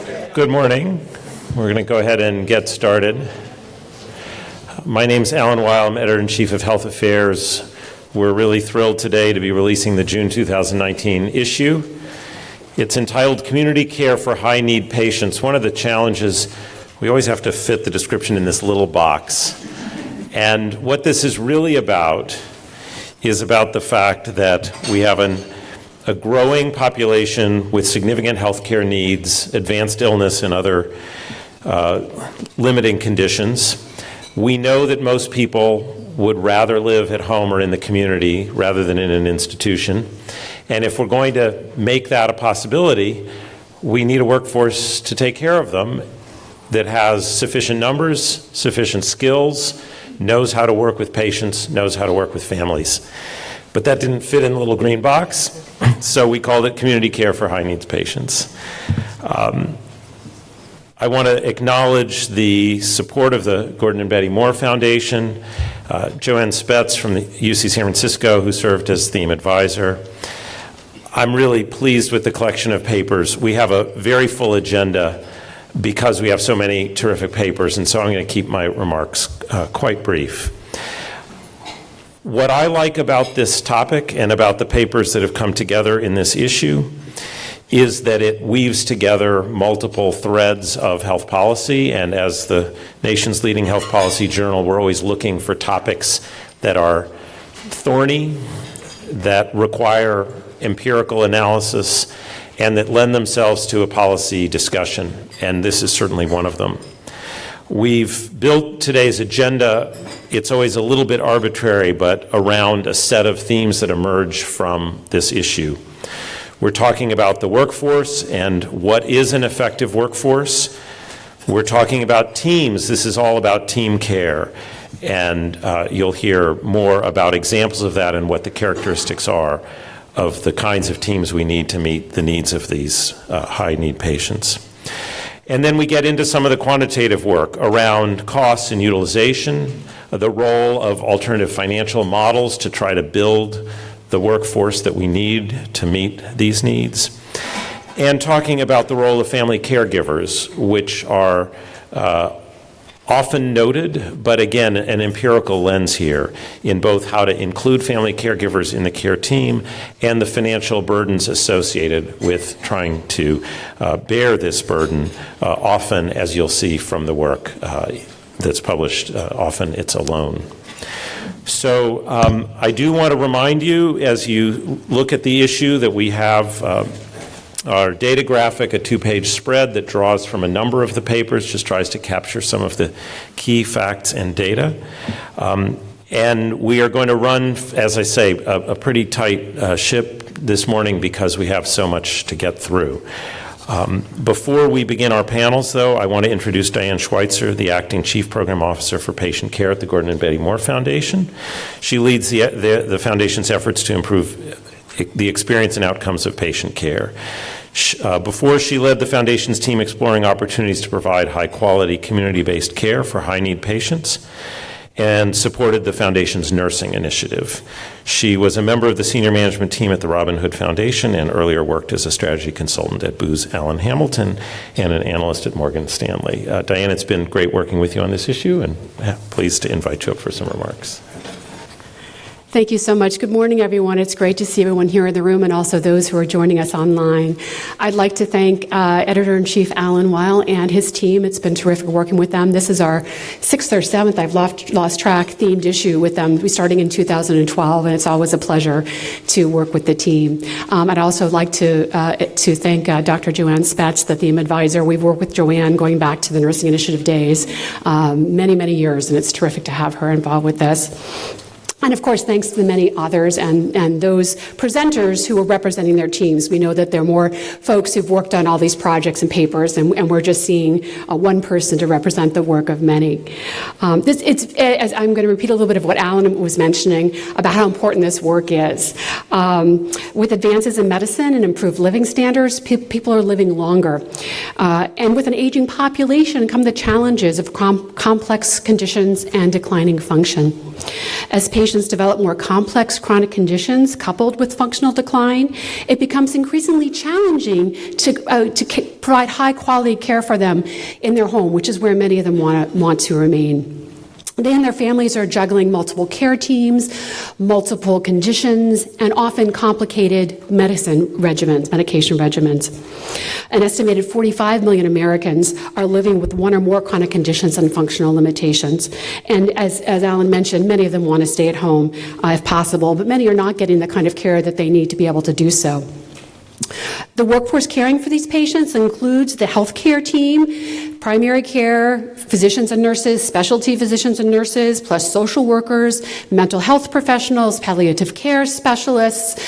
Good morning. We're going to go ahead and get started. My name's Alan Weil. I'm Editor-in-Chief of Health Affairs. We're really thrilled today to be releasing the June 2019 issue. It's entitled Community Care for High-Need Patients. One of the challenges, we always have to fit the description in this little box. And what this is really about is about the fact that we have a growing population with significant healthcare needs, advanced illness, and other limiting conditions. We know that most people would rather live at home or in the community rather than in an institution. And if we're going to make that a possibility, we need a workforce to take care of them that has sufficient numbers, sufficient skills, knows how to work with patients, knows how to work with families. But that didn't fit in the little green box, so we called it Community Care for High Needs Patients. I want to acknowledge the support of the Gordon and Betty Moore Foundation, Joanne Spetz from the UC San Francisco, who served as theme advisor. I'm really pleased with the collection of papers. We have a very full agenda because we have so many terrific papers, and so I'm going to keep my remarks quite brief. What I like about this topic and about the papers that have come together in this issue is that it weaves together multiple threads of health policy, and as the nation's leading health policy journal, we're always looking for topics that are thorny, that require empirical analysis, and that lend themselves to a policy discussion, and this is certainly one of them. We've built today's agenda, it's always a little bit arbitrary, but around a set of themes that emerge from this issue. We're talking about the workforce and what is an effective workforce. We're talking about teams. This is all about team care, and you'll hear more about examples of that and what the characteristics are of the kinds of teams we need to meet the needs of these high-need patients. And then we get into some of the quantitative work around costs and utilization, the role of alternative financial models to try to build the workforce that we need to meet these needs, and talking about the role of family caregivers, which are often noted, but again, an empirical lens here in both how to include family caregivers in the care team and the financial burdens associated with trying to bear this burden. Often, as you'll see from the work that's published, often it's alone. So I do want to remind you, as you look at the issue, that we have our data graphic, a 2-page spread that draws from a number of the papers, just tries to capture some of the key facts and data. And we are going to run, as I say, a pretty tight ship this morning because we have so much to get through. Before we begin our panels, though, I want to introduce Diane Schweitzer, the Acting Chief Program Officer for Patient Care at the Gordon and Betty Moore Foundation. She leads the Foundation's efforts to improve the experience and outcomes of patient care. Before she led the Foundation's team exploring opportunities to provide high-quality, community-based care for high-need patients, and supported the Foundation's nursing initiative. She was a member of the senior management team at the Robin Hood Foundation and earlier worked as a strategy consultant at Booz Allen Hamilton and an analyst at Morgan Stanley. Diane, it's been great working with you on this issue, and pleased to invite you up for some remarks. Thank you so much. Good morning, everyone. It's great to see everyone here in the room and also those who are joining us online. I'd like to thank Editor-in-Chief Alan Weil and his team. It's been terrific working with them. This is our 6th or 7th, I've lost track, themed issue with them. We're starting in 2012, and it's always a pleasure to work with the team. I'd also like to thank Dr. Joanne Spetz, the theme advisor. We've worked with Joanne going back to the Nursing Initiative days, many, many years, and it's terrific to have her involved with this. And of course, thanks to the many authors and those presenters who are representing their teams. We know that there are more folks who've worked on all these projects and papers, and we're just seeing one person to represent the work of many. As I'm going to repeat a little bit of what Alan was mentioning about how important this work is. With advances in medicine and improved living standards, people are living longer. And with an aging population come the challenges of complex conditions and declining function. As patients develop more complex chronic conditions coupled with functional decline, it becomes increasingly challenging to provide high-quality care for them in their home, which is where many of them want to remain. They and their families are juggling multiple care teams, multiple conditions, and often complicated medication regimens. An estimated 45 million Americans are living with one or more chronic conditions and functional limitations. And as Alan mentioned, many of them want to stay at home if possible, but many are not getting the kind of care that they need to be able to do so. The workforce caring for these patients includes the healthcare team, primary care, physicians and nurses, specialty physicians and nurses, plus social workers, mental health professionals, palliative care specialists,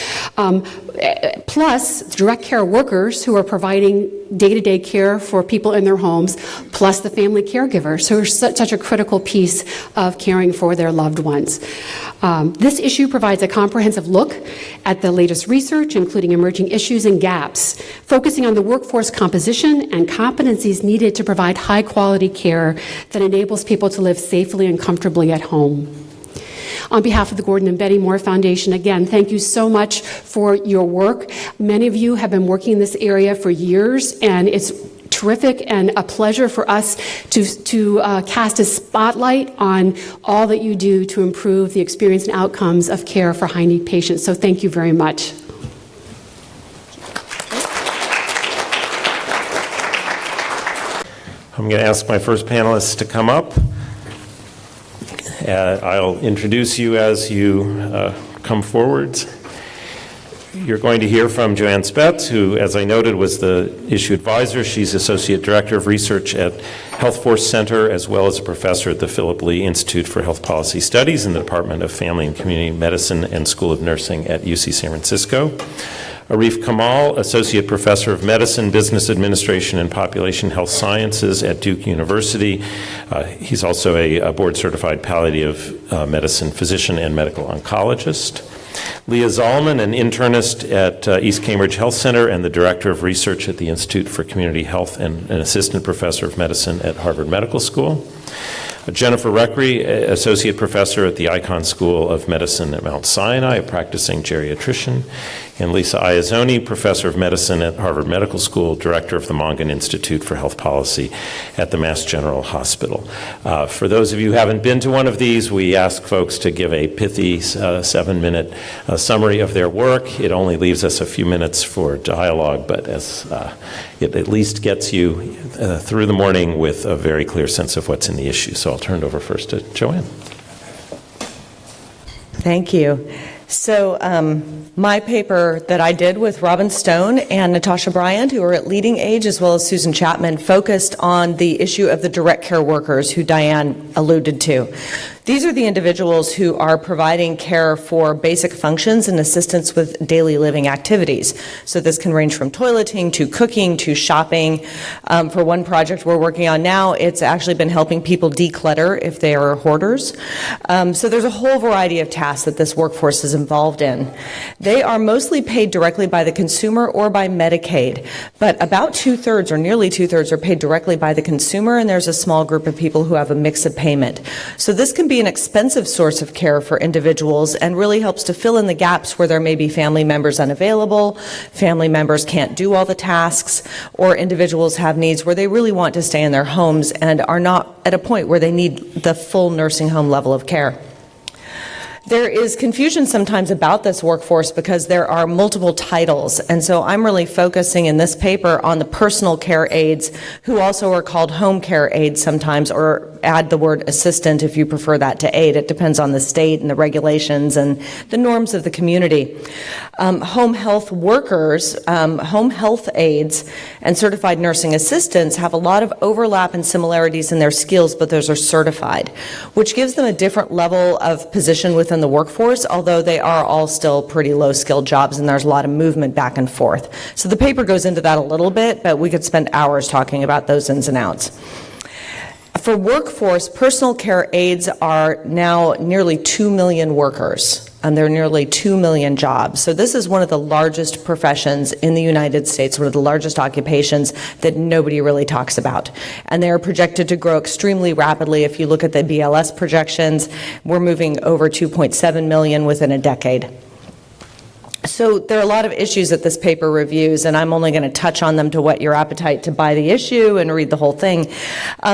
plus direct care workers who are providing day-to-day care for people in their homes, plus the family caregivers who are such a critical piece of caring for their loved ones. This issue provides a comprehensive look at the latest research, including emerging issues and gaps, focusing on the workforce composition and competencies needed to provide high-quality care that enables people to live safely and comfortably at home. On behalf of the Gordon and Betty Moore Foundation, again, thank you so much for your work. Many of you have been working in this area for years, and it's terrific and a pleasure for us to cast a spotlight on all that you do to improve the experience and outcomes of care for high-need patients. So thank you very much. I'm going to ask my first panelists to come up. I'll introduce you as you come forwards. You're going to hear from Joanne Spetz, who, as I noted, was the issue advisor. She's Associate Director of Research at Health Force Center, as well as a professor at the Philip Lee Institute for Health Policy Studies in the Department of Family and Community Medicine and School of Nursing at UC San Francisco. Arif Kamal, Associate Professor of Medicine, Business Administration, and Population Health Sciences at Duke University. He's also a board-certified palliative medicine physician and medical oncologist. Leah Zallman, an internist at East Cambridge Health Center and the Director of Research at the Institute for Community Health and an Assistant Professor of Medicine at Harvard Medical School. Jennifer Reckrey, Associate Professor at the Icahn School of Medicine at Mount Sinai, a practicing geriatrician. And Lisa Iezzoni, Professor of Medicine at Harvard Medical School, Director of the Mongan Institute for Health Policy at the Mass General Hospital. For those of you who haven't been to one of these, we ask folks to give a pithy 7-minute summary of their work. It only leaves us a few minutes for dialogue, but as it at least gets you through the morning with a very clear sense of what's in the issue. So I'll turn it over first to Joanne. Thank you. So my paper that I did with Robin Stone and Natasha Bryant, who are at Leading Age, as well as Susan Chapman, focused on the issue of the direct care workers who Diane alluded to. These are the individuals who are providing care for basic functions and assistance with daily living activities. So this can range from toileting to cooking to shopping. For one project we're working on now, it's actually been helping people declutter if they are hoarders. So there's a whole variety of tasks that this workforce is involved in. They are mostly paid directly by the consumer or by Medicaid, but about 2/3 or nearly 2/3 are paid directly by the consumer, and there's a small group of people who have a mix of payment. So this can be an expensive source of care for individuals and really helps to fill in the gaps where there may be family members unavailable, family members can't do all the tasks, or individuals have needs where they really want to stay in their homes and are not at a point where they need the full nursing home level of care. There is confusion sometimes about this workforce because there are multiple titles, and so I'm really focusing in this paper on the personal care aides, who also are called home care aides sometimes, or add the word assistant if you prefer that to aide. It depends on the state and the regulations and the norms of the community. Home health workers, home health aides, and certified nursing assistants have a lot of overlap and similarities in their skills, but those are certified, which gives them a different level of position within the workforce, although they are all still pretty low-skilled jobs, and there's a lot of movement back and forth. So the paper goes into that a little bit, but we could spend hours talking about those ins and outs. For workforce, personal care aides are now nearly 2 million workers. There are nearly 2 million jobs. So this is one of the largest professions in the United States, one of the largest occupations that nobody really talks about. And they are projected to grow extremely rapidly. If you look at the BLS projections, we're moving over 2.7 million within a decade. So there are a lot of issues that this paper reviews, and I'm only going to touch on them to whet your appetite to buy the issue and read the whole thing.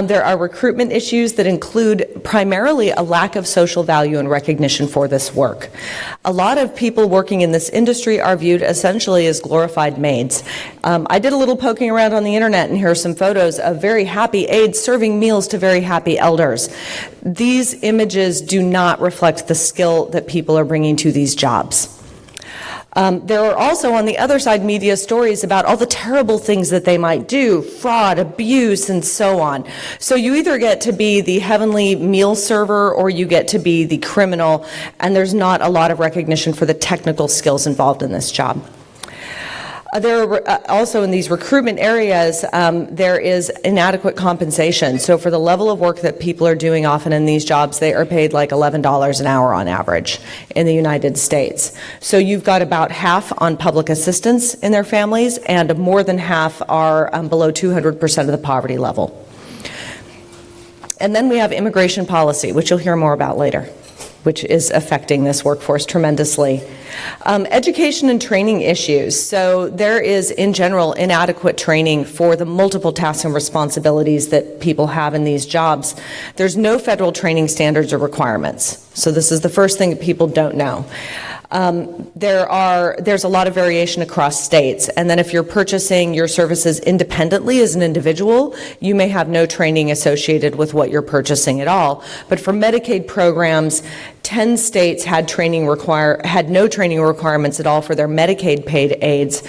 There are recruitment issues that include primarily a lack of social value and recognition for this work. A lot of people working in this industry are viewed essentially as glorified maids. I did a little poking around on the internet, and here are some photos of very happy aides serving meals to very happy elders. These images do not reflect the skill that people are bringing to these jobs. There are also, on the other side, media stories about all the terrible things that they might do, fraud, abuse, and so on. So you either get to be the heavenly meal server or you get to be the criminal, and there's not a lot of recognition for the technical skills involved in this job. There are also in these recruitment areas, there is inadequate compensation. So for the level of work that people are doing often in these jobs, they are paid like $11 an hour on average in the United States. So you've got about half on public assistance in their families, and more than half are below 200% of the poverty level. And then we have immigration policy, which you'll hear more about later, which is affecting this workforce tremendously. Education and training issues. So there is, in general, inadequate training for the multiple tasks and responsibilities that people have in these jobs. There's no federal training standards or requirements. So this is the first thing that people don't know. There's a lot of variation across states, and then if you're purchasing your services independently as an individual, you may have no training associated with what you're purchasing at all. But for Medicaid programs, 10 states had no training requirements at all for their Medicaid paid aides.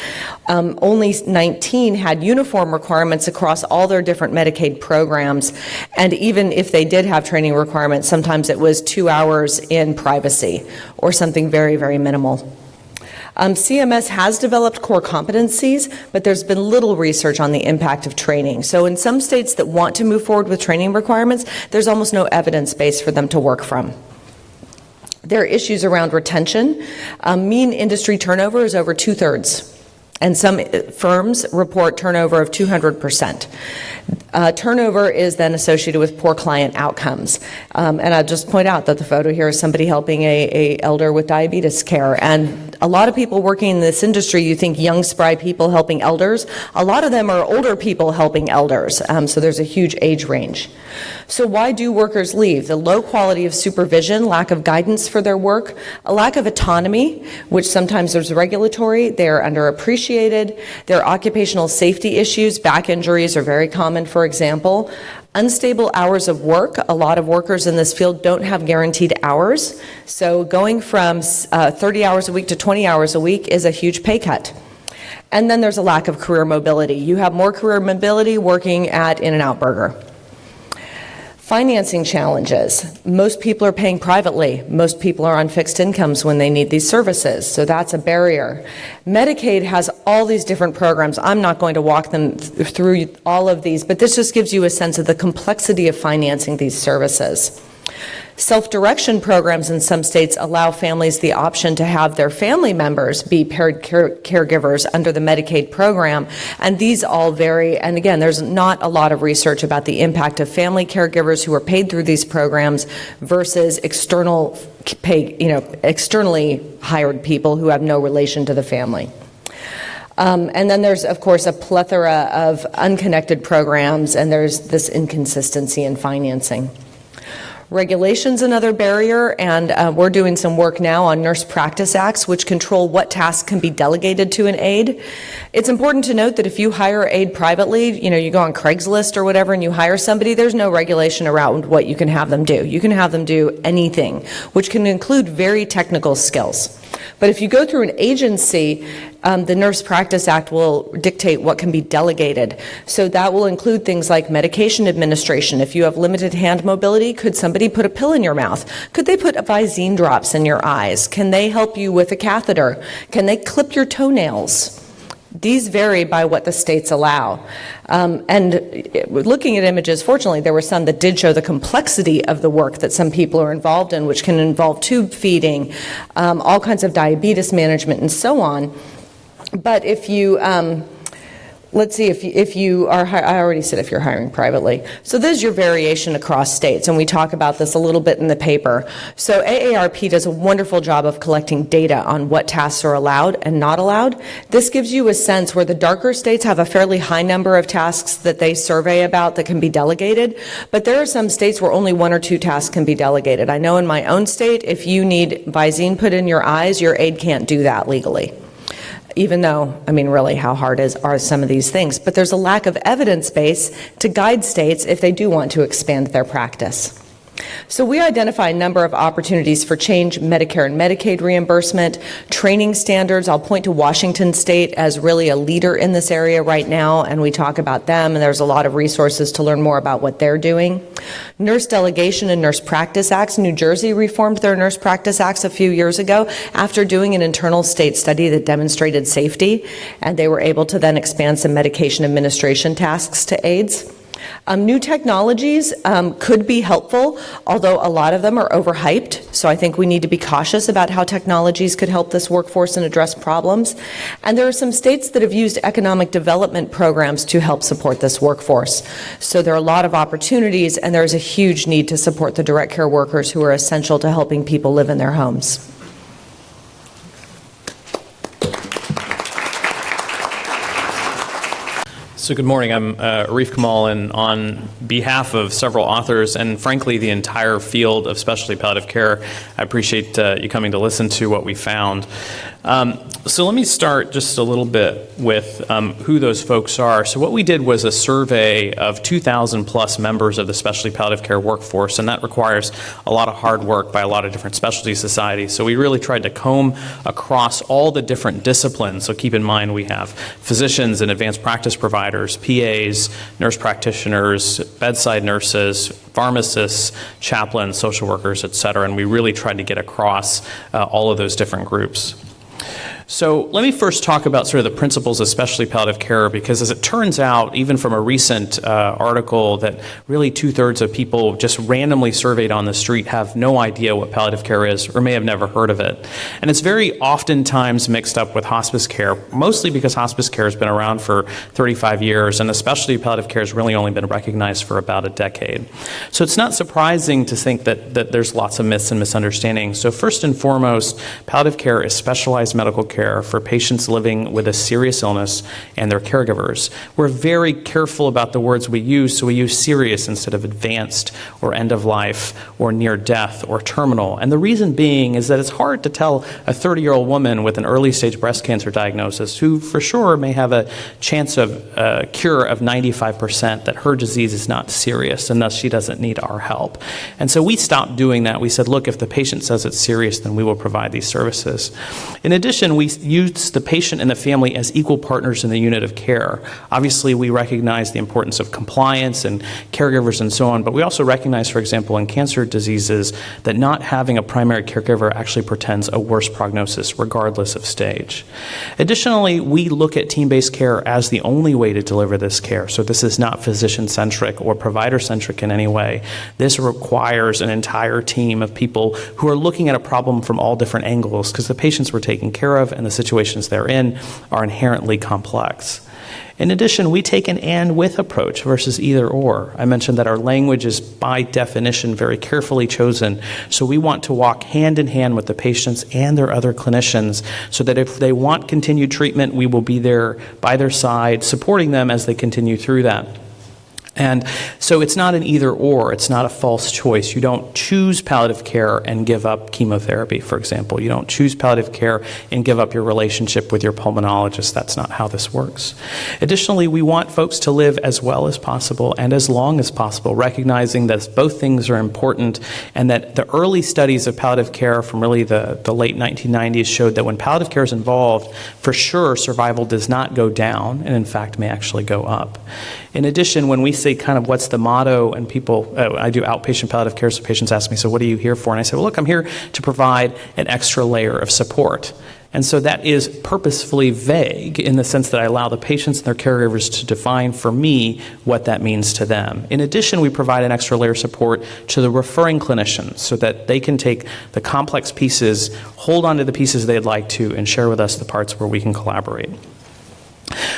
Only 19 had uniform requirements across all their different Medicaid programs, and even if they did have training requirements, sometimes it was 2 hours in privacy or something very, very minimal. CMS has developed core competencies, but there's been little research on the impact of training. So in some states that want to move forward with training requirements, there's almost no evidence base for them to work from. There are issues around retention. Mean industry turnover is over 2/3. And some firms report turnover of 200%. Turnover is then associated with poor client outcomes. And I'll just point out that the photo here is somebody helping a elder with diabetes care. And a lot of people working in this industry, you think young, spry people helping elders. A lot of them are older people helping elders. So there's a huge age range. So why do workers leave? The low quality of supervision, lack of guidance for their work, a lack of autonomy, which sometimes there's regulatory, they're underappreciated, there are occupational safety issues, back injuries are very common, for example. Unstable hours of work, a lot of workers in this field don't have guaranteed hours, so going from 30 hours a week to 20 hours a week is a huge pay cut. And then there's a lack of career mobility. You have more career mobility working at In-N-Out Burger. Financing challenges. Most people are paying privately. Most people are on fixed incomes when they need these services, so that's a barrier. Medicaid has all these different programs. I'm not going to walk them through all of these, but this just gives you a sense of the complexity of financing these services. Self-direction programs in some states allow families the option to have their family members be paired caregivers under the Medicaid program, and these all vary. And again, there's not a lot of research about the impact of family caregivers who are paid through these programs versus externally hired people who have no relation to the family. And then there's, of course, a plethora of unconnected programs, and there's this inconsistency in financing. Regulation's another barrier, and we're doing some work now on nurse practice acts, which control what tasks can be delegated to an aide. It's important to note that if you hire an aide privately, you go on Craigslist or whatever and you hire somebody, there's no regulation around what you can have them do. You can have them do anything, which can include very technical skills. But if you go through an agency, the Nurse Practice Act will dictate what can be delegated. So that will include things like medication administration. If you have limited hand mobility, could somebody put a pill in your mouth? Could they put Visine drops in your eyes? Can they help you with a catheter? Can they clip your toenails? These vary by what the states allow. Looking at images, fortunately, there were some that did show the complexity of the work that some people are involved in, which can involve tube feeding, all kinds of diabetes management, and so on. But if you, let's see, if you are, I already said if you're hiring privately. So this is your variation across states, and we talk about this a little bit in the paper. So AARP does a wonderful job of collecting data on what tasks are allowed and not allowed. This gives you a sense where the darker states have a fairly high number of tasks that they survey about that can be delegated, but there are some states where only 1 or 2 tasks can be delegated. I know in my own state, if you need Visine put in your eyes, your aide can't do that legally. Even though, I mean, really, how hard are some of these things? But there's a lack of evidence base to guide states if they do want to expand their practice. So we identify a number of opportunities for change: Medicare and Medicaid reimbursement, training standards. I'll point to Washington State as really a leader in this area right now, and we talk about them, and there's a lot of resources to learn more about what they're doing. Nurse delegation and nurse practice acts. New Jersey reformed their nurse practice acts a few years ago after doing an internal state study that demonstrated safety, and they were able to then expand some medication administration tasks to aides. New technologies could be helpful, although a lot of them are overhyped. So I think we need to be cautious about how technologies could help this workforce and address problems. And there are some states that have used economic development programs to help support this workforce. So there are a lot of opportunities, and there's a huge need to support the direct care workers who are essential to helping people live in their homes. So good morning. I'm Arif-Hossain Kamal, and on behalf of several authors and frankly the entire field of specialty palliative care, I appreciate you coming to listen to what we found. So let me start just a little bit with who those folks are. So what we did was a survey of 2,000 plus members of the specialty palliative care workforce, and that requires a lot of hard work by a lot of different specialty societies. So we really tried to comb across all the different disciplines. So keep in mind we have physicians and advanced practice providers, PAs, nurse practitioners, bedside nurses, pharmacists, chaplains, social workers, et cetera, and we really tried to get across all of those different groups. So let me first talk about sort of the principles of specialty palliative care, because as it turns out, even from a recent article, that really 2/3 of people just randomly surveyed on the street have no idea what palliative care is or may have never heard of it. And it's very oftentimes mixed up with hospice care, mostly because hospice care has been around for 35 years and the specialty palliative care has really only been recognized for about a decade. So it's not surprising to think that there's lots of myths and misunderstandings. So first and foremost, palliative care is specialized medical care for patients living with a serious illness and their caregivers. We're very careful about the words we use, so we use serious instead of advanced or end of life or near death or terminal. And the reason being is that it's hard to tell a 30-year-old woman with an early stage breast cancer diagnosis, who for sure may have a chance of cure of 95%, that her disease is not serious and thus she doesn't need our help. And so we stopped doing that. We said, look, if the patient says it's serious, then we will provide these services. In addition, we use the patient and the family as equal partners in the unit of care. Obviously, we recognize the importance of compliance and caregivers and so on, but we also recognize, for example, in cancer diseases, that not having a primary caregiver actually portends a worse prognosis, regardless of stage. Additionally, we look at team-based care as the only way to deliver this care. So this is not physician-centric or provider-centric in any way. This requires an entire team of people who are looking at a problem from all different angles, because the patients we're taking care of and the situations they're in are inherently complex. In addition, we take an and with approach versus either or. I mentioned that our language is by definition very carefully chosen, so we want to walk hand in hand with the patients and their other clinicians, so that if they want continued treatment, we will be there by their side, supporting them as they continue through that. And so it's not an either or, it's not a false choice. You don't choose palliative care and give up chemotherapy, for example. You don't choose palliative care and give up your relationship with your pulmonologist. That's not how this works. Additionally, we want folks to live as well as possible and as long as possible, recognizing that both things are important, and that the early studies of palliative care from really the late 1990s showed that when palliative care is involved, for sure survival does not go down and in fact may actually go up. In addition, when we say kind of what's the motto, and people, I do outpatient palliative care, so patients ask me, so what are you here for? And I say, well, look, I'm here to provide an extra layer of support. And so that is purposefully vague in the sense that I allow the patients and their caregivers to define for me what that means to them. In addition, we provide an extra layer of support to the referring clinicians so that they can take the complex pieces, hold on to the pieces they'd like to, and share with us the parts where we can collaborate.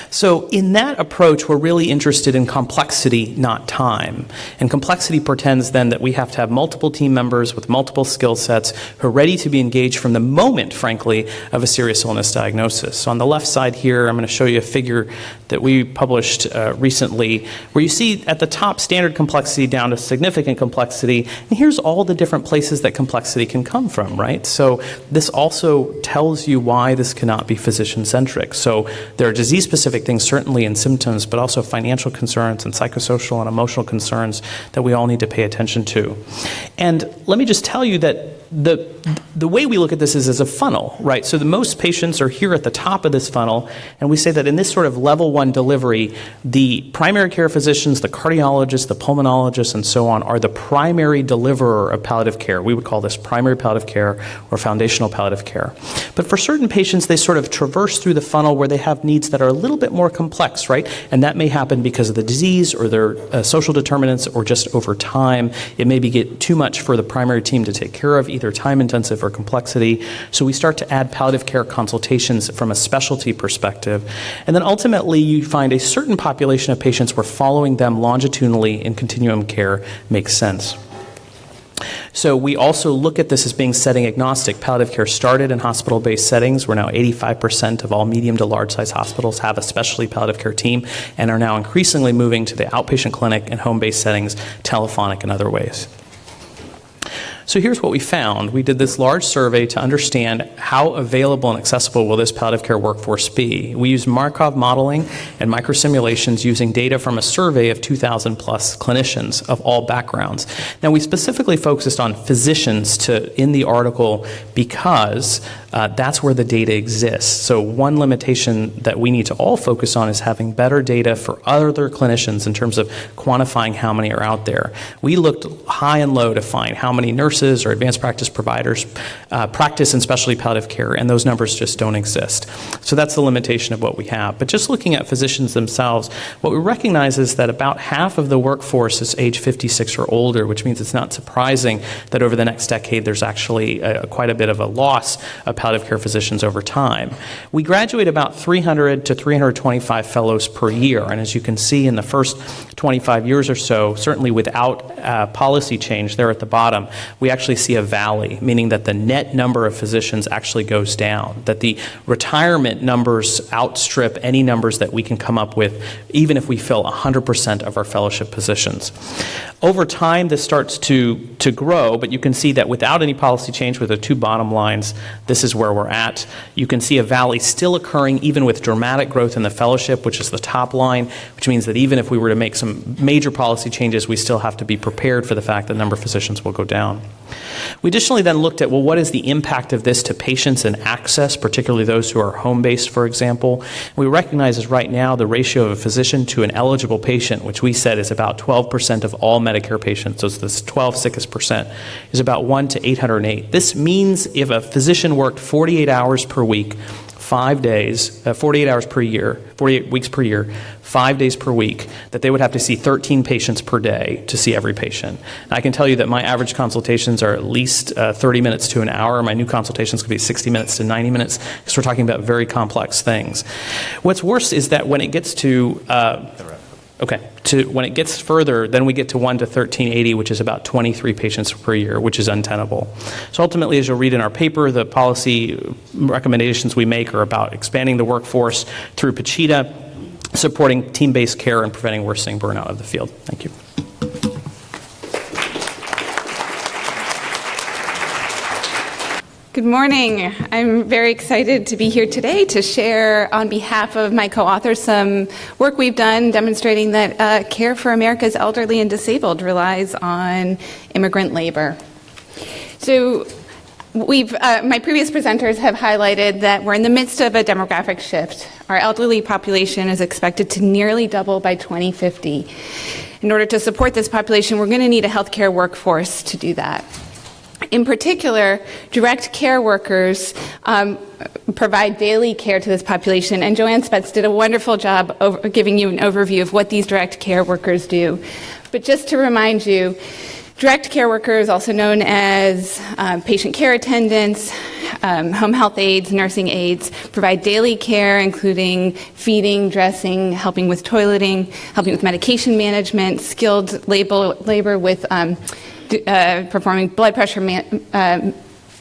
So in that approach, we're really interested in complexity, not time. And complexity pretends then that we have to have multiple team members with multiple skill sets who are ready to be engaged from the moment, frankly, of a serious illness diagnosis. So on the left side here, I'm going to show you a figure that we published recently, where you see at the top standard complexity down to significant complexity. And here's all the different places that complexity can come from, right? So this also tells you why this cannot be physician-centric. So there are disease-specific things, certainly in symptoms, but also financial concerns and psychosocial and emotional concerns that we all need to pay attention to. And let me just tell you that the way we look at this is as a funnel, right? So the most patients are here at the top of this funnel, and we say that in this sort of level 1 delivery, the primary care physicians, the cardiologists, the pulmonologists, and so on are the primary deliverer of palliative care. We would call this primary palliative care or foundational palliative care. But for certain patients, they sort of traverse through the funnel where they have needs that are a little bit more complex, right? And that may happen because of the disease or their social determinants or just over time. It may get too much for the primary team to take care of, either time-intensive or complexity. So we start to add palliative care consultations from a specialty perspective. And then ultimately, you find a certain population of patients where following them longitudinally in continuum care makes sense. So we also look at this as being setting agnostic. Palliative care started in hospital-based settings, where now 85% of all medium to large-size hospitals have a specialty palliative care team and are now increasingly moving to the outpatient clinic and home-based settings, telephonic and other ways. So here's what we found. We did this large survey to understand how available and accessible will this palliative care workforce be. We used Markov modeling and microsimulations using data from a survey of 2,000 plus clinicians of all backgrounds. Now we specifically focused on physicians in the article because that's where the data exists. So one limitation that we need to all focus on is having better data for other clinicians in terms of quantifying how many are out there. We looked high and low to find how many nurses or advanced practice providers practice in specialty palliative care, and those numbers just don't exist. So that's the limitation of what we have. But just looking at physicians themselves, what we recognize is that about half of the workforce is age 56 or older, which means it's not surprising that over the next decade there's actually quite a bit of a loss of palliative care physicians over time. We graduate about 300 to 325 fellows per year, and as you can see in the first 25 years or so, certainly without policy change there at the bottom, we actually see a valley, meaning that the net number of physicians actually goes down, that the retirement numbers outstrip any numbers that we can come up with, even if we fill 100% of our fellowship positions. Over time, this starts to grow, but you can see that without any policy change, with the two bottom lines, this is where we're at. You can see a valley still occurring even with dramatic growth in the fellowship, which is the top line, which means that even if we were to make some major policy changes, we still have to be prepared for the fact that the number of physicians will go down. We additionally then looked at, well, what is the impact of this to patients and access, particularly those who are home-based, for example? We recognize as right now the ratio of a physician to an eligible patient, which we said is about 12% of all Medicare patients, so it's this 12 sickest percent, is about 1 to 808. This means if a physician worked 48 hours per week, 5 days, 48 hours per year, 48 weeks per year, 5 days per week, that they would have to see 13 patients per day to see every patient. And I can tell you that my average consultations are at least 30 minutes to an hour. My new consultations could be 60 minutes to 90 minutes because we're talking about very complex things. What's worse is that when it gets to when it gets further, then we get to 1 to 1380, which is about 23 patients per year, which is untenable. So ultimately, as you'll read in our paper, the policy recommendations we make are about expanding the workforce through PCHETA, supporting team-based care, and preventing worsening burnout of the field. Thank you. Good morning. I'm very excited to be here today to share on behalf of my co-authors some work we've done demonstrating that care for America's elderly and disabled relies on immigrant labor. So my previous presenters have highlighted that we're in the midst of a demographic shift. Our elderly population is expected to nearly double by 2050. In order to support this population, we're going to need a healthcare workforce to do that. In particular, direct care workers provide daily care to this population, and Joanne Spetz did a wonderful job of giving you an overview of what these direct care workers do. But just to remind you, direct care workers, also known as patient care attendants, home health aides, nursing aides, provide daily care, including feeding, dressing, helping with toileting, helping with medication management, skilled labor with performing blood pressure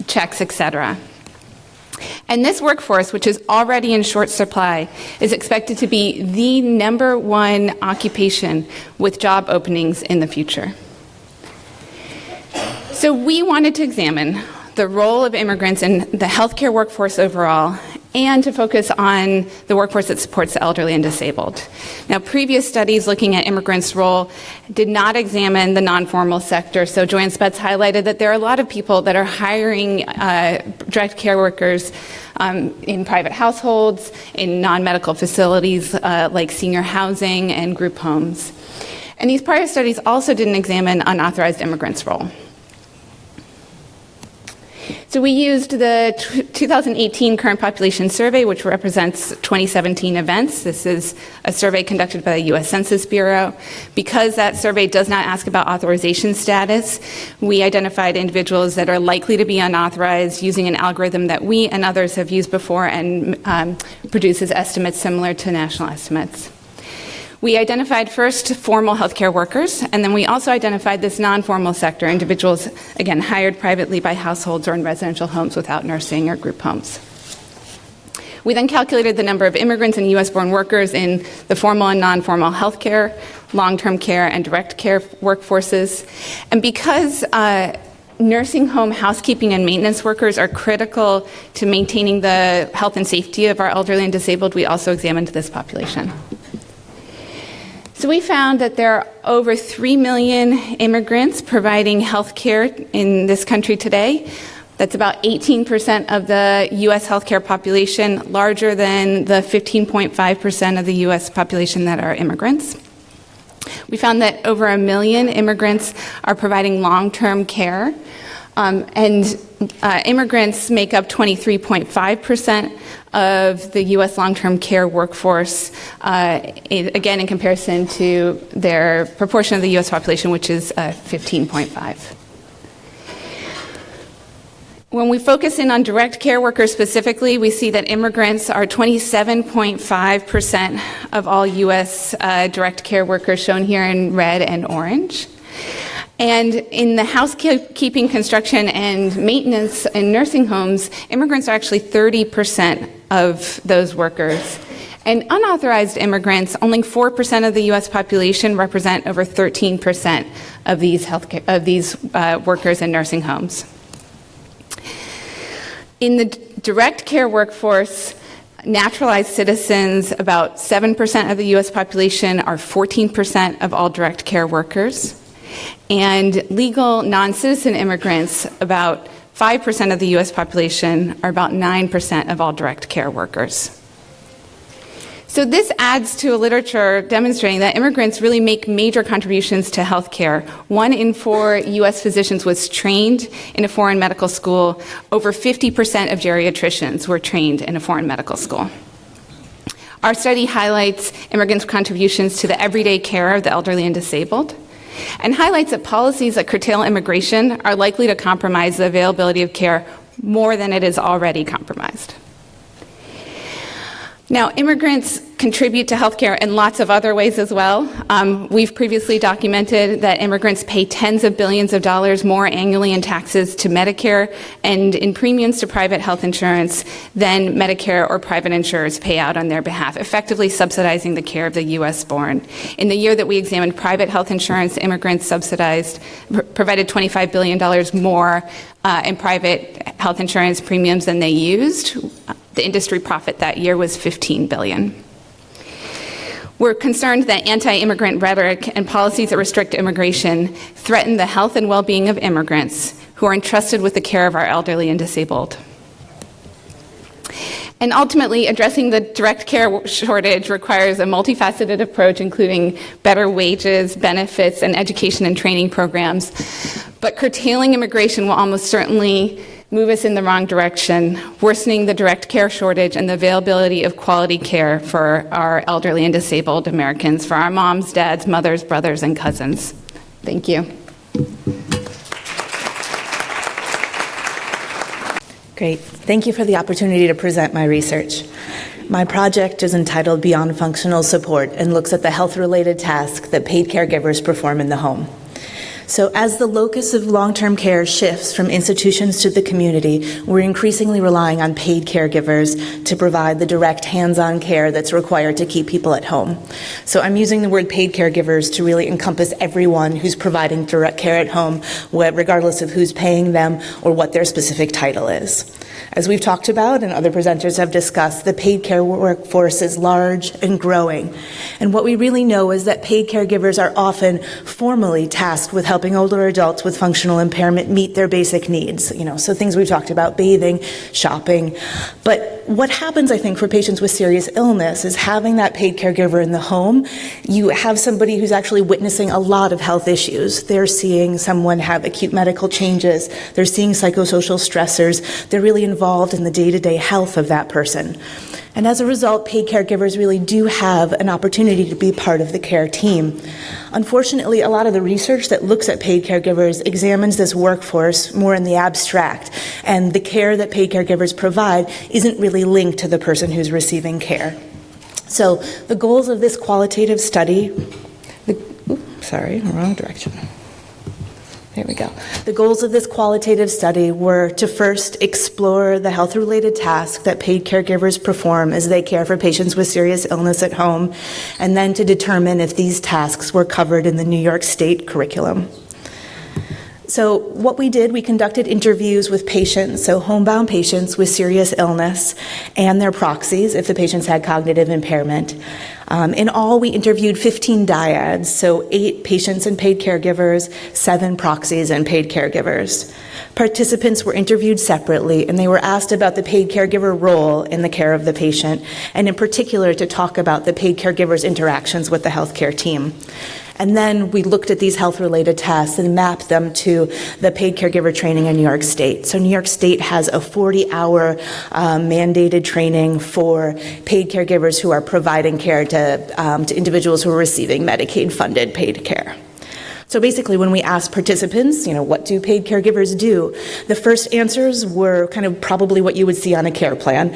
checks, etc. And this workforce, which is already in short supply, is expected to be the #1 occupation with job openings in the future. So we wanted to examine the role of immigrants in the healthcare workforce overall, and to focus on the workforce that supports the elderly and disabled. Now, previous studies looking at immigrants' role did not examine the non-formal sector, so Joanne Spetz highlighted that there are a lot of people that are hiring direct care workers in private households, in non-medical facilities like senior housing and group homes. And these prior studies also didn't examine unauthorized immigrants' role. So we used the 2018 Current Population Survey, which represents 2017 events. This is a survey conducted by the U.S. Census Bureau. Because that survey does not ask about authorization status, we identified individuals that are likely to be unauthorized using an algorithm that we and others have used before and produces estimates similar to national estimates. We identified first formal healthcare workers, and then we also identified this non-formal sector, individuals, again, hired privately by households or in residential homes without nursing or group homes. We then calculated the number of immigrants and U.S.-born workers in the formal and non-formal healthcare, long-term care, and direct care workforces. And because nursing home housekeeping and maintenance workers are critical to maintaining the health and safety of our elderly and disabled, we also examined this population. So we found that there are over 3 million immigrants providing health care in this country today. That's about 18% of the U.S. healthcare population, larger than the 15.5% of the U.S. population that are immigrants. We found that over 1 million immigrants are providing long-term care, and immigrants make up 23.5% of the U.S. long-term care workforce, again in comparison to their proportion of the U.S. population, which is 15.5. When we focus in on direct care workers specifically, we see that immigrants are 27.5% of all U.S. Direct care workers, shown here in red and orange. And in the housekeeping, construction, and maintenance in nursing homes, immigrants are actually 30% of those workers. And unauthorized immigrants, only 4% of the U.S. population, represent over 13% of these workers in nursing homes. In the direct care workforce, naturalized citizens, about 7% of the U.S. population, are 14% of all direct care workers. And legal non-citizen immigrants, about 5% of the U.S. population, are about 9% of all direct care workers. So this adds to a literature demonstrating that immigrants really make major contributions to healthcare. 1 in 4 U.S. physicians was trained in a foreign medical school. Over 50% of geriatricians were trained in a foreign medical school. Our study highlights immigrants' contributions to the everyday care of the elderly and disabled, and highlights that policies that curtail immigration are likely to compromise the availability of care more than it is already compromised. Now, immigrants contribute to healthcare in lots of other ways as well. We've previously documented that immigrants pay tens of billions of dollars more annually in taxes to Medicare and in premiums to private health insurance than Medicare or private insurers pay out on their behalf, effectively subsidizing the care of the U.S.-born. In the year that we examined private health insurance, immigrants provided $25 billion more in private health insurance premiums than they used. The industry profit that year was $15 billion. We're concerned that anti-immigrant rhetoric and policies that restrict immigration threaten the health and well-being of immigrants who are entrusted with the care of our elderly and disabled. And ultimately, addressing the direct care shortage requires a multifaceted approach, including better wages, benefits, and education and training programs. But curtailing immigration will almost certainly move us in the wrong direction, worsening the direct care shortage and the availability of quality care for our elderly and disabled Americans, for our moms, dads, mothers, brothers, and cousins. Thank you. Great. Thank you for the opportunity to present my research. My project is entitled Beyond Functional Support and looks at the health-related tasks that paid caregivers perform in the home. So as the locus of long-term care shifts from institutions to the community, we're increasingly relying on paid caregivers to provide the direct hands-on care that's required to keep people at home. So I'm using the word paid caregivers to really encompass everyone who's providing direct care at home, regardless of who's paying them or what their specific title is. As we've talked about and other presenters have discussed, the paid care workforce is large and growing. And what we really know is that paid caregivers are often formally tasked with helping older adults with functional impairment meet their basic needs. So things we've talked about, bathing, shopping. But what happens, I think, for patients with serious illness is having that paid caregiver in the home, you have somebody who's actually witnessing a lot of health issues. They're seeing someone have acute medical changes. They're seeing psychosocial stressors. They're really involved in the day-to-day health of that person. And as a result, paid caregivers really do have an opportunity to be part of the care team. Unfortunately, a lot of the research that looks at paid caregivers examines this workforce more in the abstract, and the care that paid caregivers provide isn't really linked to the person who's receiving care. So the goals of this qualitative study, wrong direction. There we go. The goals of this qualitative study were to first explore the health-related tasks that paid caregivers perform as they care for patients with serious illness at home, and then to determine if these tasks were covered in the New York State curriculum. So what we did, we conducted interviews with patients, so homebound patients with serious illness, and their proxies if the patients had cognitive impairment. In all, we interviewed 15 dyads, so 8 patients and paid caregivers, 7 proxies and paid caregivers. Participants were interviewed separately, and they were asked about the paid caregiver role in the care of the patient, and in particular to talk about the paid caregiver's interactions with the healthcare team. And then we looked at these health-related tasks and mapped them to the paid caregiver training in New York State. So New York State has a 40-hour mandated training for paid caregivers who are providing care to individuals who are receiving Medicaid-funded paid care. So basically, when we asked participants, what do paid caregivers do? The first answers were kind of probably what you would see on a care plan.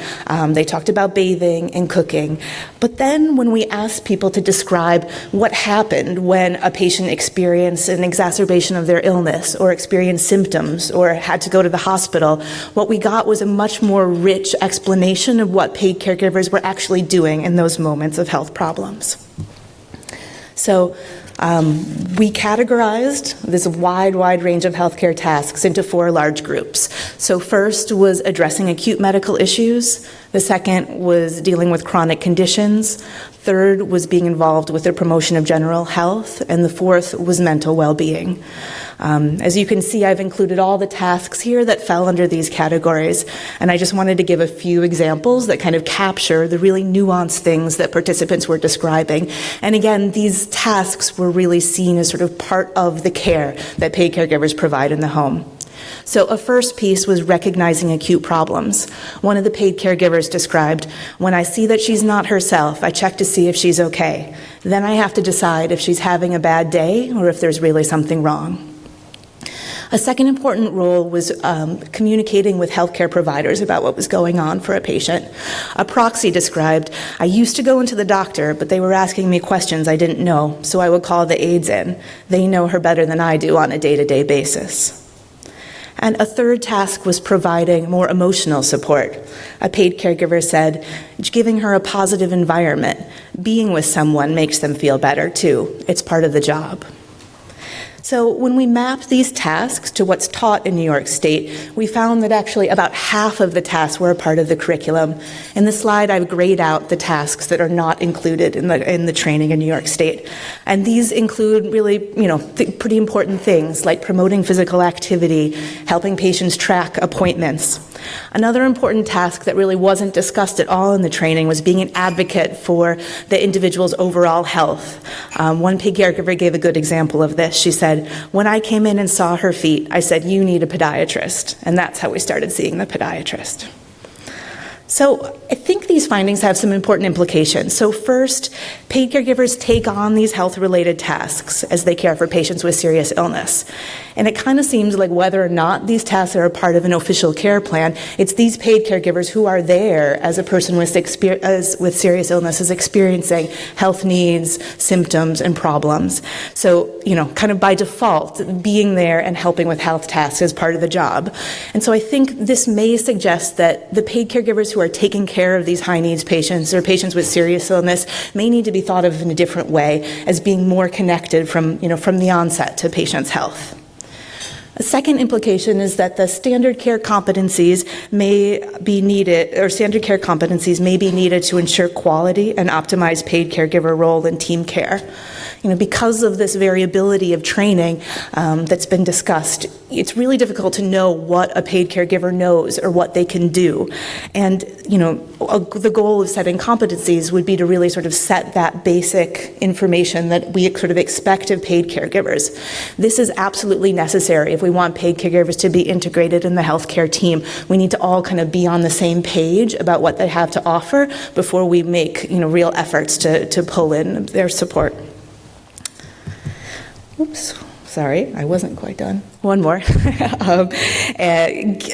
They talked about bathing and cooking. But then when we asked people to describe what happened when a patient experienced an exacerbation of their illness or experienced symptoms or had to go to the hospital, what we got was a much more rich explanation of what paid caregivers were actually doing in those moments of health problems. So we categorized this wide range of healthcare tasks into 4 large groups. So first was addressing acute medical issues. The second was dealing with chronic conditions. Third was being involved with the promotion of general health. And the fourth was mental well-being. As you can see, I've included all the tasks here that fell under these categories, and I just wanted to give a few examples that kind of capture the really nuanced things that participants were describing. And again, these tasks were really seen as sort of part of the care that paid caregivers provide in the home. So a first piece was recognizing acute problems. One of the paid caregivers described, "When I see that she's not herself, I check to see if she's okay. Then I have to decide if she's having a bad day or if there's really something wrong." A second important role was communicating with healthcare providers about what was going on for a patient. A proxy described, "I used to go into the doctor, but they were asking me questions I didn't know, so I would call the aides in. They know her better than I do on a day-to-day basis." And a third task was providing more emotional support. A paid caregiver said, "Giving her a positive environment. Being with someone makes them feel better too. It's part of the job." So when we mapped these tasks to what's taught in New York State, we found that actually about half of the tasks were a part of the curriculum. In the slide, I've grayed out the tasks that are not included in the training in New York State. And these include really, pretty important things like promoting physical activity, helping patients track appointments. Another important task that really wasn't discussed at all in the training was being an advocate for the individual's overall health. One paid caregiver gave a good example of this. She said, when I came in and saw her feet, I said, you need a podiatrist. And that's how we started seeing the podiatrist. So I think these findings have some important implications. So first, paid caregivers take on these health-related tasks as they care for patients with serious illness. And it kind of seems like whether or not these tasks are a part of an official care plan, it's these paid caregivers who are there as a person with serious illness is experiencing health needs, symptoms, and problems. So, kind of by default, being there and helping with health tasks is part of the job. And so I think this may suggest that the paid caregivers who are taking care of these high-needs patients or patients with serious illness may need to be thought of in a different way as being more connected from the onset to patients' health. A second implication is that the standard care competencies may be needed to ensure quality and optimize paid caregiver role in team care. Because of this variability of training that's been discussed, it's really difficult to know what a paid caregiver knows or what they can do. And, the goal of setting competencies would be to really sort of set that basic information that we sort of expect of paid caregivers. This is absolutely necessary if we want paid caregivers to be integrated in the healthcare team. We need to all kind of be on the same page about what they have to offer before we make, real efforts to pull in their support. Oops, sorry, I wasn't quite done. One more.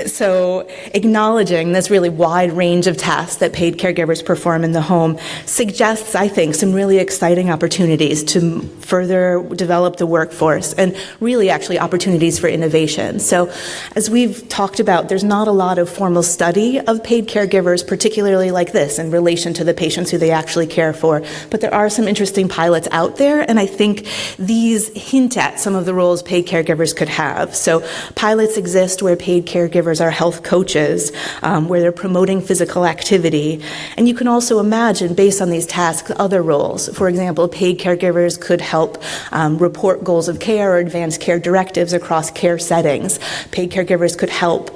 So acknowledging this really wide range of tasks that paid caregivers perform in the home suggests, I think, some really exciting opportunities to further develop the workforce and really actually opportunities for innovation. So as we've talked about, there's not a lot of formal study of paid caregivers, particularly like this, in relation to the patients who they actually care for. But there are some interesting pilots out there, and I think these hint at some of the roles paid caregivers could have. So pilots exist where paid caregivers are health coaches, where they're promoting physical activity. And you can also imagine, based on these tasks, other roles. For example, paid caregivers could help report goals of care or advance care directives across care settings. Paid caregivers could help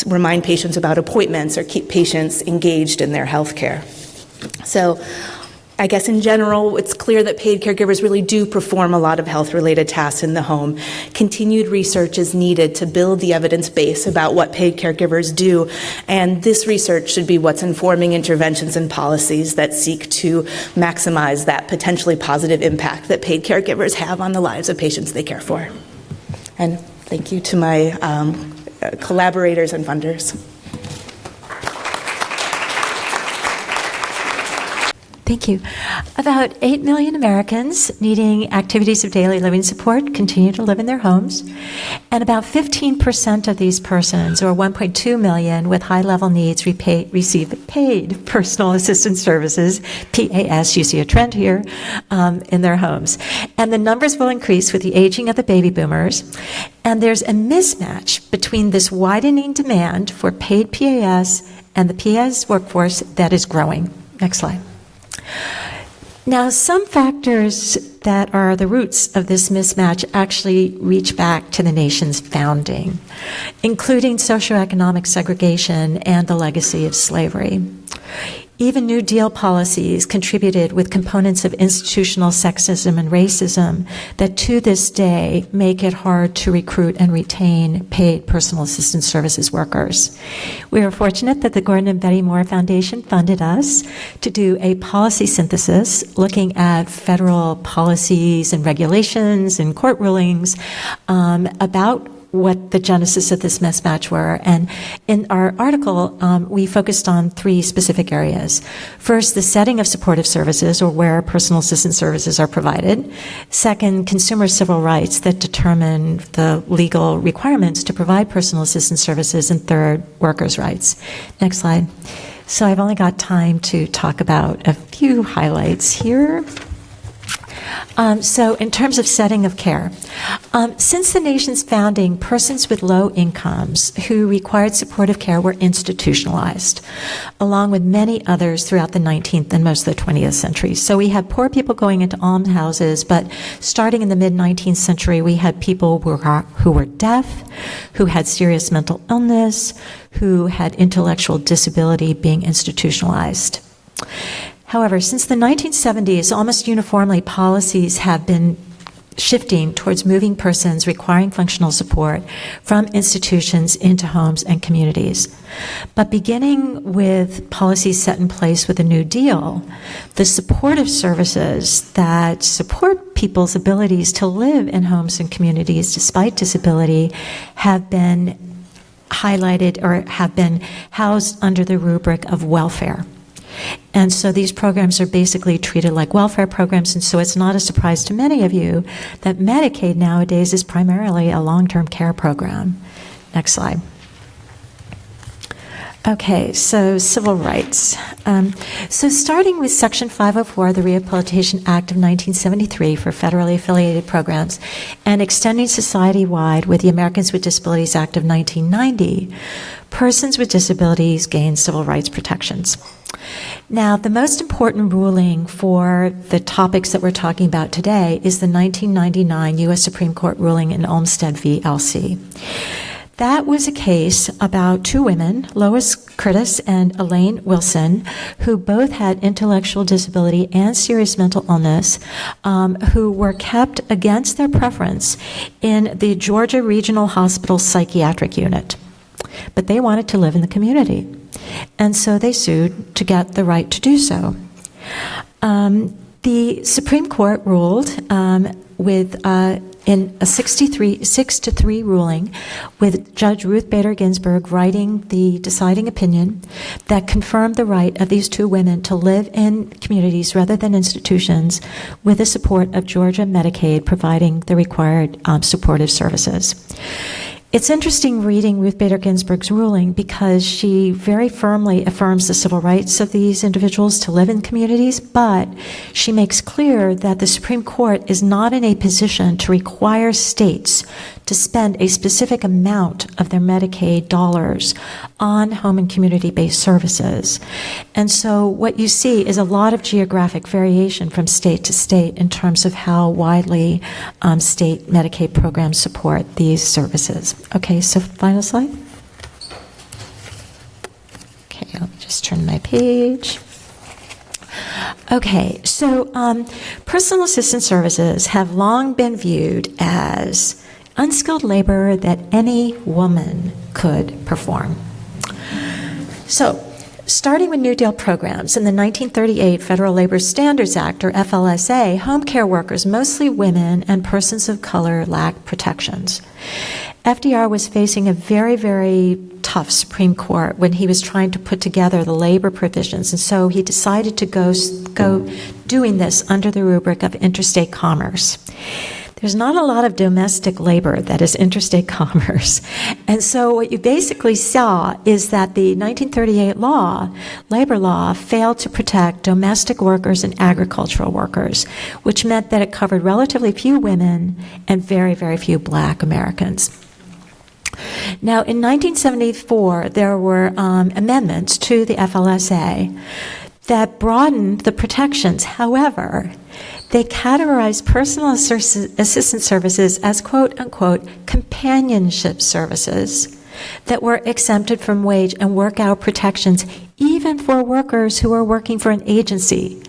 remind patients about appointments or keep patients engaged in their health care. So I guess in general, it's clear that paid caregivers really do perform a lot of health-related tasks in the home. Continued research is needed to build the evidence base about what paid caregivers do, and this research should be what's informing interventions and policies that seek to maximize that potentially positive impact that paid caregivers have on the lives of patients they care for. And thank you to my collaborators and funders. Thank you. About 8 million Americans needing activities of daily living support continue to live in their homes, and about 15% of these persons, or 1.2 million with high-level needs, receive paid personal assistance services, PAS, you see a trend here, in their homes. And the numbers will increase with the aging of the baby boomers, and there's a mismatch between this widening demand for paid PAS and the PAS workforce that is growing. Next slide. Now, some factors that are the roots of this mismatch actually reach back to the nation's founding, including socioeconomic segregation and the legacy of slavery. Even New Deal policies contributed with components of institutional sexism and racism that to this day make it hard to recruit and retain paid personal assistance services workers. We are fortunate that the Gordon and Betty Moore Foundation funded us to do a policy synthesis looking at federal policies and regulations and court rulings about what the genesis of this mismatch were. And in our article, we focused on 3 specific areas. First, the setting of supportive services, or where personal assistance services are provided. Second, consumer civil rights that determine the legal requirements to provide personal assistance services. And third, workers' rights. Next slide. So I've only got time to talk about a few highlights here. So in terms of setting of care, since the nation's founding, persons with low incomes who required supportive care were institutionalized, along with many others throughout the 19th and most of the 20th century. So we had poor people going into almshouses, but starting in the mid-19th century, we had people who were deaf, who had serious mental illness, who had intellectual disability being institutionalized. However, since the 1970s, almost uniformly, policies have been shifting towards moving persons requiring functional support from institutions into homes and communities. But beginning with policies set in place with the New Deal, the supportive services that support people's abilities to live in homes and communities despite disability have been highlighted or have been housed under the rubric of welfare. And so these programs are basically treated like welfare programs, and so it's not a surprise to many of you that Medicaid nowadays is primarily a long-term care program. Next slide. Okay, so civil rights. So starting with Section 504 of the Rehabilitation Act of 1973 for federally affiliated programs and extending society-wide with the Americans with Disabilities Act of 1990, persons with disabilities gain civil rights protections. Now, the most important ruling for the topics that we're talking about today is the 1999 U.S. Supreme Court ruling in Olmstead v. LC. That was a case about two women, Lois Curtis and Elaine Wilson, who both had intellectual disability and serious mental illness, who were kept against their preference in the Georgia Regional Hospital Psychiatric Unit. But they wanted to live in the community. And so they sued to get the right to do so. The Supreme Court ruled in a 6-3 ruling, with Judge Ruth Bader Ginsburg writing the deciding opinion that confirmed the right of these two women to live in communities rather than institutions, with the support of Georgia Medicaid providing the required supportive services. It's interesting reading Ruth Bader Ginsburg's ruling because she very firmly affirms the civil rights of these individuals to live in communities, but she makes clear that the Supreme Court is not in a position to require states to spend a specific amount of their Medicaid dollars on home and community-based services. And so what you see is a lot of geographic variation from state to state in terms of how widely state Medicaid programs support these services. Okay, so final slide. Okay, I'll just turn my page. Okay, so personal assistance services have long been viewed as unskilled labor that any woman could perform. So, starting with New Deal programs, in the 1938 Federal Labor Standards Act, or FLSA, home care workers, mostly women and persons of color, lacked protections. FDR was facing a very, very tough Supreme Court when he was trying to put together the labor provisions, and so he decided to go doing this under the rubric of interstate commerce. There's not a lot of domestic labor that is interstate commerce. And so what you basically saw is that the 1938 labor law, failed to protect domestic workers and agricultural workers, which meant that it covered relatively few women and very, very few Black Americans. Now, in 1974, there were amendments to the FLSA that broadened the protections. However, they categorized personal assistance services as quote-unquote companionship services that were exempted from wage and work-hour protections, even for workers who are working for an agency.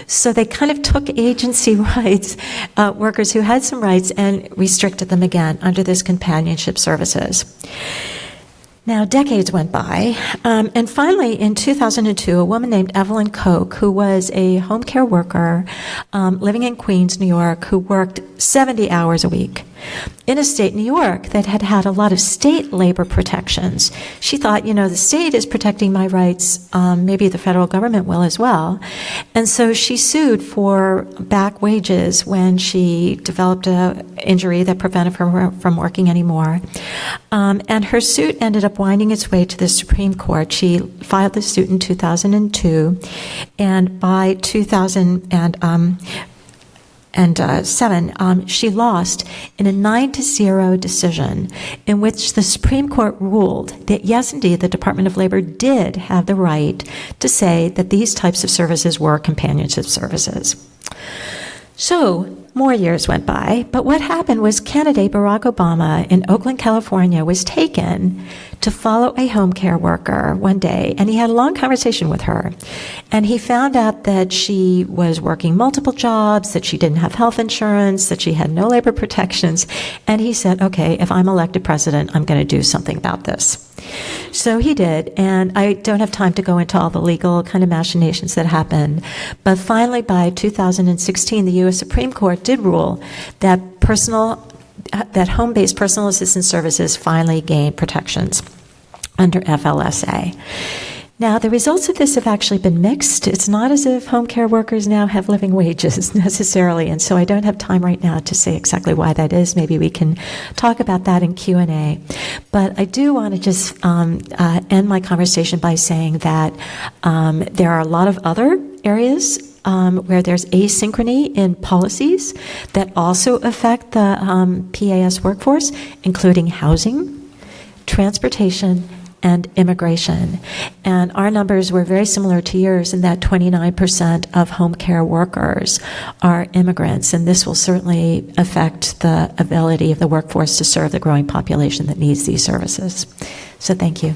So they kind of took agency rights, workers who had some rights, and restricted them again under this companionship services. Now, decades went by, and finally, in 2002, a woman named Evelyn Koch, who was a home care worker living in Queens, New York, who worked 70 hours a week in a state, New York, that had had a lot of state labor protections. She thought, the state is protecting my rights, maybe the federal government will as well. And so she sued for back wages when she developed an injury that prevented her from working anymore. And her suit ended up winding its way to the Supreme Court. She filed the suit in 2002, and by she lost in a 9-0 decision in which the Supreme Court ruled that, yes, indeed, the Department of Labor did have the right to say that these types of services were companionship services. So, more years went by, but what happened was candidate Barack Obama in Oakland, California was taken to follow a home care worker one day, and he had a long conversation with her. And he found out that she was working multiple jobs, that she didn't have health insurance, that she had no labor protections, and he said, okay, if I'm elected president, I'm going to do something about this. So he did, and I don't have time to go into all the legal kind of machinations that happened, but finally by 2016, the U.S. Supreme Court did rule that home-based personal assistance services finally gained protections under FLSA. Now, the results of this have actually been mixed. It's not as if home care workers now have living wages necessarily, and so I don't have time right now to say exactly why that is. Maybe we can talk about that in Q&A. But I do want to just end my conversation by saying that there are a lot of other areas where there's asynchrony in policies that also affect the PAS workforce, including housing, transportation, and immigration. And our numbers were very similar to yours in that 29% of home care workers are immigrants, and this will certainly affect the ability of the workforce to serve the growing population that needs these services. So thank you.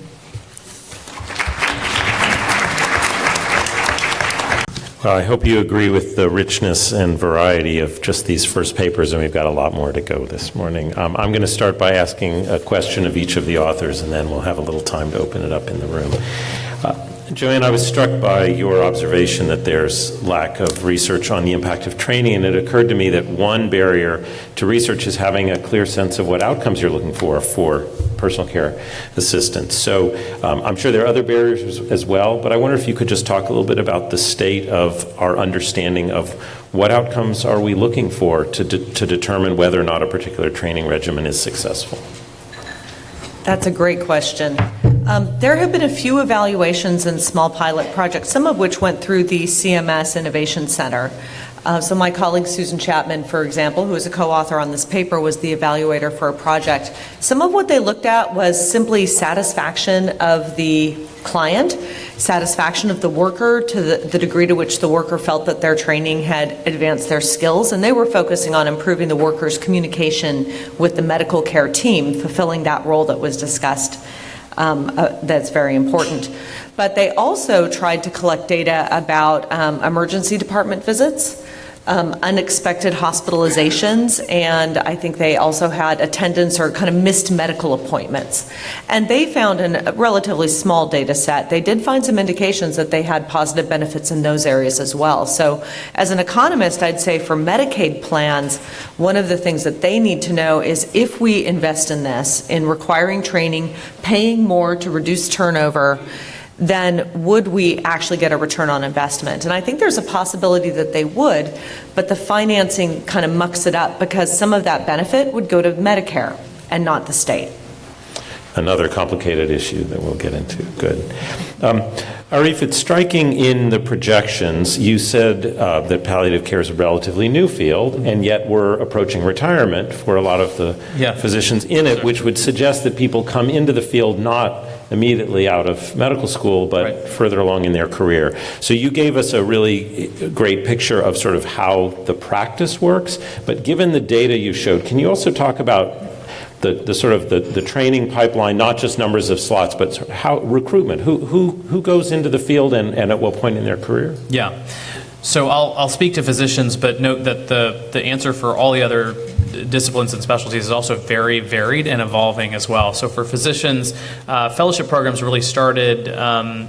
Well, I hope you agree with the richness and variety of just these first papers, and we've got a lot more to go this morning. I'm going to start by asking a question of each of the authors, and then we'll have a little time to open it up in the room. Joanne, I was struck by your observation that there's lack of research on the impact of training, and it occurred to me that one barrier to research is having a clear sense of what outcomes you're looking for personal care assistants. So I'm sure there are other barriers as well, but I wonder if you could just talk a little bit about the state of our understanding of what outcomes are we looking for to determine whether or not a particular training regimen is successful. That's a great question. There have been a few evaluations and small pilot projects, some of which went through the CMS Innovation Center. So my colleague Susan Chapman, for example, who is a co-author on this paper, was the evaluator for a project. Some of what they looked at was simply satisfaction of the client, satisfaction of the worker to the degree to which the worker felt that their training had advanced their skills, and they were focusing on improving the worker's communication with the medical care team, fulfilling that role that was discussed. That's very important. But they also tried to collect data about emergency department visits, unexpected hospitalizations, and I think they also had attendance or kind of missed medical appointments. And they found in a relatively small data set, they did find some indications that they had positive benefits in those areas as well. So as an economist, I'd say for Medicaid plans, one of the things that they need to know is if we invest in this, in requiring training, paying more to reduce turnover, then would we actually get a return on investment? And I think there's a possibility that they would, but the financing kind of mucks it up because some of that benefit would go to Medicare and not the state. Another complicated issue that we'll get into. Good. Arif, it's striking in the projections, you said that palliative care is a relatively new field, and yet we're approaching retirement for a lot of the physicians in it, which would suggest that people come into the field not immediately out of medical school, but further along in their career. So you gave us a really great picture of sort of how the practice works, but given the data you showed, can you also talk about the sort of the training pipeline, not just numbers of slots, but sort of how recruitment, who goes into the field and at what point in their career? Yeah. So I'll speak to physicians, but note that the answer for all the other disciplines and specialties is also very varied and evolving as well. So for physicians, fellowship programs really started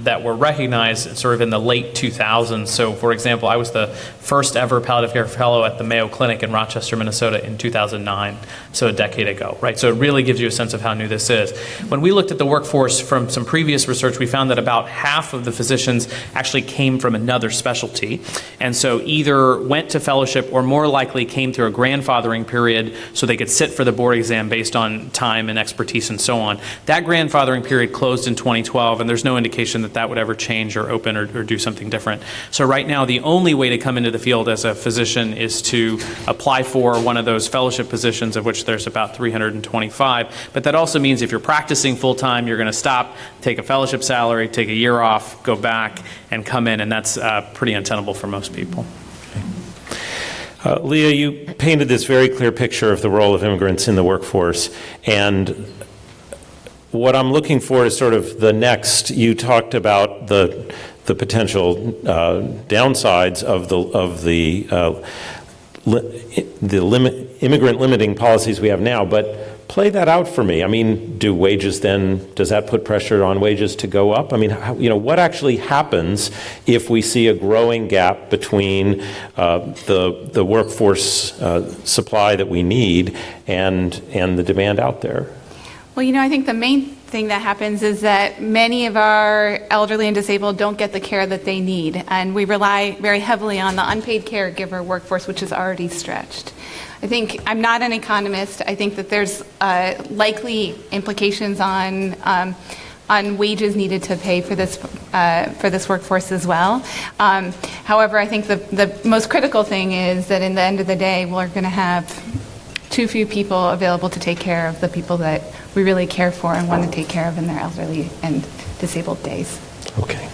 that were recognized sort of in the late 2000s. So for example, I was the first ever palliative care fellow at the Mayo Clinic in Rochester, Minnesota in 2009, so a decade ago, right? So it really gives you a sense of how new this is. When we looked at the workforce from some previous research, we found that about half of the physicians actually came from another specialty, and so either went to fellowship or more likely came through a grandfathering period period so they could sit for the board exam based on time and expertise and so on. That grandfathering period closed in 2012, and there's no indication that that would ever change or open or do something different. So right now, the only way to come into the field as a physician is to apply for one of those fellowship positions, of which there's about 325. But that also means if you're practicing full-time, you're going to stop, take a fellowship salary, take a year off, go back, and come in, and that's pretty untenable for most people. Leah, you painted this very clear picture of the role of immigrants in the workforce, and what I'm looking for is sort of the next. You talked about the potential downsides of the immigrant limiting policies we have now, but play that out for me. I mean, does that put pressure on wages to go up? I mean, what actually happens if we see a growing gap between the workforce supply that we need and the demand out there? Well, I think the main thing that happens is that many of our elderly and disabled don't get the care that they need, and we rely very heavily on the unpaid caregiver workforce, which is already stretched. I'm not an economist. I think that there's likely implications on wages needed to pay for this workforce as well. However, I think the most critical thing is that in the end of the day, we're going to have too few people available to take care of the people that we really care for and want to take care of in their elderly and disabled days. Okay.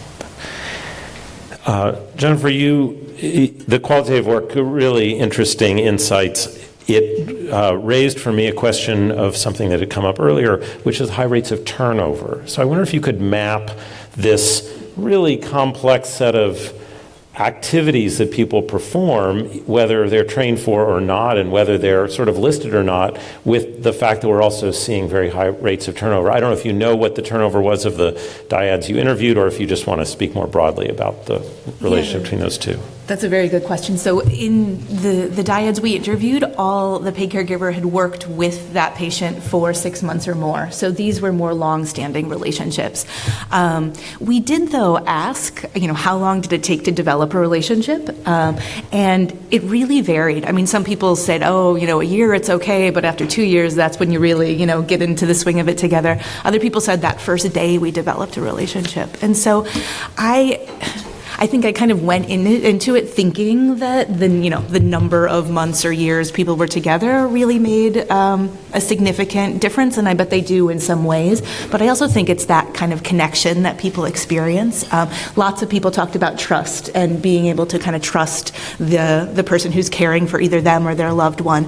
Jennifer, the qualitative work, really interesting insights. It raised for me a question of something that had come up earlier, which is high rates of turnover. So I wonder if you could map this really complex set of activities that people perform, whether they're trained for or not, and whether they're sort of listed or not, with the fact that we're also seeing very high rates of turnover. I don't know if you know what the turnover was of the dyads you interviewed, or if you just want to speak more broadly about the relationship between those two. That's a very good question. So in the dyads we interviewed, all the paid caregiver had worked with that patient for 6 months or more. So these were more long-standing relationships. We did, though, ask, how long did it take to develop a relationship? And it really varied. I mean, some people said, a year it's okay, but after 2 years, that's when you really, get into the swing of it together. Other people said that first day we developed a relationship. And so I think I kind of went into it thinking that the number of months or years people were together really made a significant difference, and I bet they do in some ways. But I also think it's that kind of connection that people experience. Lots of people talked about trust and being able to kind of trust the person who's caring for either them or their loved one.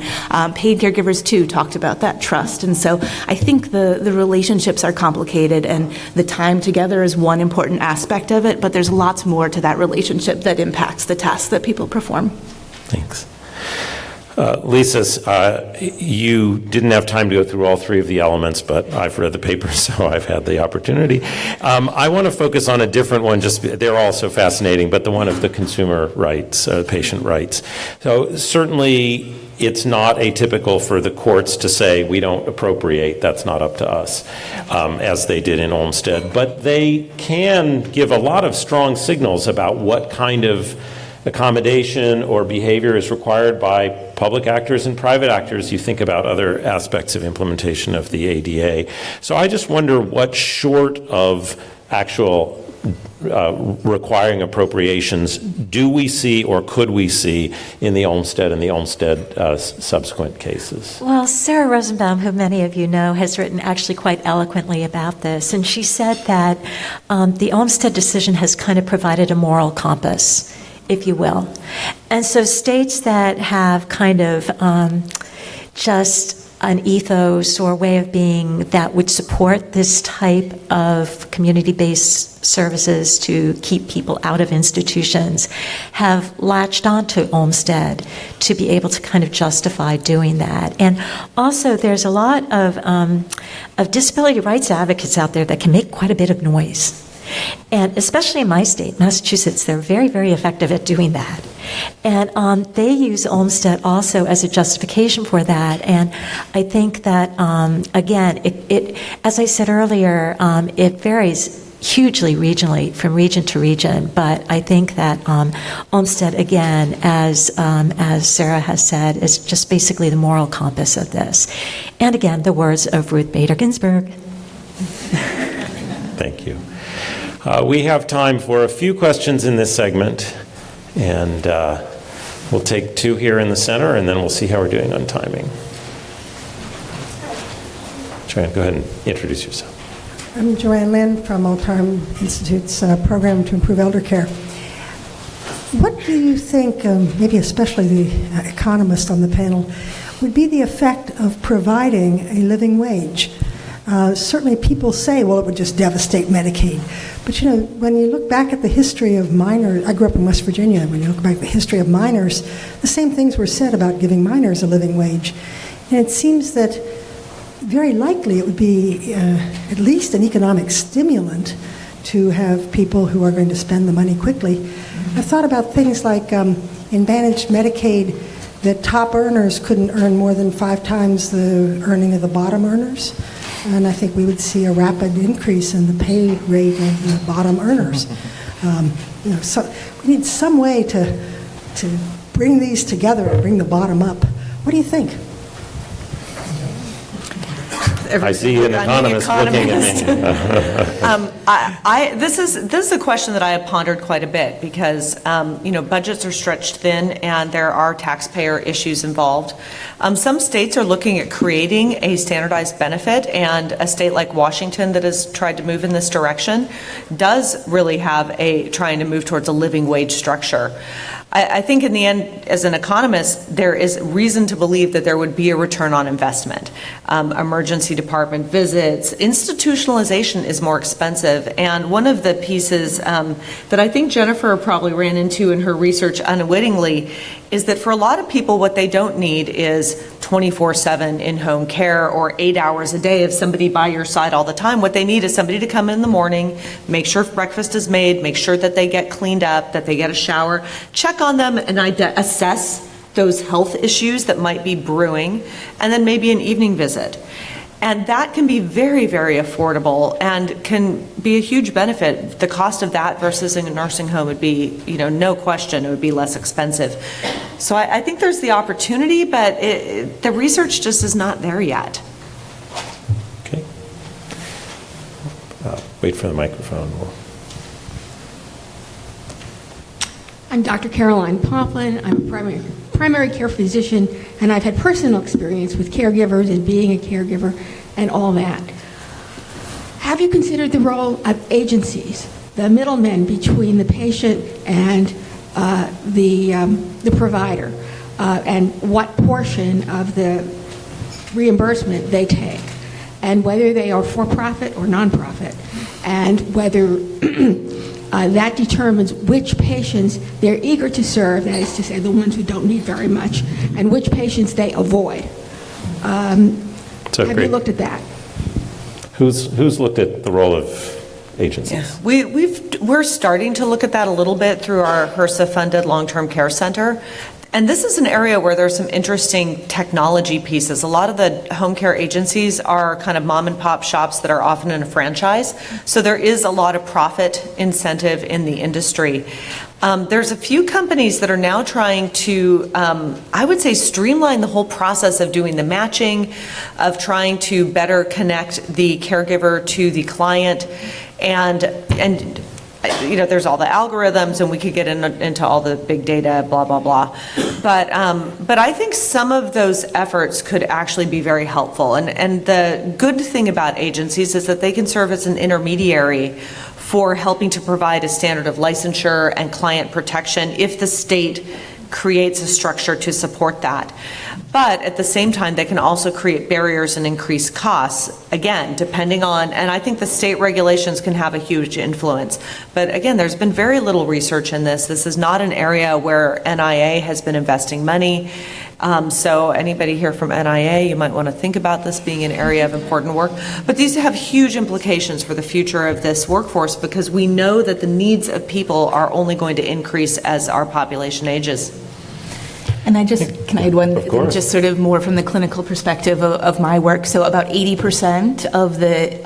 Paid caregivers too talked about that trust, and so I think the relationships are complicated, and the time together is one important aspect of it. But there's lots more to that relationship that impacts the tasks that people perform. Thanks. Lisa, you didn't have time to go through all three of the elements, but I've read the paper, so I've had the opportunity. I want to focus on a different one. They're all so fascinating, but the one of the consumer rights, patient rights. So certainly, it's not atypical for the courts to say we don't appropriate, that's not up to us, as they did in Olmstead. But they can give a lot of strong signals about what kind of accommodation or behavior is required by public actors and private actors. You think about other aspects of implementation of the ADA. So I just wonder what, short of actual requiring appropriations, do we see or could we see in the Olmstead and the Olmstead subsequent cases? Well, Sarah Rosenbaum, who many of you know, has written actually quite eloquently about this, and she said that the Olmstead decision has kind of provided a moral compass, if you will. And so states that have kind of just an ethos or way of being that would support this type of community-based services to keep people out of institutions have latched onto Olmstead to be able to kind of justify doing that. And also there's a lot of disability rights advocates out there that can make quite a bit of noise. And especially in my state, Massachusetts, they're very, very effective at doing that. And they use Olmstead also as a justification for that. And I think that, again, it as I said earlier, it varies hugely regionally, from region to region, but I think that Olmsted, again, as Sarah has said, is just basically the moral compass of this. And again, the words of Ruth Bader Ginsburg. Thank you. We have time for a few questions in this segment, and we'll take 2 here in the center, and then we'll see how we're doing on timing. Joanne, go ahead and introduce yourself. I'm Joanne Lynn from Old Time Institute's program to improve elder care. What do you think, maybe especially the economist on the panel, would be the effect of providing a living wage? Certainly people say, well, it would just devastate Medicaid. But, you know, when you look back at the history of minors, I grew up in West Virginia, when you look back at the history of minors, the same things were said about giving minors a living wage. And it seems that very likely it would be at least an economic stimulant to have people who are going to spend the money quickly. I've thought about things like in managed Medicaid that top earners couldn't earn more than 5 times the earning of the bottom earners. And I think we would see a rapid increase in the pay rate of the bottom earners. You know, so we need some way to bring these together and bring the bottom up. What do you think? I see an economist looking at me. This is a question that I have pondered quite a bit because, you know, budgets are stretched thin and there are taxpayer issues involved. Some states are looking at creating a standardized benefit, and a state like Washington that has tried to move in this direction does really have trying to move towards a living wage structure. I think in the end, as an economist, there is reason to believe that there would be a return on investment. Emergency department visits, institutionalization is more expensive. And one of the pieces that I think Jennifer probably ran into in her research unwittingly is that for a lot of people, what they don't need is 24/7 in-home care or 8 hours a day of somebody by your side all the time. What they need is somebody to come in the morning, make sure breakfast is made, make sure that they get cleaned up, that they get a shower, check on them and assess those health issues that might be brewing, and then maybe an evening visit. And that can be very, very affordable and can be a huge benefit. The cost of that versus in a nursing home would be, you know, no question, it would be less expensive. So I think there's the opportunity, but the research just is not there yet. Okay. Wait for the microphone. I'm Dr. Caroline Poplin. I'm a primary care physician, and I've had personal experience with caregivers and being a caregiver and all that. Have you considered the role of agencies, the middlemen between the patient and the provider, and what portion of the reimbursement they take, and whether they are for-profit or non-profit, and whether that determines which patients they're eager to serve, that is to say the ones who don't need very much, and which patients they avoid. Have you looked at that? Who's looked at the role of agencies? Yeah. We're starting to look at that a little bit through our HRSA-funded long-term care center. And this is an area where there's some interesting technology pieces. A lot of the home care agencies are kind of mom and pop shops that are often in a franchise. So there is a lot of profit incentive in the industry. There's a few companies that are now trying to, I would say, streamline the whole process of doing the matching, of trying to better connect the caregiver to the client, and you know, there's all the algorithms, and we could get into all the big data, blah, blah, blah. But I think some of those efforts could actually be very helpful. And the good thing about agencies is that they can serve as an intermediary for helping to provide a standard of licensure and client protection if the state creates a structure to support that. But at the same time, they can also create barriers and increase costs, again, depending on, and I think the state regulations can have a huge influence. But again, there's been very little research in this. This is not an area where NIA has been investing money. So anybody here from NIA, you might want to think about this being an area of important work. But these have huge implications for the future of this workforce, because we know that the needs of people are only going to increase as our population ages. And can I add one, Of course. just sort of more from the clinical perspective of my work. So about 80% of the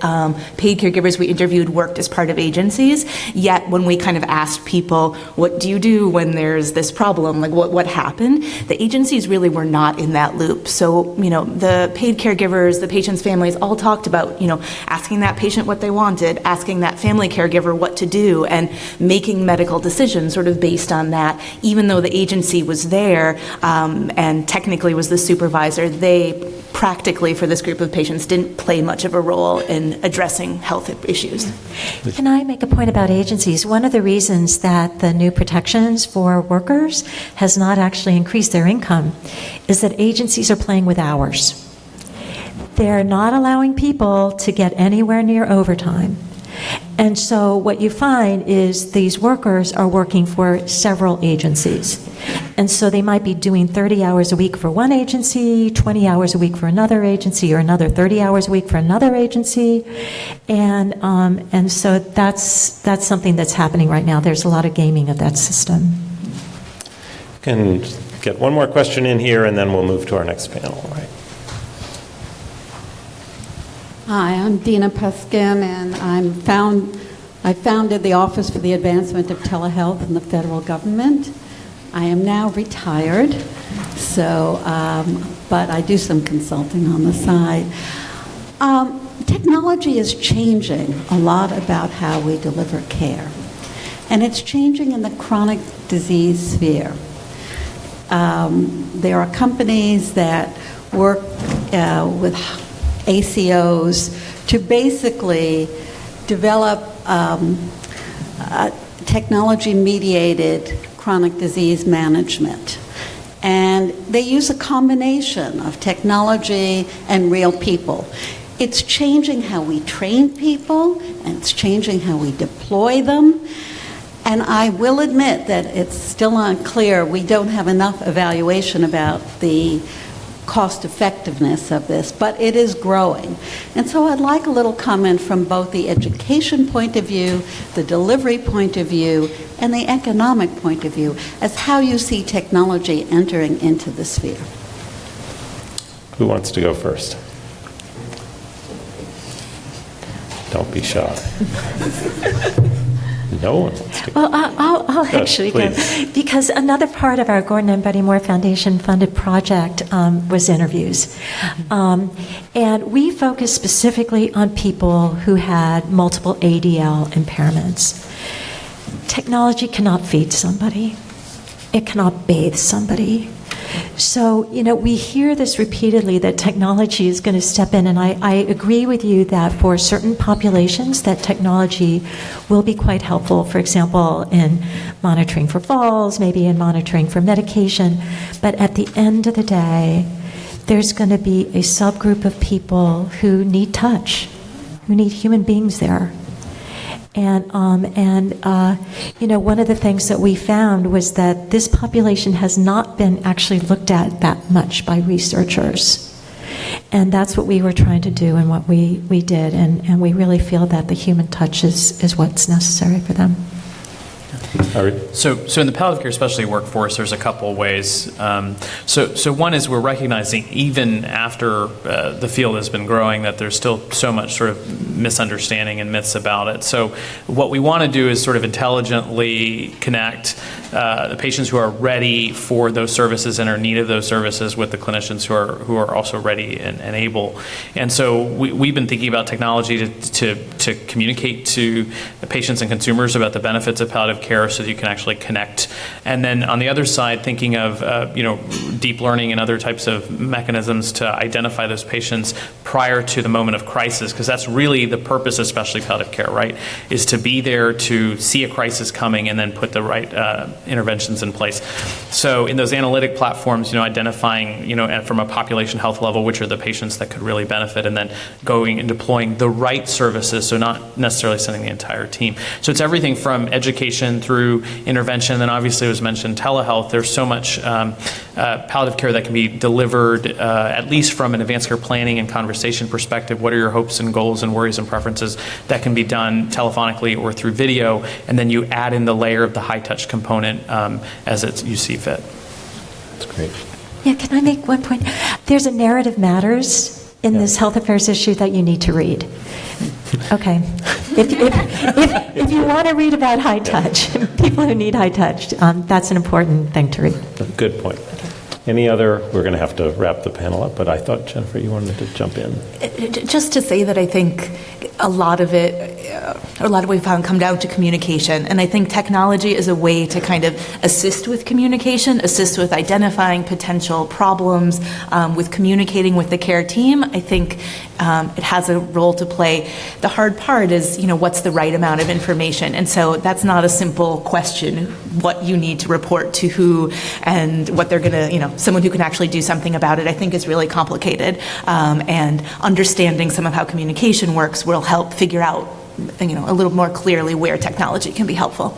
paid caregivers we interviewed worked as part of agencies, yet when we kind of asked people, what do you do when there's this problem, like what happened, the agencies really were not in that loop. So, the paid caregivers, the patient's families all talked about, asking that patient what they wanted, asking that family caregiver what to do, and making medical decisions sort of based on that. Even though the agency was there and technically was the supervisor, they practically, for this group of patients, didn't play much of a role in addressing health issues. Can I make a point about agencies? One of the reasons that the new protections for workers has not actually increased their income is that agencies are playing with hours. They're not allowing people to get anywhere near overtime. And so what you find is these workers are working for several agencies. And so they might be doing 30 hours a week for one agency, 20 hours a week for another agency, or another 30 hours a week for another agency. And so that's something that's happening right now. There's a lot of gaming of that system. Can get one more question in here, and then we'll move to our next panel. Right. Hi, I'm Dina Peskin, and I founded the Office for the Advancement of Telehealth in the federal government. I am now retired, so but I do some consulting on the side. Technology is changing a lot about how we deliver care, and it's changing in the chronic disease sphere. There are companies that work with ACOs to basically develop technology-mediated chronic disease management. And they use a combination of technology and real people. It's changing how we train people, and it's changing how we deploy them. And I will admit that it's still unclear. We don't have enough evaluation about the cost effectiveness of this, but it is growing. And so I'd like a little comment from both the education point of view, the delivery point of view, and the economic point of view as how you see technology entering into the sphere. Who wants to go first? Don't be shy. No one wants to go. Well, I'll actually go, because another part of our Gordon and Betty Moore Foundation funded project was interviews. And we focused specifically on people who had multiple ADL impairments. Technology cannot feed somebody. It cannot bathe somebody. So, we hear this repeatedly, that technology is going to step in, and I agree with you that for certain populations that technology will be quite helpful, for example, in monitoring for falls, maybe in monitoring for medication. But at the end of the day, there's going to be a subgroup of people who need touch, who need human beings there. And one of the things that we found was that this population has not been actually looked at that much by researchers. And that's what we were trying to do and what we did. And we really feel that the human touch is what's necessary for them. So in the palliative care specialty workforce, there's a couple of ways. So one is we're recognizing even after the field has been growing that there's still so much sort of misunderstanding and myths about it. So what we want to do is sort of intelligently connect the patients who are ready for those services and are in need of those services with the clinicians who are also ready and able. And so we've been thinking about technology to communicate to the patients and consumers about the benefits of palliative care, so that you can actually connect. And then on the other side, thinking of deep learning and other types of mechanisms to identify those patients prior to the moment of crisis, because that's really the purpose of specialty palliative care, right? Is to be there to see a crisis coming and then put the right interventions in place. So in those analytic platforms, identifying, from a population health level, which are the patients that could really benefit, and then going and deploying the right services, so not necessarily sending the entire team. So it's everything from education through intervention, and then obviously it was mentioned telehealth. There's so much palliative care that can be delivered, at least from an advanced care planning and conversation perspective. What are your hopes and goals and worries and preferences? That can be done telephonically or through video, and then you add in the layer of the high touch component as you see fit. That's great. Yeah, can I make one point? There's a narrative matters in this health affairs issue that you need to read. Okay. If you want to read about high touch, people who need high touch, that's an important thing to read. Good point. Any other, we're going to have to wrap the panel up, but I thought, Jennifer, you wanted to jump in. Just to say that I think a lot of what we found come down to communication. And I think technology is a way to kind of assist with communication, assist with identifying potential problems, with communicating with the care team. I think it has a role to play. The hard part is, what's the right amount of information? And so that's not a simple question, what you need to report to who and what they're going to, someone who can actually do something about it, I think is really complicated. And understanding some of how communication works will help figure out, a little more clearly where technology can be helpful.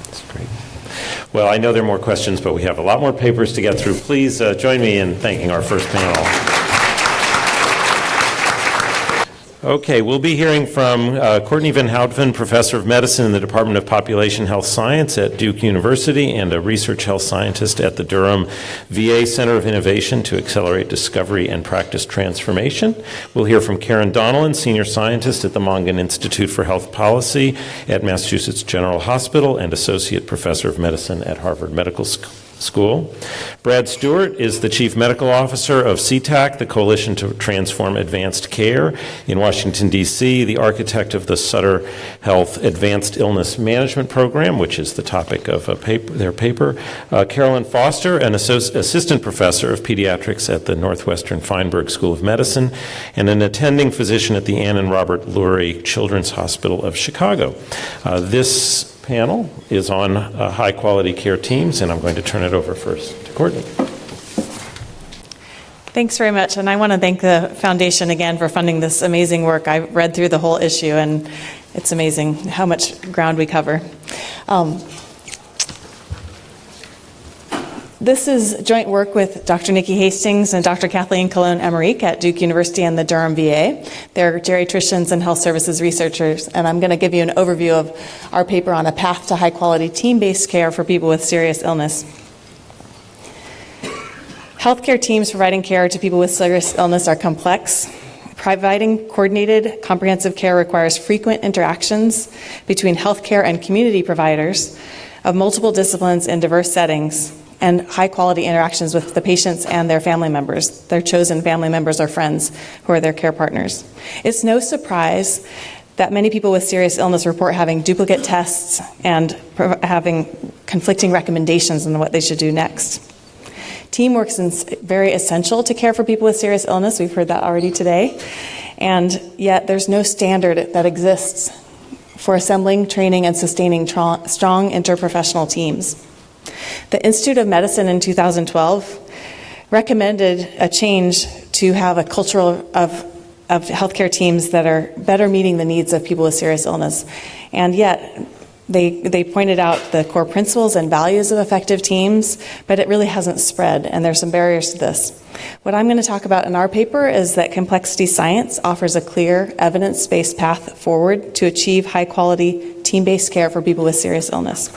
That's great. Well, I know there are more questions, but we have a lot more papers to get through. Please join me in thanking our first panel. Okay, we'll be hearing from Courtney Van Houtven, Professor of Medicine in the Department of Population Health Science at Duke University and a research health scientist at the Durham VA Center of Innovation to accelerate discovery and practice transformation. We'll hear from Karen Donelan, Senior Scientist at the Mongan Institute for Health Policy at Massachusetts General Hospital and Associate Professor of Medicine at Harvard Medical School. Brad Stuart is the Chief Medical Officer of CTAC, the Coalition to Transform Advanced Care in Washington, D.C., the architect of the Sutter Health Advanced Illness Management Program, which is the topic of their paper. Carolyn Foster, an Assistant Professor of Pediatrics at the Northwestern Feinberg School of Medicine, and an attending physician at the Ann and Robert Lurie Children's Hospital of Chicago. This panel is on high-quality care teams, and I'm going to turn it over first to Courtney. Thanks very much, and I want to thank the Foundation again for funding this amazing work. I read through the whole issue, and it's amazing how much ground we cover. This is joint work with Dr. Nikki Hastings and Dr. Kathleen Cologne-Emerick at Duke University and the Durham VA. They're geriatricians and health services researchers, and I'm going to give you an overview of our paper on a path to high-quality team-based care for people with serious illness. Healthcare teams providing care to people with serious illness are complex. Providing coordinated, comprehensive care requires frequent interactions between healthcare and community providers of multiple disciplines in diverse settings, and high-quality interactions with the patients and their family members, their chosen family members or friends who are their care partners. It's no surprise that many people with serious illness report having duplicate tests and having conflicting recommendations on what they should do next. Teamwork is very essential to care for people with serious illness. We've heard that already today. And yet there's no standard that exists for assembling, training, and sustaining strong interprofessional teams. The Institute of Medicine in 2012 recommended a change to have a culture of healthcare teams that are better meeting the needs of people with serious illness. And yet, they pointed out the core principles and values of effective teams, but it really hasn't spread, and there's some barriers to this. What I'm going to talk about in our paper is that complexity science offers a clear, evidence-based path forward to achieve high-quality, team-based care for people with serious illness.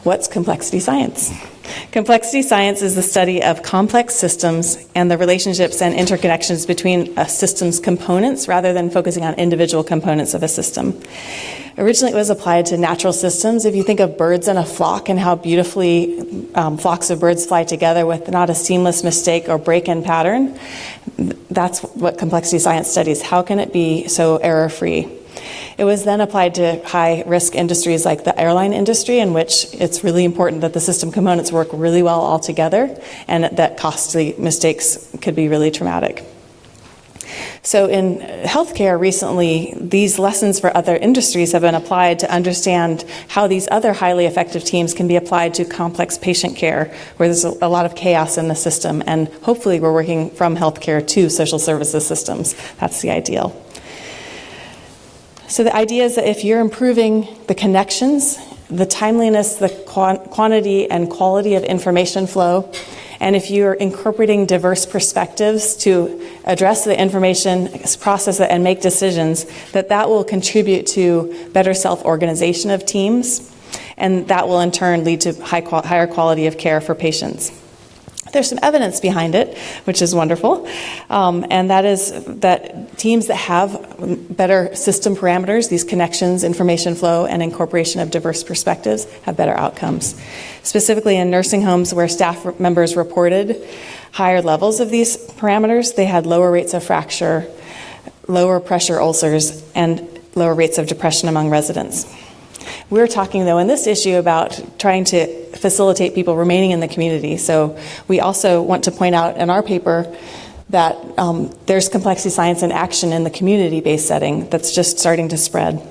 What's complexity science? Complexity science is the study of complex systems and the relationships and interconnections between a system's components rather than focusing on individual components of a system. Originally, it was applied to natural systems. If you think of birds in a flock and how beautifully flocks of birds fly together with not a seamless mistake or break-in pattern, that's what complexity science studies. How can it be so error-free? It was then applied to high-risk industries like the airline industry, in which it's really important that the system components work really well all together and that costly mistakes could be really traumatic. So in healthcare recently, these lessons for other industries have been applied to understand how these other highly effective teams can be applied to complex patient care, where there's a lot of chaos in the system, and hopefully we're working from healthcare to social services systems. That's the ideal. So the idea is that if you're improving the connections, the timeliness, the quantity and quality of information flow, and if you're incorporating diverse perspectives to address the information, process it, and make decisions, that will contribute to better self-organization of teams and that will in turn lead to higher quality of care for patients. There's some evidence behind it, which is wonderful, and that is that teams that have better system parameters, these connections, information flow, and incorporation of diverse perspectives, have better outcomes. Specifically in nursing homes where staff members reported higher levels of these parameters, they had lower rates of fracture, lower pressure ulcers, and lower rates of depression among residents. We're talking, though, in this issue about trying to facilitate people remaining in the community. So we also want to point out in our paper that there's complexity science in action in the community-based setting that's just starting to spread.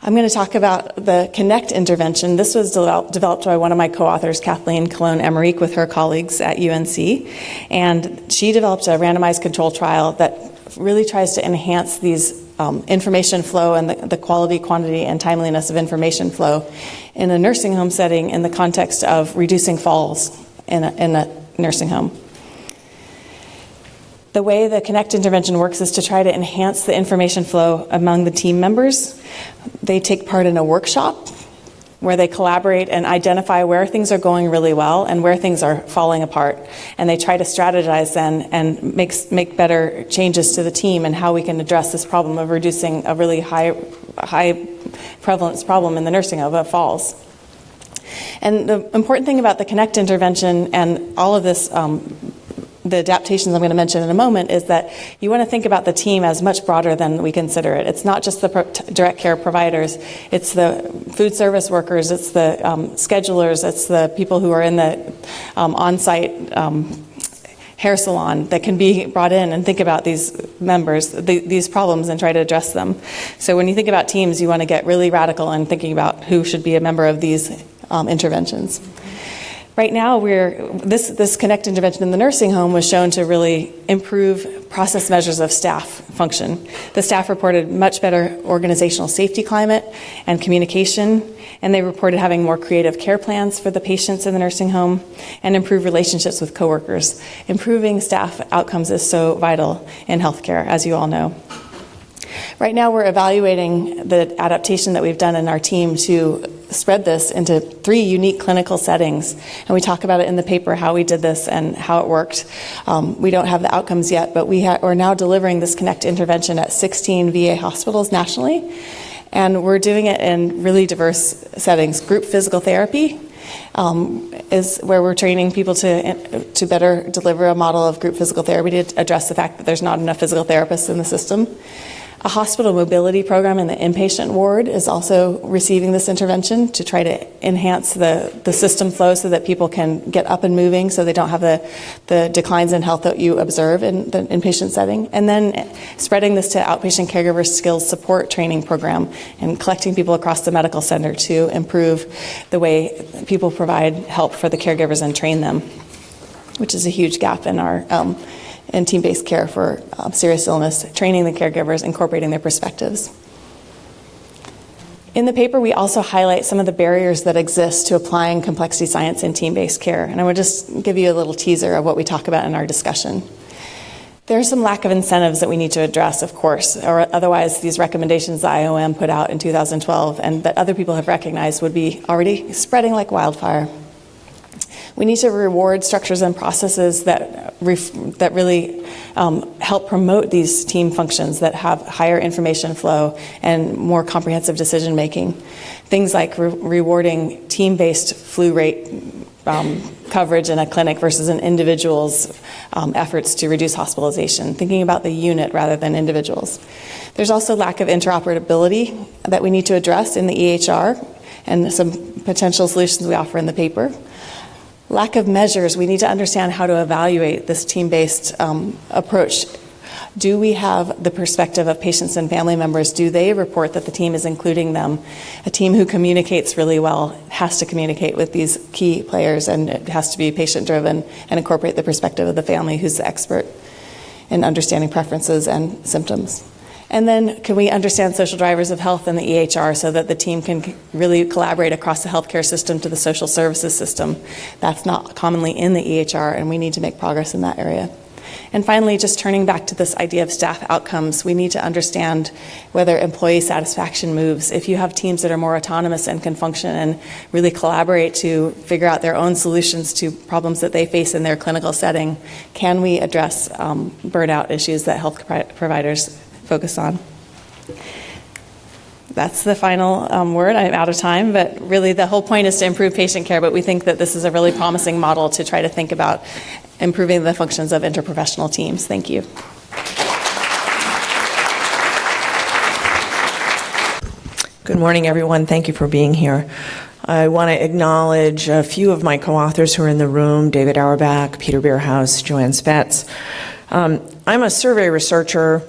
I'm going to talk about the CONNECT intervention. This was developed by one of my co-authors, Kathleen Cologne-Emerick, with her colleagues at UNC. And she developed a randomized control trial that really tries to enhance these information flow and the quality, quantity, and timeliness of information flow in a nursing home setting in the context of reducing falls in a nursing home. The way the CONNECT intervention works is to try to enhance the information flow among the team members. They take part in a workshop where they collaborate and identify where things are going really well and where things are falling apart. And they try to strategize then and make better changes to the team and how we can address this problem of reducing a really high prevalence problem in the nursing home of falls. And the important thing about the CONNECT intervention and all of this, the adaptations I'm going to mention in a moment, is that you want to think about the team as much broader than we consider it. It's not just the direct care providers, it's the food service workers, it's the schedulers, it's the people who are in the on-site hair salon that can be brought in and think about these members, these problems, and try to address them. So when you think about teams, you want to get really radical in thinking about who should be a member of these interventions. Right now, this CONNECT intervention in the nursing home was shown to really improve process measures of staff function. The staff reported much better organizational safety climate and communication, and they reported having more creative care plans for the patients in the nursing home and improved relationships with coworkers. Improving staff outcomes is so vital in healthcare, as you all know. Right now, we're evaluating the adaptation that we've done in our team to spread this into 3 unique clinical settings. And we talk about it in the paper, how we did this and how it worked. We don't have the outcomes yet, but we're now delivering this CONNECT intervention at 16 VA hospitals nationally. And we're doing it in really diverse settings. Group physical therapy is where we're training people to better deliver a model of group physical therapy to address the fact that there's not enough physical therapists in the system. A hospital mobility program in the inpatient ward is also receiving this intervention to try to enhance the system flow so that people can get up and moving so they don't have the declines in health that you observe in the inpatient setting. And then spreading this to outpatient caregiver skills support training program and collecting people across the medical center to improve the way people provide help for the caregivers and train them, which is a huge gap in our and team-based care for serious illness, training the caregivers, incorporating their perspectives. In the paper, we also highlight some of the barriers that exist to applying complexity science in team-based care, and I will just give you a little teaser of what we talk about in our discussion. There's some lack of incentives that we need to address, of course, or otherwise these recommendations the IOM put out in 2012 and that other people have recognized would be already spreading like wildfire. We need to reward structures and processes that really help promote these team functions that have higher information flow and more comprehensive decision making. Things like rewarding team-based flu rate coverage in a clinic versus an individual's efforts to reduce hospitalization, thinking about the unit rather than individuals. There's also lack of interoperability that we need to address in the EHR and some potential solutions we offer in the paper. Lack of measures. We need to understand how to evaluate this team-based approach. Do we have the perspective of patients and family members? Do they report that the team is including them? A team who communicates really well has to communicate with these key players, and it has to be patient-driven and incorporate the perspective of the family who's the expert in understanding preferences and symptoms. And then can we understand social drivers of health in the EHR so that the team can really collaborate across the healthcare system to the social services system? That's not commonly in the EHR, and we need to make progress in that area. And finally, just turning back to this idea of staff outcomes, we need to understand whether employee satisfaction moves. If you have teams that are more autonomous and can function and really collaborate to figure out their own solutions to problems that they face in their clinical setting, can we address burnout issues that health providers focus on? That's the final word. I'm out of time, but really the whole point is to improve patient care, but we think that this is a really promising model to try to think about improving the functions of interprofessional teams. Thank you. Good morning, everyone. Thank you for being here. I want to acknowledge a few of my co-authors who are in the room, David Auerbach, Peter Beerhouse, Joanne Spetz. I'm a survey researcher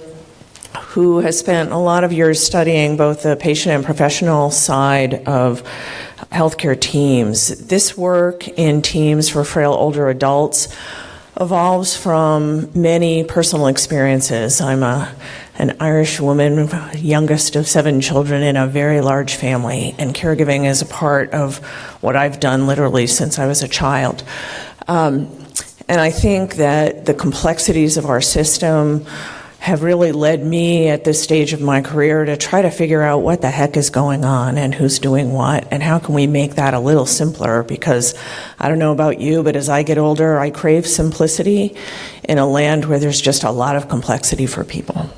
who has spent a lot of years studying both the patient and professional side of healthcare teams. This work in teams for frail older adults evolves from many personal experiences. I'm an Irish woman, youngest of 7 children in a very large family, and caregiving is a part of what I've done literally since I was a child. And I think that the complexities of our system have really led me at this stage of my career to try to figure out what the heck is going on and who's doing what and how can we make that a little simpler, because I don't know about you, but as I get older, I crave simplicity in a land where there's just a lot of complexity for people.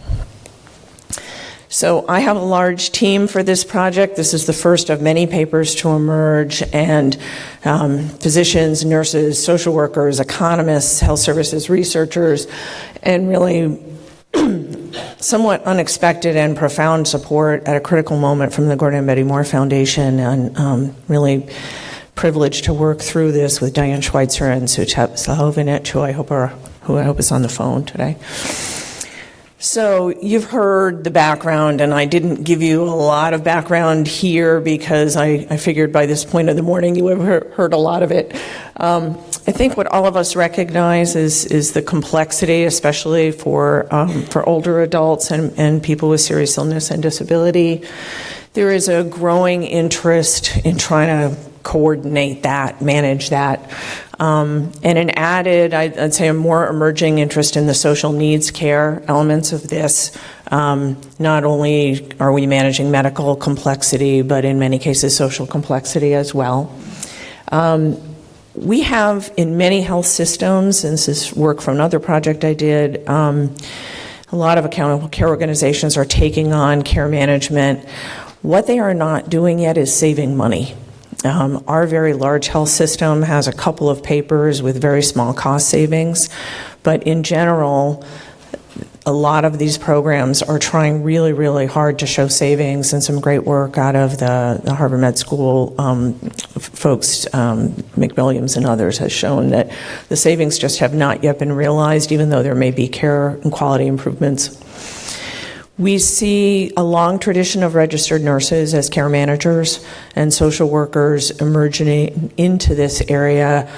So I have a large team for this project. This is the first of many papers to emerge, and physicians, nurses, social workers, economists, health services researchers, and really somewhat unexpected and profound support at a critical moment from the Gordon and Betty Moore Foundation, and really privileged to work through this with Diane Schweitzer and Houtven, who I hope is on the phone today. So you've heard the background, and I didn't give you a lot of background here because I figured by this point of the morning you would have heard a lot of it. I think what all of us recognize is the complexity, especially for older adults and people with serious illness and disability. There is a growing interest in trying to coordinate that, manage that, and an added, I'd say, a more emerging interest in the social needs care elements of this. Not only are we managing medical complexity, but in many cases social complexity as well. We have in many health systems, and this is work from another project I did, a lot of accountable care organizations are taking on care management. What they are not doing yet is saving money. Our very large health system has a couple of papers with very small cost savings, but in general, a lot of these programs are trying really, really hard to show savings, and some great work out of the Harvard Med School folks, McWilliams and others, has shown that the savings just have not yet been realized, even though there may be care and quality improvements. We see a long tradition of registered nurses as care managers and social workers emerging into this area,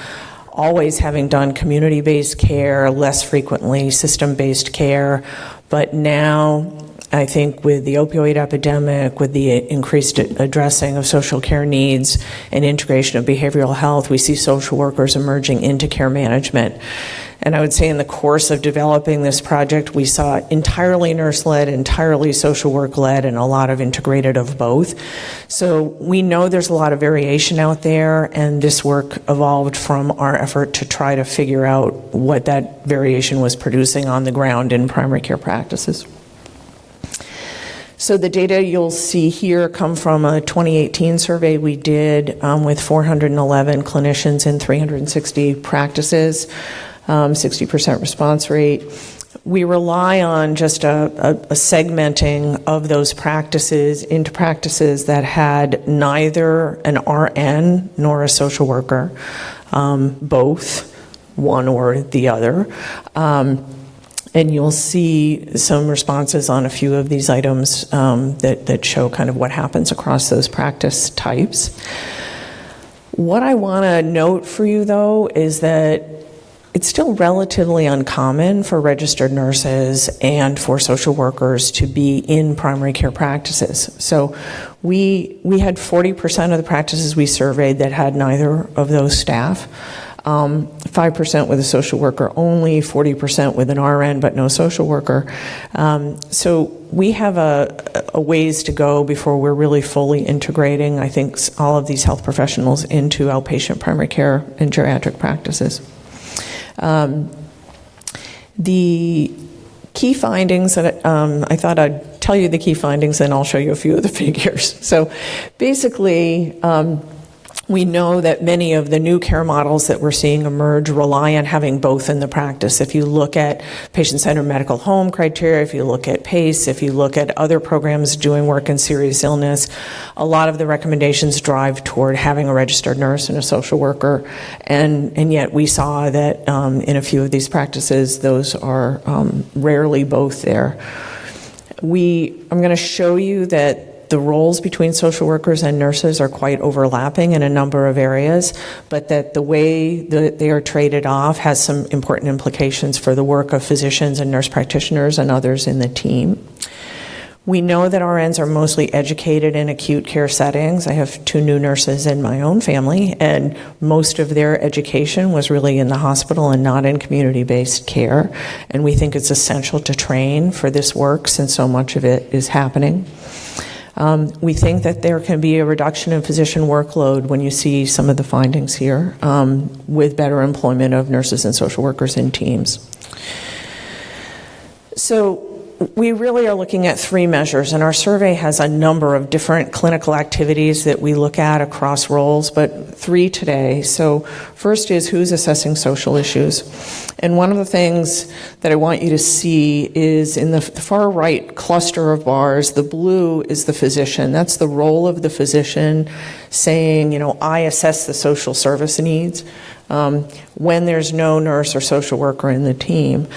always having done community-based care, less frequently system-based care, but now I think with the opioid epidemic, with the increased addressing of social care needs and integration of behavioral health, we see social workers emerging into care management. And I would say in the course of developing this project, we saw entirely nurse-led, entirely social work-led, and a lot of integrated of both. So we know there's a lot of variation out there, and this work evolved from our effort to try to figure out what that variation was producing on the ground in primary care practices. So the data you'll see here come from a 2018 survey we did with 411 clinicians in 360 practices. 60% response rate. We rely on just a segmenting of those practices into practices that had neither an RN nor a social worker, both, one or the other. And you'll see some responses on a few of these items that show kind of what happens across those practice types. What I want to note for you, though, is that it's still relatively uncommon for registered nurses and for social workers to be in primary care practices. So we had 40% of the practices we surveyed that had neither of those staff. 5% with a social worker only, 40% with an RN but no social worker. So we have a ways to go before we're really fully integrating, I think, all of these health professionals into outpatient primary care and geriatric practices. The key findings that I thought I'd tell you the key findings, and I'll show you a few of the figures. So basically, we know that many of the new care models that we're seeing emerge rely on having both in the practice. If you look at patient-centered medical home criteria, if you look at PACE, if you look at other programs doing work in serious illness, a lot of the recommendations drive toward having a registered nurse and a social worker, and yet we saw that in a few of these practices, those are rarely both there. I'm going to show you that the roles between social workers and nurses are quite overlapping in a number of areas, but that the way that they are traded off has some important implications for the work of physicians and nurse practitioners and others in the team. We know that RNs are mostly educated in acute care settings. I have 2 new nurses in my own family, and most of their education was really in the hospital and not in community-based care. And we think it's essential to train for this work since so much of it is happening. We think that there can be a reduction in physician workload when you see some of the findings here with better employment of nurses and social workers in teams. So we really are looking at 3 measures, and our survey has a number of different clinical activities that we look at across roles, but 3 today. So first is who's assessing social issues. And one of the things that I want you to see is in the far right cluster of bars, the blue is the physician. That's the role of the physician saying, I assess the social service needs when there's no nurse or social worker in the team.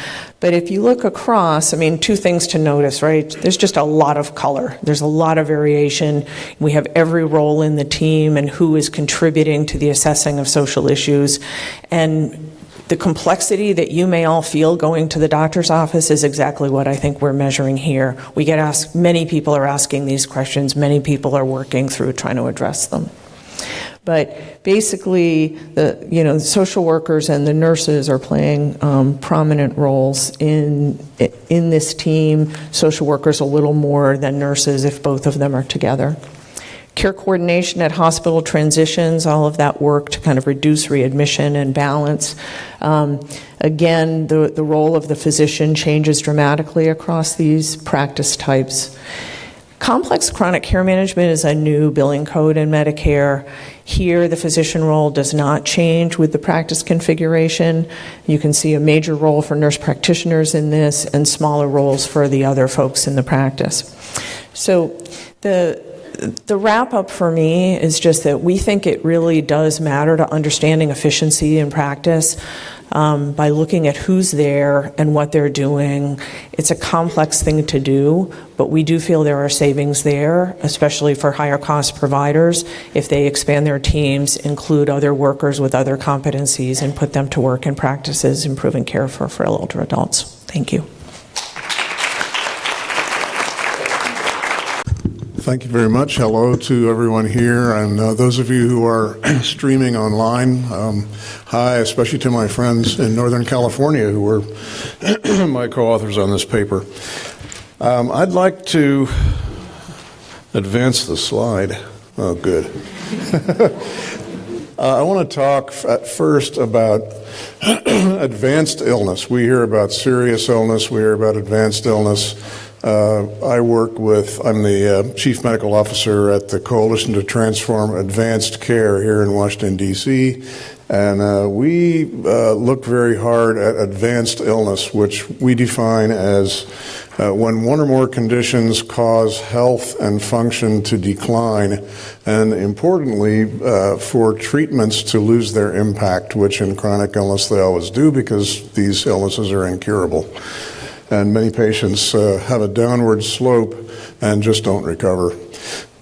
But if you look across, 2 things to notice, right? There's just a lot of color. There's a lot of variation. We have every role in the team and who is contributing to the assessing of social issues. And the complexity that you may all feel going to the doctor's office is exactly what I think we're measuring here. We get asked, many people are asking these questions. Many people are working through trying to address them. But basically, the social workers and the nurses are playing prominent roles in this team. Social workers a little more than nurses if both of them are together. Care coordination at hospital transitions, all of that work to kind of reduce readmission and balance. Again, the role of the physician changes dramatically across these practice types. Complex chronic care management is a new billing code in Medicare. Here, the physician role does not change with the practice configuration. You can see a major role for nurse practitioners in this and smaller roles for the other folks in the practice. So the wrap up for me is just that we think it really does matter to understanding efficiency in practice by looking at who's there and what they're doing. It's a complex thing to do, but we do feel there are savings there, especially for higher cost providers, if they expand their teams, include other workers with other competencies, and put them to work in practices improving care for frail older adults. Thank you. Thank you very much. Hello to everyone here, and those of you who are streaming online. Hi, especially to my friends in Northern California who were my co-authors on this paper. I'd like to advance the slide. Oh, good. I want to talk at first about advanced illness. We hear about serious illness. We hear about advanced illness. I'm the Chief Medical Officer at the Coalition to Transform Advanced Care here in Washington, D.C., and we look very hard at advanced illness, which we define as when one or more conditions cause health and function to decline, and importantly, for treatments to lose their impact, which in chronic illness they always do because these illnesses are incurable. And many patients have a downward slope and just don't recover.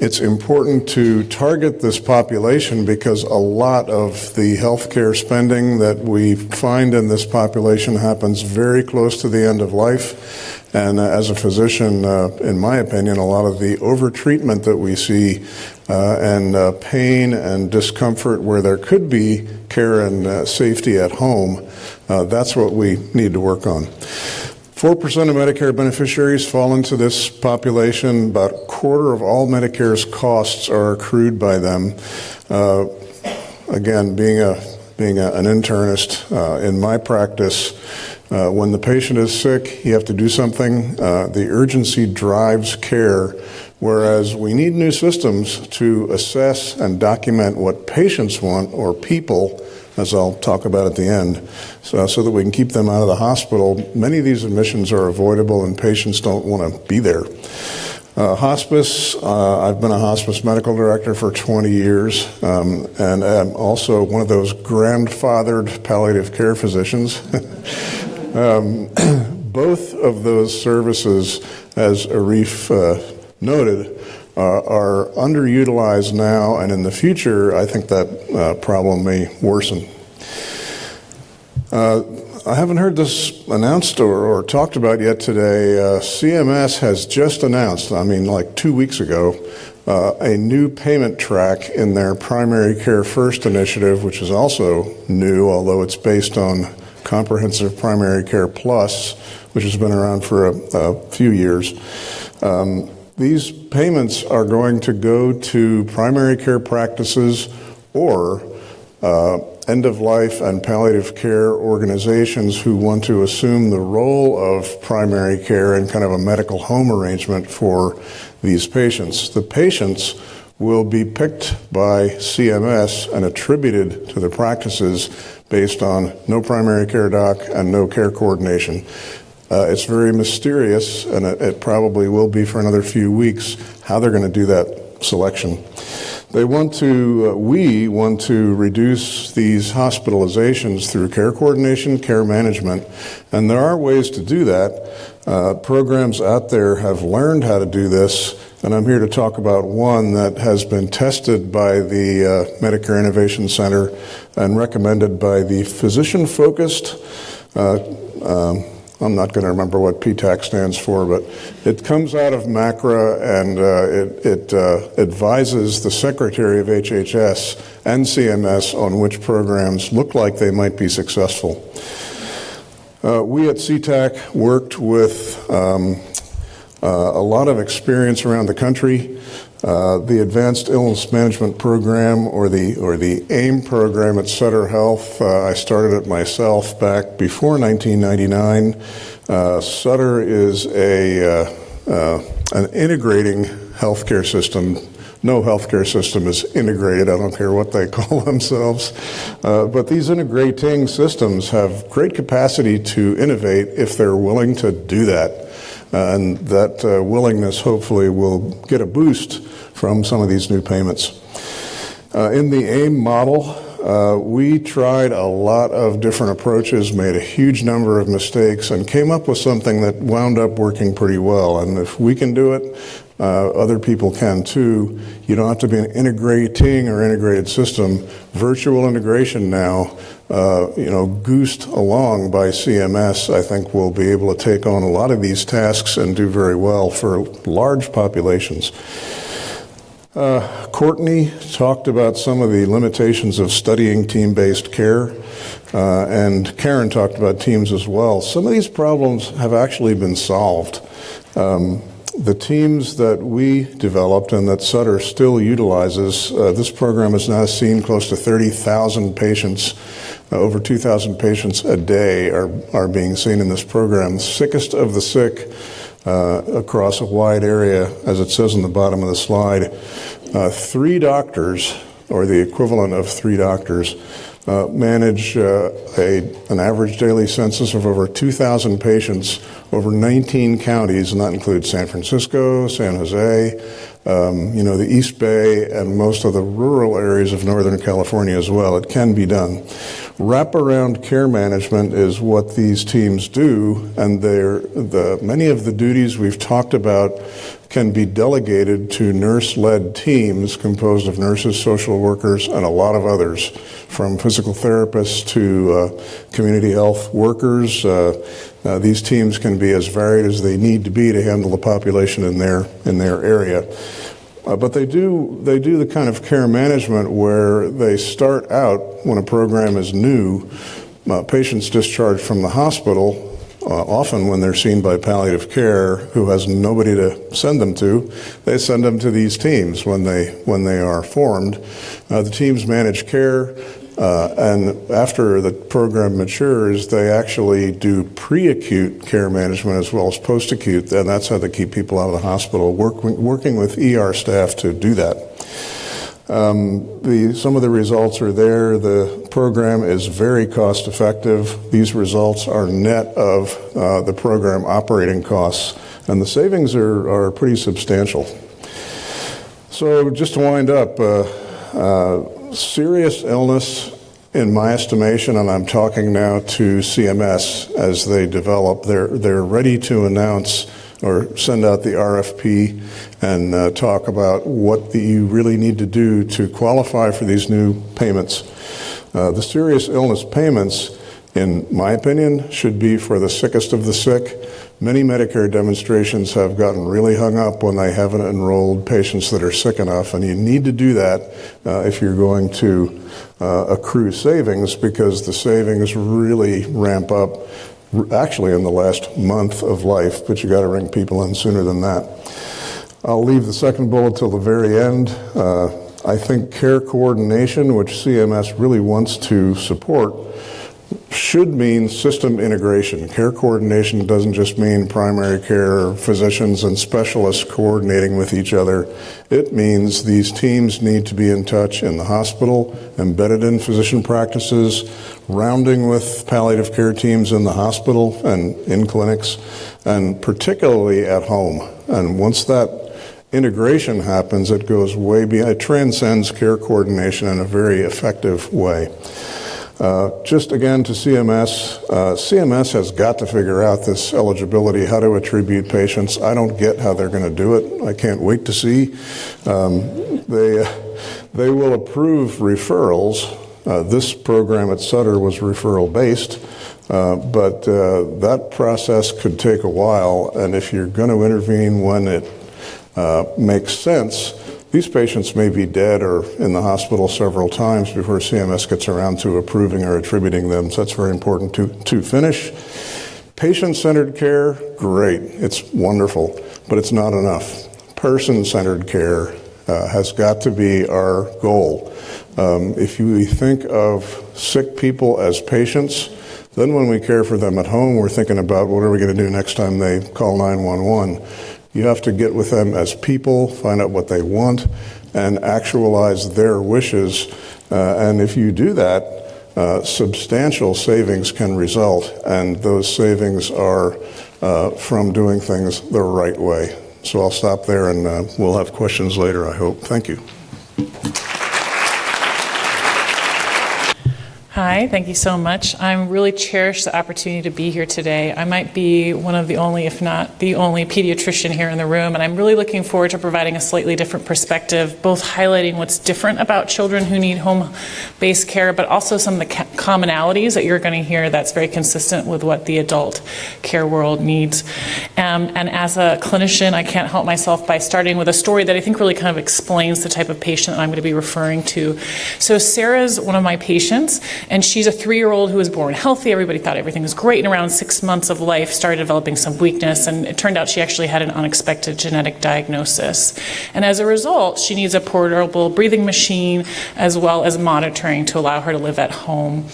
It's important to target this population because a lot of the healthcare spending that we find in this population happens very close to the end of life. And as a physician, in my opinion, a lot of the overtreatment that we see and pain and discomfort where there could be care and safety at home, that's what we need to work on. 4% of Medicare beneficiaries fall into this population. About a quarter of all Medicare's costs are accrued by them. Again, being an internist in my practice, when the patient is sick, you have to do something. The urgency drives care, whereas we need new systems to assess and document what patients want, or people, as I'll talk about at the end, so that we can keep them out of the hospital. Many of these admissions are avoidable and patients don't want to be there. Hospice, I've been a hospice medical director for 20 years, and I'm also one of those grandfathered palliative care physicians. Both of those services, as Arif noted, are underutilized now, and in the future, I think that problem may worsen. I haven't heard this announced or talked about yet today. CMS has just announced, like 2 weeks ago, a new payment track in their Primary Care First initiative, which is also new, although it's based on Comprehensive Primary Care Plus, which has been around for a few years. These payments are going to go to primary care practices or end-of-life and palliative care organizations who want to assume the role of primary care in kind of a medical home arrangement for these patients. The patients will be picked by CMS and attributed to the practices based on no primary care doc and no care coordination. It's very mysterious, and it probably will be for another few weeks, how they're going to do that selection. We want to reduce these hospitalizations through care coordination, care management, and there are ways to do that. Programs out there have learned how to do this, and I'm here to talk about one that has been tested by the Medicare Innovation Center and recommended by the physician-focused I'm not going to remember what PTAC stands for, but it comes out of MACRA, and it advises the Secretary of HHS and CMS on which programs look like they might be successful. We at CTAC worked with a lot of experience around the country. The Advanced Illness Management Program, or the AIM program at Sutter Health, I started it myself back before 1999. Sutter is an integrating healthcare system. No healthcare system is integrated. I don't care what they call themselves. But these integrating systems have great capacity to innovate if they're willing to do that. And that willingness hopefully will get a boost from some of these new payments. In the AIM model, we tried a lot of different approaches, made a huge number of mistakes, and came up with something that wound up working pretty well. And if we can do it, other people can too. You don't have to be an integrating or integrated system. Virtual integration now, goosed along by CMS, I think we'll be able to take on a lot of these tasks and do very well for large populations. Courtney talked about some of the limitations of studying team-based care, and Karen talked about teams as well. Some of these problems have actually been solved. The teams that we developed and that Sutter still utilizes, this program has now seen close to 30,000 patients. Over 2,000 patients a day are being seen in this program. The sickest of the sick across a wide area, as it says on the bottom of the slide. 3 doctors, or the equivalent of 3 doctors, manage an average daily census of over 2,000 patients over 19 counties, and that includes San Francisco, San Jose, the East Bay and most of the rural areas of Northern California as well. It can be done. Wraparound care management is what these teams do, and many of the duties we've talked about can be delegated to nurse-led teams composed of nurses, social workers, and a lot of others, from physical therapists to community health workers. These teams can be as varied as they need to be to handle the population in their area. But they do the kind of care management where they start out when a program is new. Patients discharged from the hospital, often when they're seen by palliative care, who has nobody to send them to, they send them to these teams when they are formed. The teams manage care, and after the program matures, they actually do pre-acute care management as well as post-acute, and that's how they keep people out of the hospital, working with ER staff to do that. Some of the results are there. The program is very cost effective. These results are net of the program operating costs, and the savings are pretty substantial. So just to wind up, serious illness, in my estimation, and I'm talking now to CMS as they develop, they're ready to announce or send out the RFP and talk about what you really need to do to qualify for these new payments. The serious illness payments, in my opinion, should be for the sickest of the sick. Many Medicare demonstrations have gotten really hung up when they haven't enrolled patients that are sick enough, and you need to do that if you're going to accrue savings, because the savings really ramp up actually in the last month of life, but you got to bring people in sooner than that. I'll leave the second bullet till the very end. I think care coordination, which CMS really wants to support, should mean system integration. Care coordination doesn't just mean primary care physicians and specialists coordinating with each other. It means these teams need to be in touch in the hospital, embedded in physician practices, rounding with palliative care teams in the hospital and in clinics, and particularly at home. And once that integration happens, it goes way beyond, it transcends care coordination in a very effective way. Just again to CMS, CMS has got to figure out this eligibility, how to attribute patients. I don't get how they're going to do it. I can't wait to see. They will approve referrals. This program at Sutter was referral based, but that process could take a while, and if you're going to intervene when it makes sense, these patients may be dead or in the hospital several times before CMS gets around to approving or attributing them, so that's very important to finish. Patient-centered care, great, it's wonderful, but it's not enough. Person-centered care has got to be our goal. If we think of sick people as patients, then when we care for them at home, we're thinking about what are we going to do next time they call 911. You have to get with them as people, find out what they want, and actualize their wishes. And if you do that, substantial savings can result, and those savings are from doing things the right way. So I'll stop there, and we'll have questions later, I hope. Thank you. Hi, thank you so much. I'm really cherish the opportunity to be here today. I might be one of the only, if not the only, pediatrician here in the room, and I'm really looking forward to providing a slightly different perspective, both highlighting what's different about children who need home-based care, but also some of the commonalities that you're going to hear that's very consistent with what the adult care world needs. And as a clinician, I can't help myself by starting with a story that I think really kind of explains the type of patient that I'm going to be referring to. So Sarah's one of my patients, and she's a 3-year-old who was born healthy. Everybody thought everything was great, and around 6 months of life started developing some weakness, and it turned out she actually had an unexpected genetic diagnosis. And as a result, she needs a portable breathing machine as well as monitoring to allow her to live at home.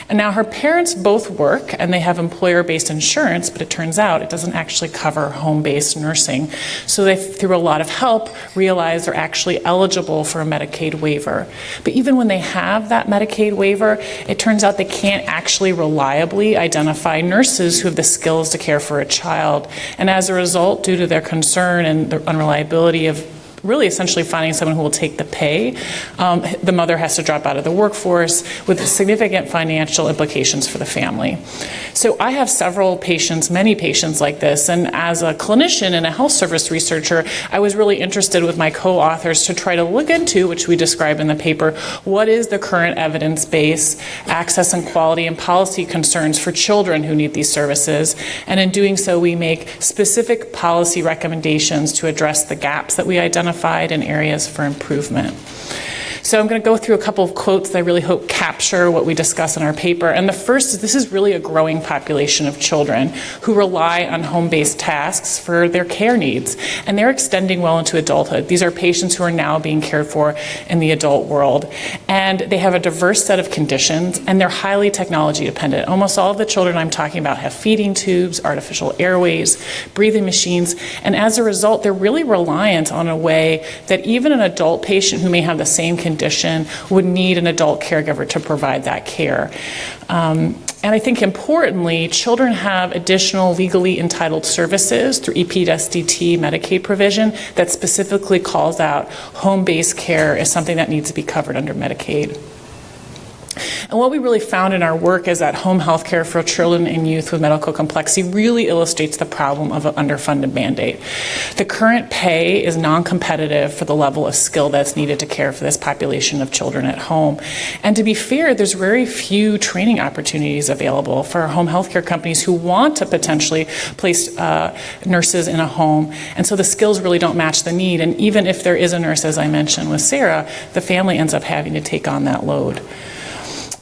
And now her parents both work, and they have employer-based insurance, but it turns out it doesn't actually cover home-based nursing. So they, through a lot of help, realized they're actually eligible for a Medicaid waiver. But even when they have that Medicaid waiver, it turns out they can't actually reliably identify nurses who have the skills to care for a child. And as a result, due to their concern and the unreliability of really essentially finding someone who will take the pay. The mother has to drop out of the workforce with significant financial implications for the family. So I have several patients, many patients like this, and as a clinician and a health service researcher, I was really interested with my co-authors to try to look into, which we describe in the paper, what is the current evidence base, access and quality and policy concerns for children who need these services, and in doing so we make specific policy recommendations to address the gaps that we identified and areas for improvement. So I'm going to go through a couple of quotes that I really hope capture what we discuss in our paper. And the first is this is really a growing population of children who rely on home-based tasks for their care needs. And they're extending well into adulthood. These are patients who are now being cared for in the adult world. And they have a diverse set of conditions, and they're highly technology dependent. Almost all of the children I'm talking about have feeding tubes, artificial airways, breathing machines. And as a result, they're really reliant on a way that even an adult patient who may have the same condition would need an adult caregiver to provide that care. And I think importantly, children have additional legally entitled services through EPSDT Medicaid provision that specifically calls out home-based care as something that needs to be covered under Medicaid. And what we really found in our work is that home health care for children and youth with medical complexity really illustrates the problem of an underfunded mandate. The current pay is non-competitive for the level of skill that's needed to care for this population of children at home. And to be fair, there's very few training opportunities available for home health care companies who want to potentially place nurses in a home. And so the skills really don't match the need. And even if there is a nurse, as I mentioned with Sarah, the family ends up having to take on that load.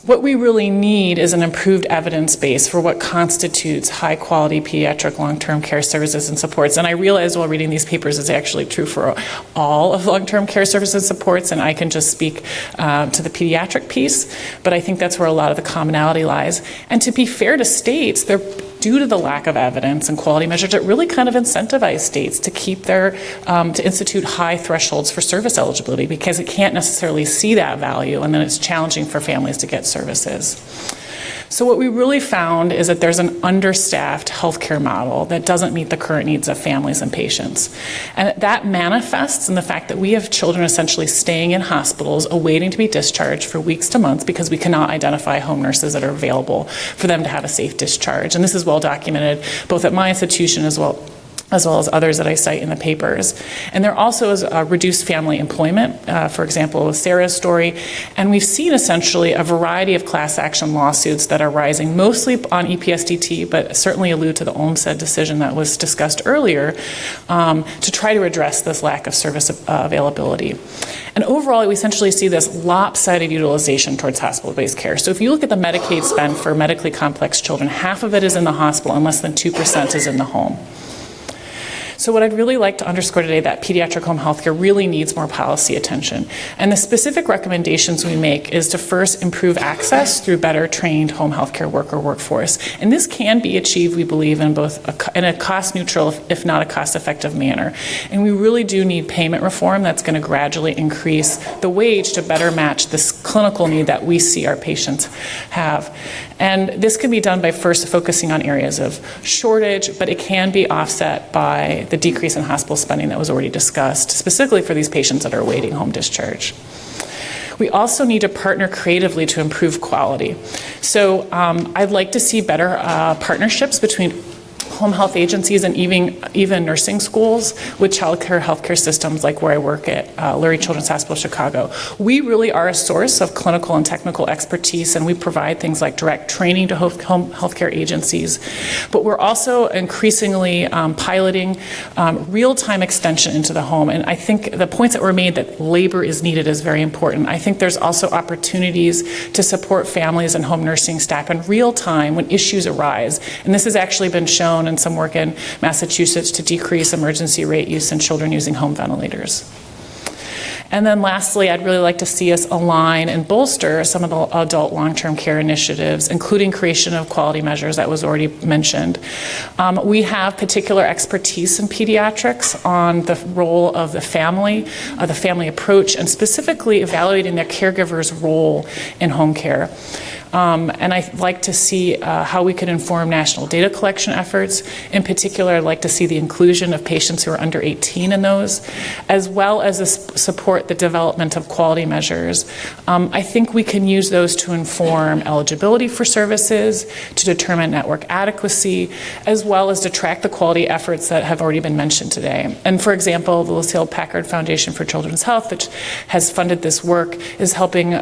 What we really need is an improved evidence base for what constitutes high-quality pediatric long-term care services and supports. And I realize while reading these papers it's actually true for all of long-term care services and supports, and I can just speak to the pediatric piece, but I think that's where a lot of the commonality lies. And to be fair to states, they're due to the lack of evidence and quality measures, it really kind of incentivize states to keep their, to institute high thresholds for service eligibility because it can't necessarily see that value, and then it's challenging for families to get services. So what we really found is that there's an understaffed healthcare model that doesn't meet the current needs of families and patients. And that manifests in the fact that we have children essentially staying in hospitals awaiting to be discharged for weeks to months because we cannot identify home nurses that are available for them to have a safe discharge. And this is well documented both at my institution as well as others that I cite in the papers. And there also is reduced family employment, for example, with Sarah's story. And we've seen essentially a variety of class action lawsuits that are rising, mostly on EPSDT, but certainly allude to the Olmsted decision that was discussed earlier, to try to address this lack of service availability. And overall, we essentially see this lopsided utilization towards hospital-based care. So if you look at the Medicaid spend for medically complex children, half of it is in the hospital and less than 2% is in the home. So what I'd really like to underscore today, that pediatric home health care really needs more policy attention. And the specific recommendations we make is to first improve access through better trained home health care worker workforce. And this can be achieved, we believe, in both in a cost neutral, if not a cost effective manner. And we really do need payment reform that's going to gradually increase the wage to better match this clinical need that we see our patients have. And this can be done by first focusing on areas of shortage, but it can be offset by the decrease in hospital spending that was already discussed, specifically for these patients that are awaiting home discharge. We also need to partner creatively to improve quality. So I'd like to see better partnerships between home health agencies and even nursing schools with childcare healthcare systems like where I work at Lurie Children's Hospital Chicago. We really are a source of clinical and technical expertise, and we provide things like direct training to home healthcare agencies. But we're also increasingly piloting real-time extension into the home. And I think the points that were made that labor is needed is very important. I think there's also opportunities to support families and home nursing staff in real time when issues arise. And this has actually been shown in some work in Massachusetts to decrease emergency rate use in children using home ventilators. And then lastly, I'd really like to see us align and bolster some of the adult long-term care initiatives, including creation of quality measures that was already mentioned. We have particular expertise in pediatrics on the role of the family approach, and specifically evaluating the caregiver's role in home care. And I'd like to see how we could inform national data collection efforts. In particular, I'd like to see the inclusion of patients who are under 18 in those, as well as support the development of quality measures. I think we can use those to inform eligibility for services, to determine network adequacy, as well as to track the quality efforts that have already been mentioned today. And for example, the Lucille Packard Foundation for Children's Health, which has funded this work, is helping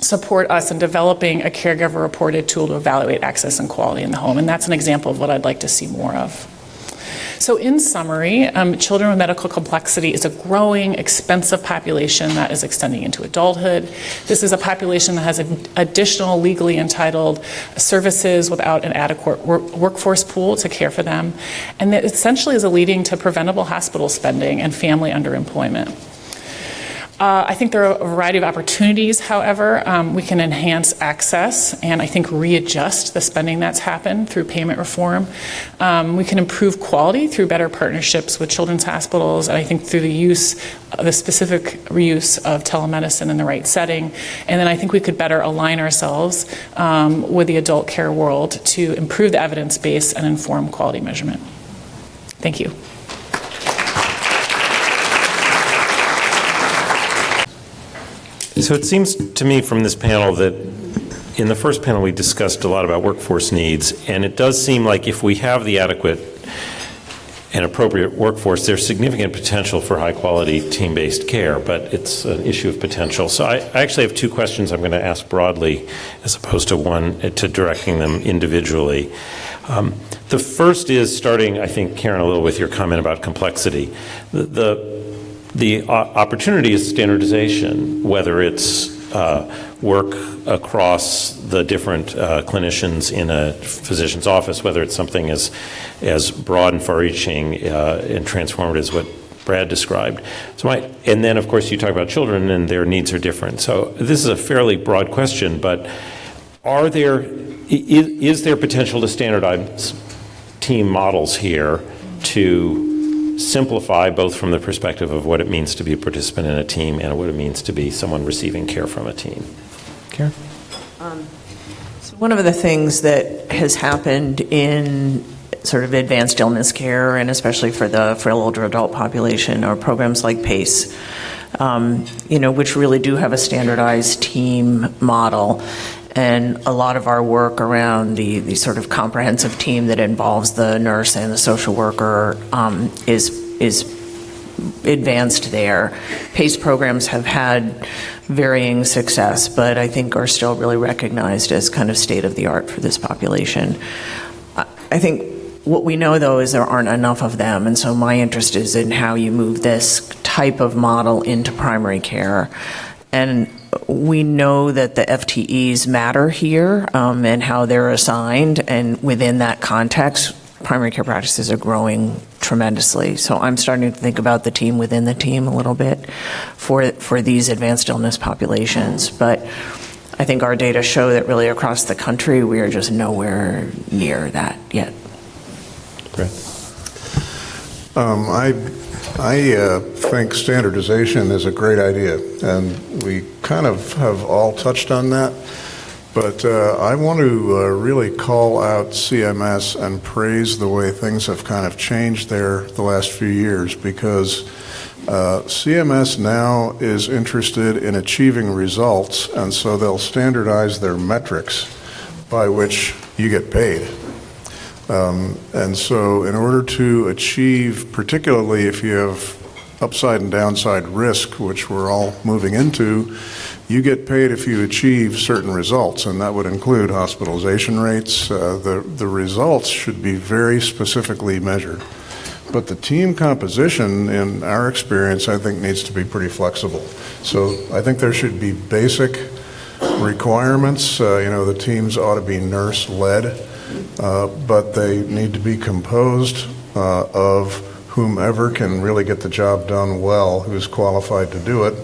support us in developing a caregiver-reported tool to evaluate access and quality in the home. And that's an example of what I'd like to see more of. So in summary, children with medical complexity is a growing, expensive population that is extending into adulthood. This is a population that has additional legally entitled services without an adequate workforce pool to care for them. And that essentially is leading to preventable hospital spending and family underemployment. I think there are a variety of opportunities, however. We can enhance access and I think readjust the spending that's happened through payment reform. We can improve quality through better partnerships with children's hospitals, and I think through the specific use of telemedicine in the right setting. And then I think we could better align ourselves with the adult care world to improve the evidence base and inform quality measurement. Thank you. So it seems to me from this panel that in the first panel we discussed a lot about workforce needs, and it does seem like if we have the adequate and appropriate workforce, there's significant potential for high-quality team-based care, but it's an issue of potential. So I actually have two questions I'm going to ask broadly as opposed to directing them individually. The first is starting, I think, Karen, a little with your comment about complexity. The opportunity is standardization, whether it's work across the different clinicians in a physician's office, whether it's something as broad and far-reaching and transformative as what Brad described. And then, of course, you talk about children and their needs are different. So this is a fairly broad question, but is there potential to standardize team models here to simplify both from the perspective of what it means to be a participant in a team and what it means to be someone receiving care from a team? Karen? So one of the things that has happened in sort of advanced illness care, and especially for the frail older adult population, are programs like PACE, which really do have a standardized team model. And a lot of our work around the sort of comprehensive team that involves the nurse and the social worker is advanced there. PACE programs have had varying success, but I think are still really recognized as kind of state-of-the-art for this population. I think what we know, though, is there aren't enough of them, and so my interest is in how you move this type of model into primary care. And we know that the FTEs matter here and how they're assigned, and within that context, primary care practices are growing tremendously. So I'm starting to think about the team within the team a little bit for these advanced illness populations. But I think our data show that really across the country, we are just nowhere near that yet. Great. I think standardization is a great idea, and we kind of have all touched on that. But I want to really call out CMS and praise the way things have kind of changed there the last few years, because CMS now is interested in achieving results, and so they'll standardize their metrics by which you get paid. And so in order to achieve, particularly if you have upside and downside risk, which we're all moving into, you get paid if you achieve certain results, and that would include hospitalization rates. The results should be very specifically measured. But the team composition, in our experience, I think needs to be pretty flexible. So I think there should be basic requirements. The teams ought to be nurse-led. But they need to be composed of whomever can really get the job done well, who's qualified to do it,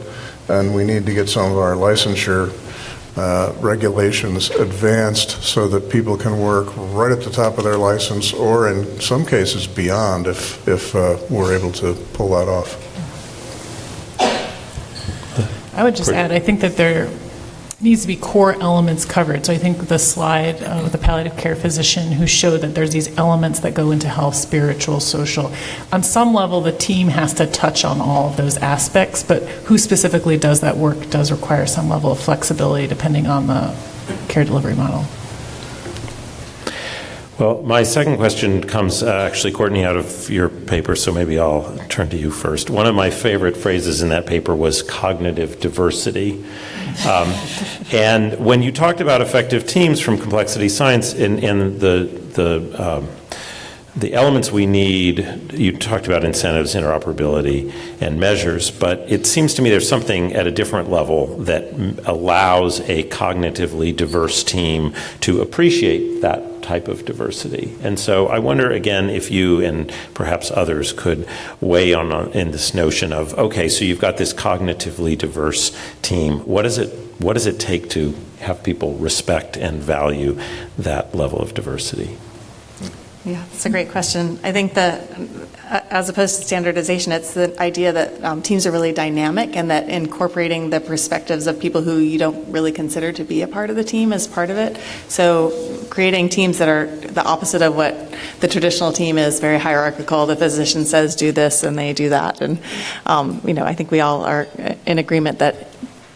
and we need to get some of our licensure regulations advanced so that people can work right at the top of their license, or in some cases beyond, if we're able to pull that off. I would just add, I think that needs to be core elements covered. So I think the slide with the palliative care physician who showed that there's these elements that go into health, spiritual, social. On some level, the team has to touch on all of those aspects, but who specifically does that work does require some level of flexibility depending on the care delivery model. Well, my second question comes actually, Courtney, out of your paper, so maybe I'll turn to you first. One of my favorite phrases in that paper was cognitive diversity. And when you talked about effective teams from complexity science and the elements we need, you talked about incentives, interoperability, and measures, but it seems to me there's something at a different level that allows a cognitively diverse team to appreciate that type of diversity. And so I wonder, again, if you and perhaps others could weigh in this notion of, okay, so you've got this cognitively diverse team. What does it take to have people respect and value that level of diversity? Yeah, that's a great question. I think that as opposed to standardization, it's the idea that teams are really dynamic and that incorporating the perspectives of people who you don't really consider to be a part of the team is part of it. So creating teams that are the opposite of what the traditional team is, very hierarchical. The physician says do this and they do that. And, I think we all are in agreement that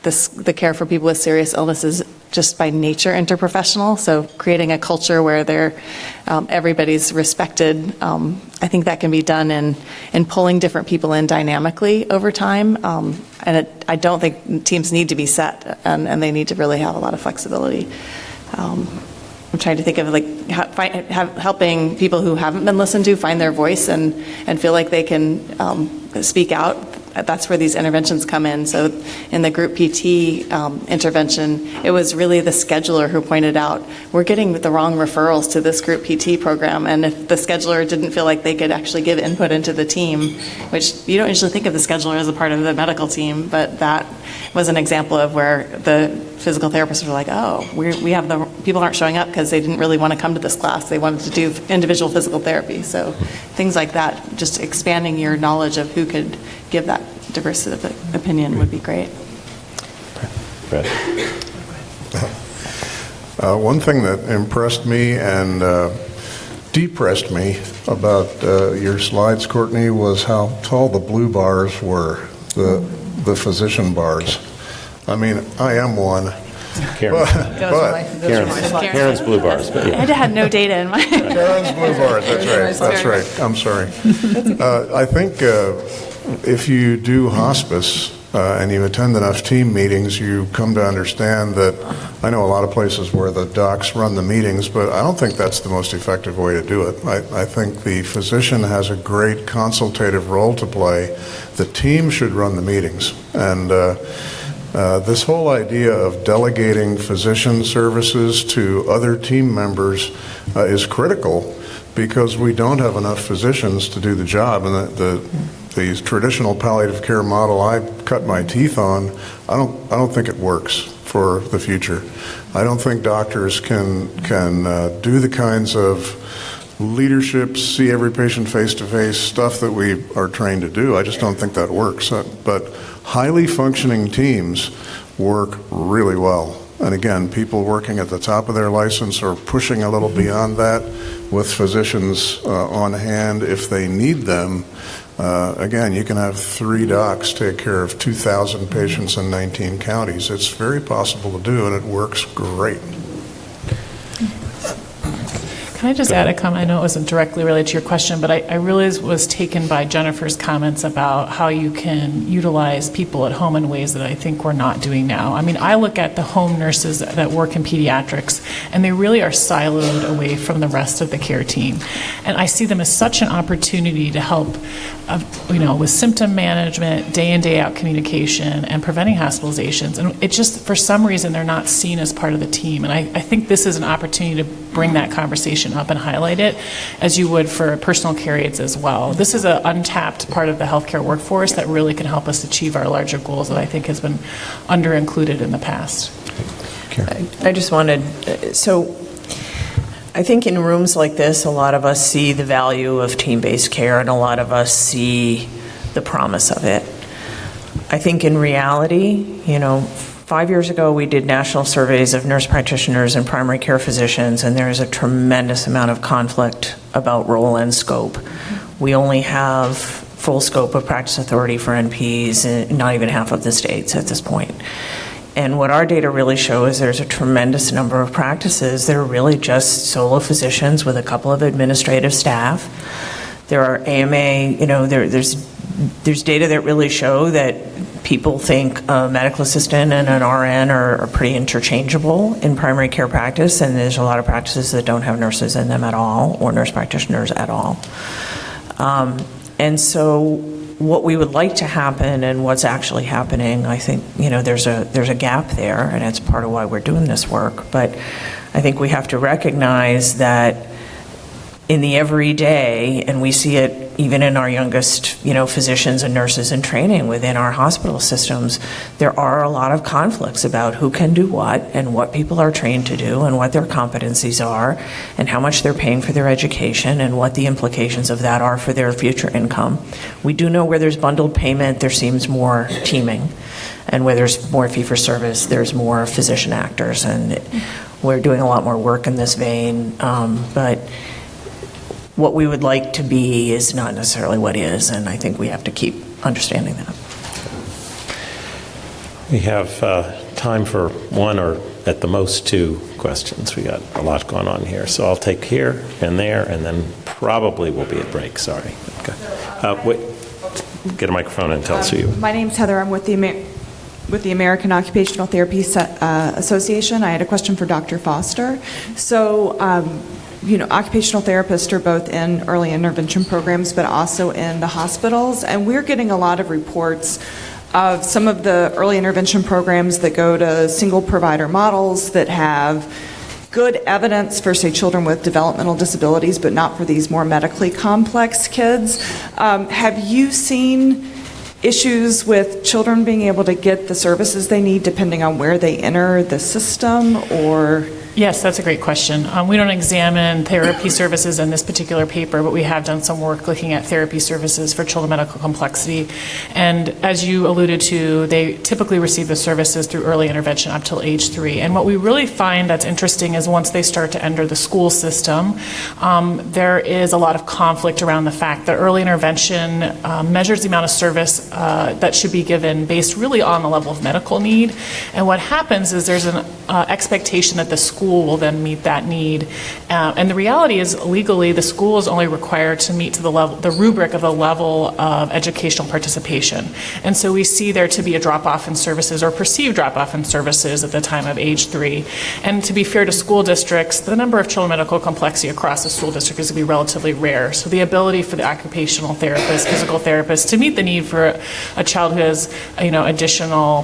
the care for people with serious illness is just by nature interprofessional, so creating a culture where everybody's respected, I think that can be done in pulling different people in dynamically over time, and I don't think teams need to be set, and they need to really have a lot of flexibility. I'm trying to think of helping people who haven't been listened to find their voice and feel like they can speak out. That's where these interventions come in. So in the group PT intervention, it was really the scheduler who pointed out, we're getting the wrong referrals to this group PT program. And if the scheduler didn't feel like they could actually give input into the team, which you don't usually think of the scheduler as a part of the medical team, but that was an example of where the physical therapists were like, oh, we have people aren't showing up because they didn't really want to come to this class. They wanted to do individual physical therapy. So things like that, just expanding your knowledge of who could give that diverse opinion would be great. One thing that impressed me and depressed me about your slides, Courtney, was how tall the blue bars were, the physician bars. I mean, I am one. Karen's blue bars. But yeah. I had no data in my... Karen's blue bars, that's right. I'm sorry. I think if you do hospice and you attend enough team meetings, you come to understand that I know a lot of places where the docs run the meetings, but I don't think that's the most effective way to do it. I think the physician has a great consultative role to play. The team should run the meetings. And this whole idea of delegating physician services to other team members is critical because we don't have enough physicians to do the job. And the traditional palliative care model I cut my teeth on, I don't think it works for the future. I don't think doctors can do the kinds of leadership, see every patient face-to-face stuff that we are trained to do. I just don't think that works. But highly functioning teams work really well. And again, people working at the top of their license or pushing a little beyond that with physicians on hand if they need them. Again, you can have 3 docs take care of 2,000 patients in 19 counties. It's very possible to do, and it works great. Can I just add a comment? I know it wasn't directly related to your question, but I really was taken by Jennifer's comments about how you can utilize people at home in ways that I think we're not doing now. I mean, I look at the home nurses that work in pediatrics, and they really are siloed away from the rest of the care team. And I see them as such an opportunity to help, with symptom management, day in, day out communication, and preventing hospitalizations. And it just, for some reason, they're not seen as part of the team. And I think this is an opportunity to bring that conversation up and highlight it, as you would for personal care aides as well. This is an untapped part of the healthcare workforce that really can help us achieve our larger goals that I think has been under-included in the past. I just wanted, so I think in rooms like this, a lot of us see the value of team-based care and a lot of us see the promise of it. I think in reality, 5 years ago, we did national surveys of nurse practitioners and primary care physicians, and there is a tremendous amount of conflict about role and scope. We only have full scope of practice authority for NPs in not even half of the states at this point. And what our data really show is there's a tremendous number of practices that are really just solo physicians with a couple of administrative staff. There are AMA, there's data that really show that people think a medical assistant and an RN are pretty interchangeable in primary care practice, and there's a lot of practices that don't have nurses in them at all, or nurse practitioners at all. And so what we would like to happen and what's actually happening, I think, there's a gap there, and it's part of why we're doing this work. But I think we have to recognize that in the everyday, and we see it even in our youngest, physicians and nurses in training within our hospital systems, there are a lot of conflicts about who can do what and what people are trained to do and what their competencies are and how much they're paying for their education and what the implications of that are for their future income. We do know where there's bundled payment, there seems more teaming, and where there's more fee-for-service, there's more physician actors, and we're doing a lot more work in this vein, but what we would like to be is not necessarily what is, and I think we have to keep understanding that. We have time for one or at the most two questions. We got a lot going on here, so I'll take here and there, and then probably we'll be at break. Sorry. Okay. Wait. Get a microphone and tell us who you are. My name's Heather. I'm with the American Occupational Therapy Association. I had a question for Dr. Foster. So, occupational therapists are both in early intervention programs, but also in the hospitals. And we're getting a lot of reports of some of the early intervention programs that go to single provider models that have good evidence for, say, children with developmental disabilities, but not for these more medically complex kids. Have you seen issues with children being able to get the services they need depending on where they enter the system, or? Yes, that's a great question. We don't examine therapy services in this particular paper, but we have done some work looking at therapy services for children with medical complexity. And as you alluded to, they typically receive the services through early intervention up till age 3. And what we really find that's interesting is once they start to enter the school system, there is a lot of conflict around the fact that early intervention measures the amount of service that should be given based really on the level of medical need. And what happens is there's an expectation that the school will then meet that need. And the reality is, legally, the school is only required to meet to the rubric of the level of educational participation. And so we see there to be a drop-off in services or perceived drop-off in services at the time of age 3. And to be fair to school districts, the number of children with medical complexity across the school district is going to be relatively rare. So the ability for the occupational therapist, physical therapist, to meet the need for a child who has, additional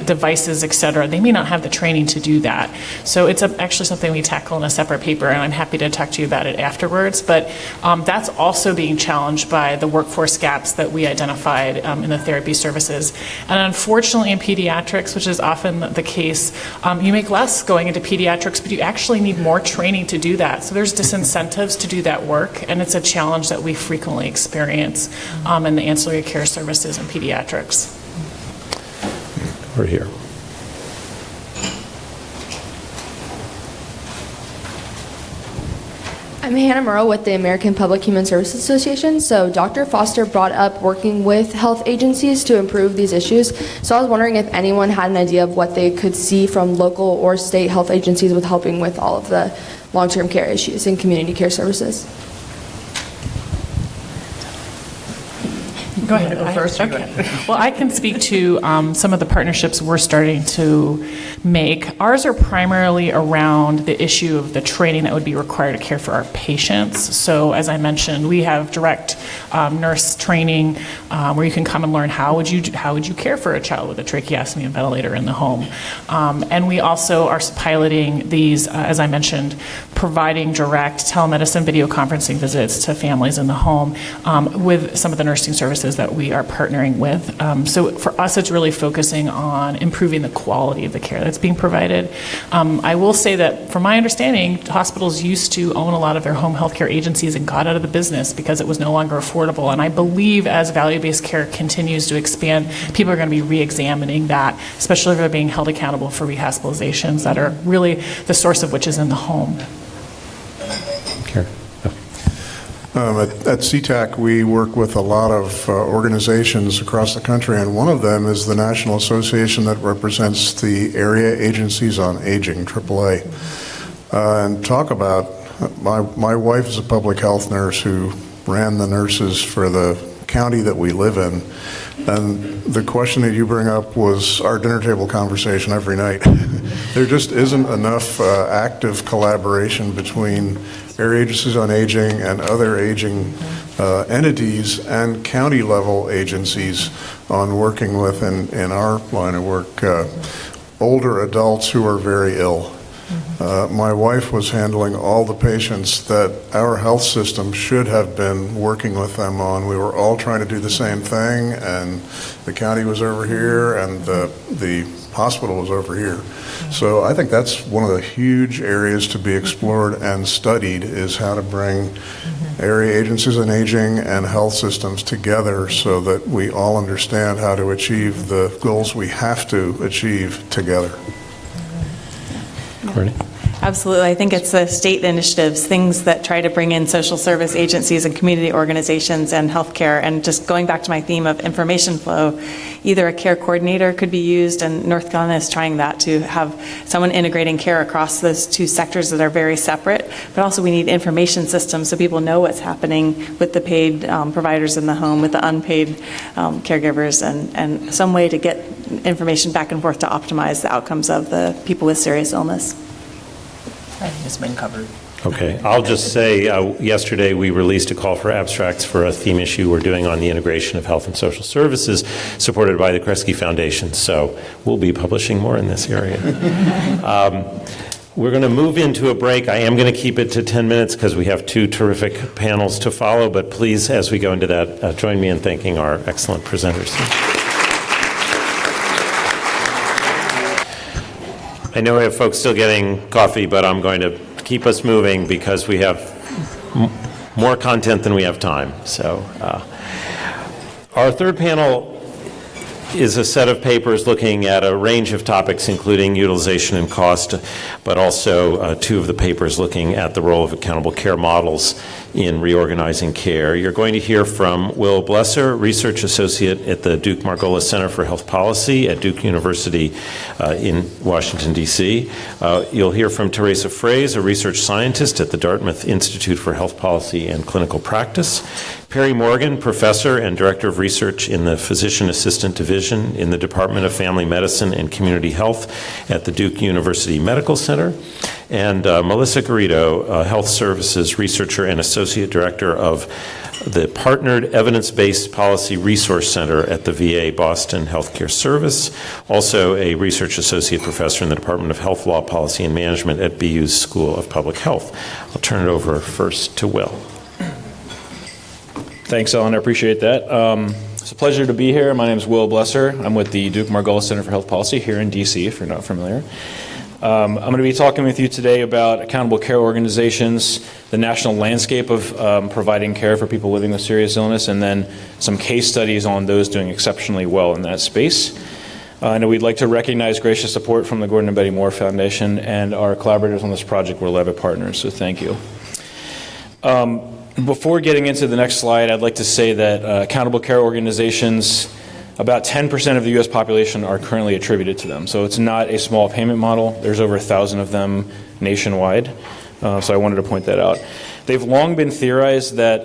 devices, et cetera, they may not have the training to do that. So it's actually something we tackle in a separate paper, and I'm happy to talk to you about it afterwards. But that's also being challenged by the workforce gaps that we identified in the therapy services. And unfortunately in pediatrics, which is often the case, you make less going into pediatrics, but you actually need more training to do that. So there's disincentives to do that work, and it's a challenge that we frequently experience in the ancillary care services in pediatrics. We're here. I'm Hannah Murrow with the American Public Human Services Association. So Dr. Foster brought up working with health agencies to improve these issues. So I was wondering if anyone had an idea of what they could see from local or state health agencies with helping with all of the long-term care issues and community care services. Go ahead. Go first. Okay. Well, I can speak to some of the partnerships we're starting to make. Ours are primarily around the issue of the training that would be required to care for our patients. So, as I mentioned, we have direct nurse training where you can come and learn how would you care for a child with a tracheostomy and ventilator in the home. And we also are piloting these, as I mentioned, providing direct telemedicine video conferencing visits to families in the home with some of the nursing services that we are partnering with. So for us, it's really focusing on improving the quality of the care that's being provided. I will say that from my understanding, hospitals used to own a lot of their home health care agencies and got out of the business because it was no longer affordable. And I believe as value-based care continues to expand, people are going to be re-examining that, especially if they're being held accountable for rehospitalizations that are really the source of which is in the home. At CTAC, we work with a lot of organizations across the country, and one of them is the National Association that represents the Area Agencies on Aging, AAA. And talk about, my wife is a public health nurse who ran the nurses for the county that we live in. And the question that you bring up was our dinner table conversation every night. There just isn't enough active collaboration between area agencies on aging and other aging entities and county level agencies on working with, in our line of work, older adults who are very ill. My wife was handling all the patients that our health system should have been working with them on. We were all trying to do the same thing, and the county was over here and the hospital was over here. So I think that's one of the huge areas to be explored and studied, is how to bring area agencies on aging and health systems together so that we all understand how to achieve the goals we have to achieve together. Courtney? Absolutely. I think it's the state initiatives, things that try to bring in social service agencies and community organizations and healthcare. And just going back to my theme of information flow, either a care coordinator could be used, and North Carolina is trying that, to have someone integrating care across those two sectors that are very separate. But also we need information systems so people know what's happening with the paid providers in the home, with the unpaid caregivers, and some way to get information back and forth to optimize the outcomes of the people with serious illness. It's been covered. Okay, I'll just say yesterday we released a call for abstracts for a theme issue we're doing on the integration of health and social services supported by the Reckrey Foundation, so we'll be publishing more in this area. We're going to move into a break. I am going to keep it to 10 minutes because we have two terrific panels to follow, but please, as we go into that, join me in thanking our excellent presenters. I know we have folks still getting coffee, but I'm going to keep us moving because we have more content than we have time. So our third panel is a set of papers looking at a range of topics, including utilization and cost, but also two of the papers looking at the role of accountable care models in reorganizing care. You're going to hear from Will Blesser, Research Associate at the Duke Margolis Center for Health Policy at Duke University in Washington, D.C. You'll hear from Teresa Fraze, a research scientist at the Dartmouth Institute for Health Policy and Clinical Practice. Perry Morgan, Professor and Director of Research in the Physician Assistant Division in the Department of Family Medicine and Community Health at the Duke University Medical Center. And Melissa Garrido, Health Services Researcher and Associate Director of the Partnered Evidence-Based Policy Resource Center at the VA Boston Healthcare Service, also a Research Associate Professor in the Department of Health Law, Policy, and Management at BU's School of Public Health. I'll turn it over first to Will. Thanks, Ellen. I appreciate that. It's a pleasure to be here. My name is Will Blesser. I'm with the Duke Margolis Center for Health Policy here in D.C., if you're not familiar. I'm going to be talking with you today about accountable care organizations, the national landscape of providing care for people living with serious illness, and then some case studies on those doing exceptionally well in that space. I know we'd like to recognize gracious support from the Gordon and Betty Moore Foundation, and our collaborators on this project were Levitt Partners, so thank you. Before getting into the next slide, I'd like to say that accountable care organizations, about 10% of the U.S. population are currently attributed to them. So it's not a small payment model. There's over 1,000 of them nationwide. So I wanted to point that out. They've long been theorized that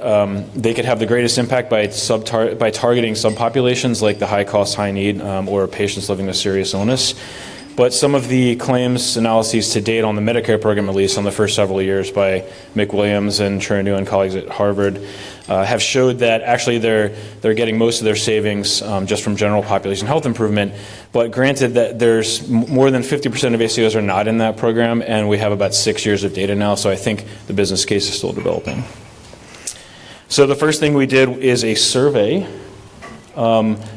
they could have the greatest impact by targeting subpopulations like the high cost, high need, or patients living with serious illness. but some of the claims analyses to date on the Medicare program, at least on the first several years by Mick Williams and Chernu and colleagues at Harvard, have showed that actually they're getting most of their savings just from general population health improvement. But granted that there's more than 50% of ACOs are not in that program, and we have about 6 years of data now, so I think the business case is still developing. So the first thing we did is a survey.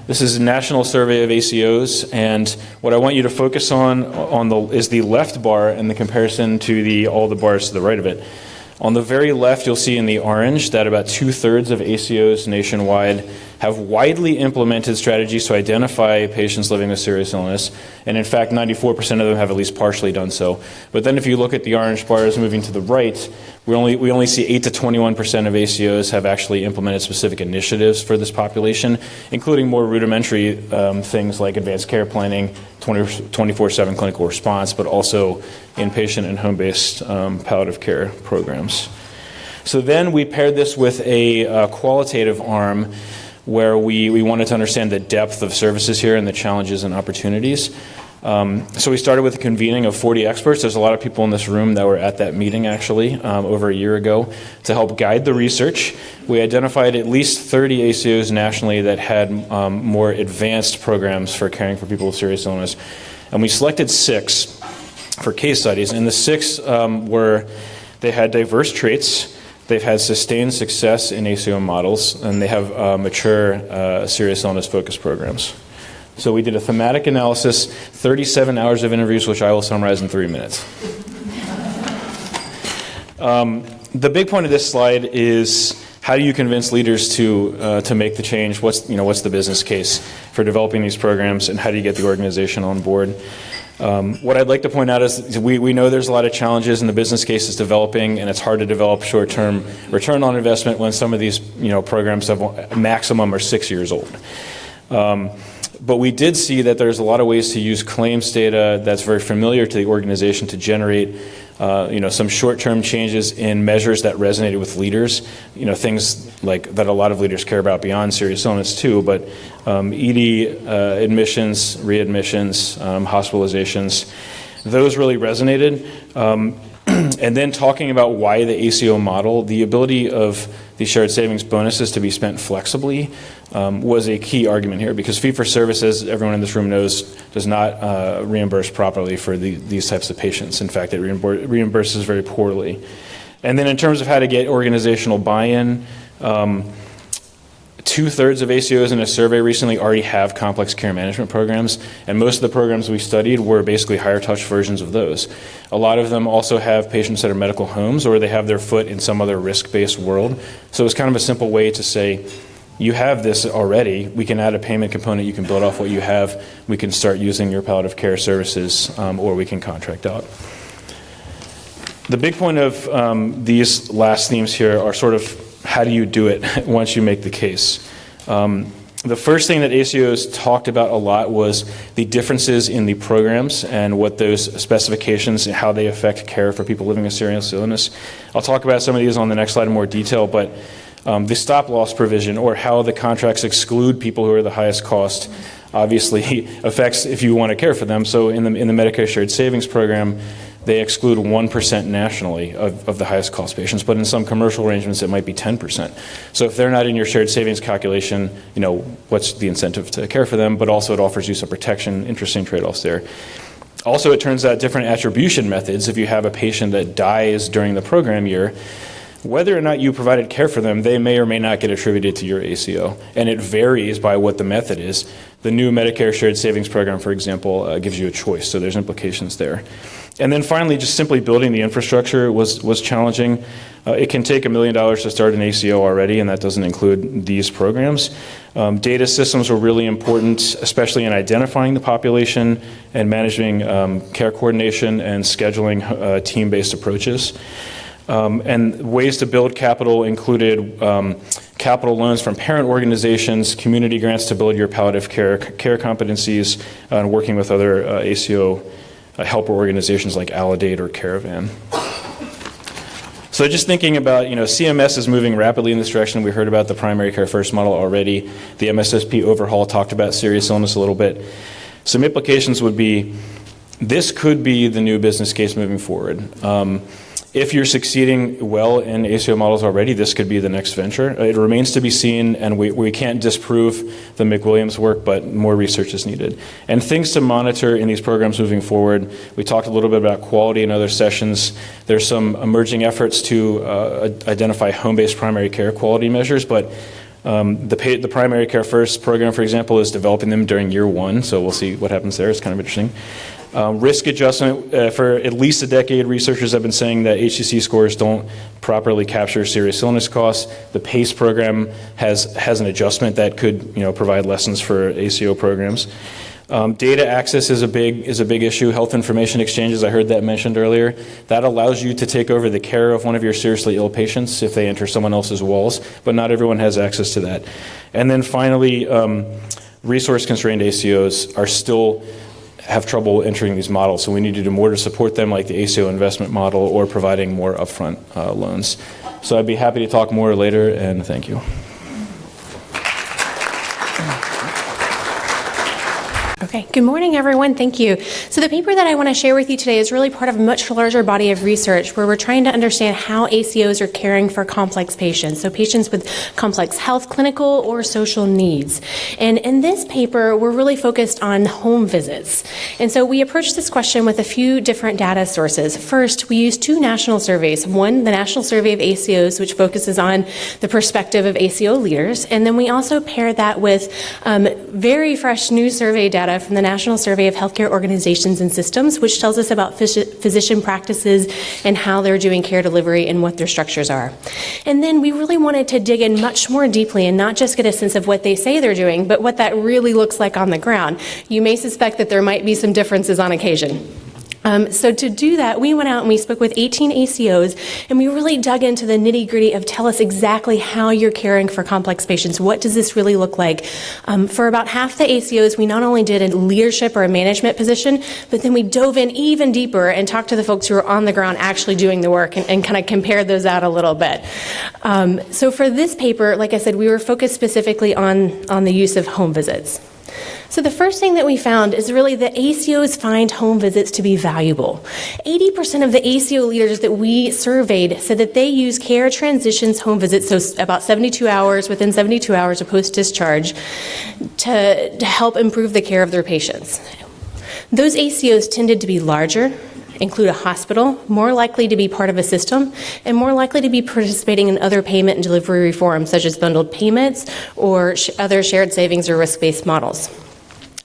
This is a national survey of ACOs, and what I want you to focus on is the left bar in the comparison to all the bars to the right of it. On the very left, you'll see in the orange that about 2/3 of ACOs nationwide have widely implemented strategies to identify patients living with serious illness, and in fact, 94% of them have at least partially done so. But then if you look at the orange bars moving to the right, we only see 8 to 21% of ACOs have actually implemented specific initiatives for this population, including more rudimentary things like advanced care planning, 24/7 clinical response, but also inpatient and home-based palliative care programs. So then we paired this with a qualitative arm where we wanted to understand the depth of services here and the challenges and opportunities. So we started with a convening of 40 experts. There's a lot of people in this room that were at that meeting actually over a year ago to help guide the research. We identified at least 30 ACOs nationally that had more advanced programs for caring for people with serious illness. And we selected 6 for case studies, and the 6 they had diverse traits. They've had sustained success in ACO models, and they have mature serious illness-focused programs. So we did a thematic analysis, 37 hours of interviews, which I will summarize in 3 minutes. The big point of this slide is how do you convince leaders to make the change? What's the business case for developing these programs, and how do you get the organization on board? What I'd like to point out is we know there's a lot of challenges, and the business case is developing, and it's hard to develop short-term return on investment when some of these programs have maximum are 6 years old. But we did see that there's a lot of ways to use claims data that's very familiar to the organization to generate some short-term changes in measures that resonated with leaders, things like that a lot of leaders care about beyond serious illness too, but ED admissions, readmissions, hospitalizations, those really resonated. And then talking about why the ACO model, the ability of the shared savings bonuses to be spent flexibly was a key argument here, because fee-for-service, as everyone in this room knows, does not reimburse properly for these types of patients. In fact, it reimburses very poorly. And then in terms of how to get organizational buy-in, 2/3 of ACOs in a survey recently already have complex care management programs, and most of the programs we studied were basically higher touch versions of those. A lot of them also have patients that are medical homes, or they have their foot in some other risk-based world. So it's kind of a simple way to say, you have this already, we can add a payment component, you can build off what you have, we can start using your palliative care services, or we can contract out. The big point of these last themes here are sort of how do you do it once you make the case. The first thing that ACOs talked about a lot was the differences in the programs and what those specifications and how they affect care for people living with serious illness. I'll talk about some of these on the next slide in more detail, but the stop-loss provision, or how the contracts exclude people who are the highest cost, obviously affects if you want to care for them. So in the Medicare Shared Savings Program, they exclude 1% nationally of the highest cost patients, but in some commercial arrangements it might be 10%. So if they're not in your shared savings calculation, what's the incentive to care for them? But also it offers you some protection, interesting trade-offs there. Also, it turns out different attribution methods, if you have a patient that dies during the program year, whether or not you provided care for them, they may or may not get attributed to your ACO. And it varies by what the method is. The new Medicare Shared Savings Program, for example, gives you a choice, so there's implications there. And then finally, just simply building the infrastructure was challenging. It can take $1 million to start an ACO already, and that doesn't include these programs. Data systems were really important, especially in identifying the population and managing care coordination and scheduling team-based approaches. And ways to build capital included capital loans from parent organizations, community grants to build your palliative care competencies, and working with other ACO helper organizations like Alidate or Caravan. So just thinking about, CMS is moving rapidly in this direction. We heard about the primary care first model already. The MSSP overhaul talked about serious illness a little bit. Some implications would be, this could be the new business case moving forward. If you're succeeding well in ACO models already, this could be the next venture. It remains to be seen, and we can't disprove the McWilliams work, but more research is needed. And things to monitor in these programs moving forward. We talked a little bit about quality in other sessions. There's some emerging efforts to identify home-based primary care quality measures, but the Primary Care First program, for example, is developing them during year one, so we'll see what happens there. It's kind of interesting. Risk adjustment, for at least a decade, researchers have been saying that HCC scores don't properly capture serious illness costs. The PACE program has an adjustment that could provide lessons for ACO programs. Data access is a big issue. Health information exchanges, I heard that mentioned earlier. That allows you to take over the care of one of your seriously ill patients if they enter someone else's walls, but not everyone has access to that. And then finally, resource-constrained ACOs are still have trouble entering these models, so we need to do more to support them, like the ACO investment model or providing more upfront loans. So I'd be happy to talk more later, and thank you. Okay, good morning, everyone. Thank you. So the paper that I want to share with you today is really part of a much larger body of research where we're trying to understand how ACOs are caring for complex patients, so patients with complex health, clinical, or social needs. And in this paper, we're really focused on home visits. And so we approached this question with a few different data sources. First, we used two national surveys. One, the National Survey of ACOs, which focuses on the perspective of ACO leaders. And then we also paired that with very fresh new survey data from the National Survey of Healthcare Organizations and Systems, which tells us about physician practices and how they're doing care delivery and what their structures are. And then we really wanted to dig in much more deeply and not just get a sense of what they say they're doing, but what that really looks like on the ground. You may suspect that there might be some differences on occasion. So to do that, we went out and we spoke with 18 ACOs, and we really dug into the nitty-gritty of tell us exactly how you're caring for complex patients. What does this really look like? For about half the ACOs, we not only did a leadership or a management position, but then we dove in even deeper and talked to the folks who are on the ground actually doing the work and kind of compared those out a little bit. So for this paper, like I said, we were focused specifically on the use of home visits. So the first thing that we found is really that ACOs find home visits to be valuable. 80% of the ACO leaders that we surveyed said that they use care transitions home visits, so about 72 hours, within 72 hours of post-discharge, to help improve the care of their patients. Those ACOs tended to be larger, include a hospital, more likely to be part of a system, and more likely to be participating in other payment and delivery reforms, such as bundled payments or other shared savings or risk-based models.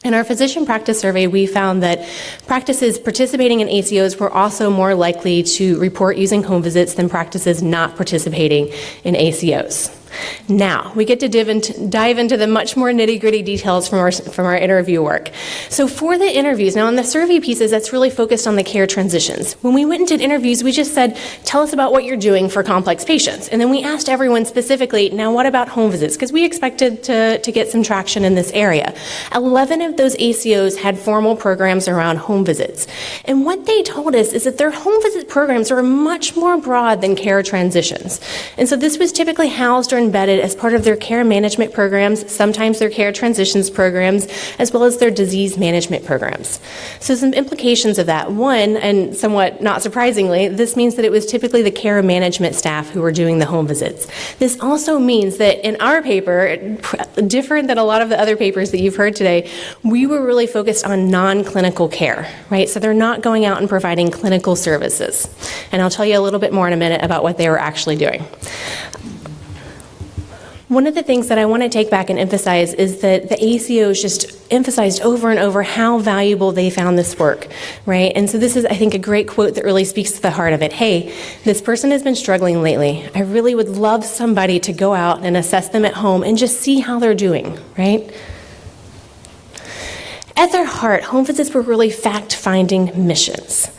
In our physician practice survey, we found that practices participating in ACOs were also more likely to report using home visits than practices not participating in ACOs. Now, we get to dive into the much more nitty-gritty details from our interview work. So for the interviews, now in the survey pieces, that's really focused on the care transitions. When we went and did interviews, we just said, tell us about what you're doing for complex patients. And then we asked everyone specifically, now what about home visits? Because we expected to get some traction in this area. 11 of those ACOs had formal programs around home visits. And what they told us is that their home visit programs are much more broad than care transitions. And so this was typically housed or embedded as part of their care management programs, sometimes their care transitions programs, as well as their disease management programs. So some implications of that. One, and somewhat not surprisingly, this means that it was typically the care management staff who were doing the home visits. This also means that in our paper, different than a lot of the other papers that you've heard today, we were really focused on non-clinical care, right? So they're not going out and providing clinical services. And I'll tell you a little bit more in a minute about what they were actually doing. One of the things that I want to take back and emphasize is that the ACOs just emphasized over and over how valuable they found this work, right? And so this is, I think, a great quote that really speaks to the heart of it. Hey, this person has been struggling lately. I really would love somebody to go out and assess them at home and just see how they're doing, right? At their heart, home visits were really fact-finding missions.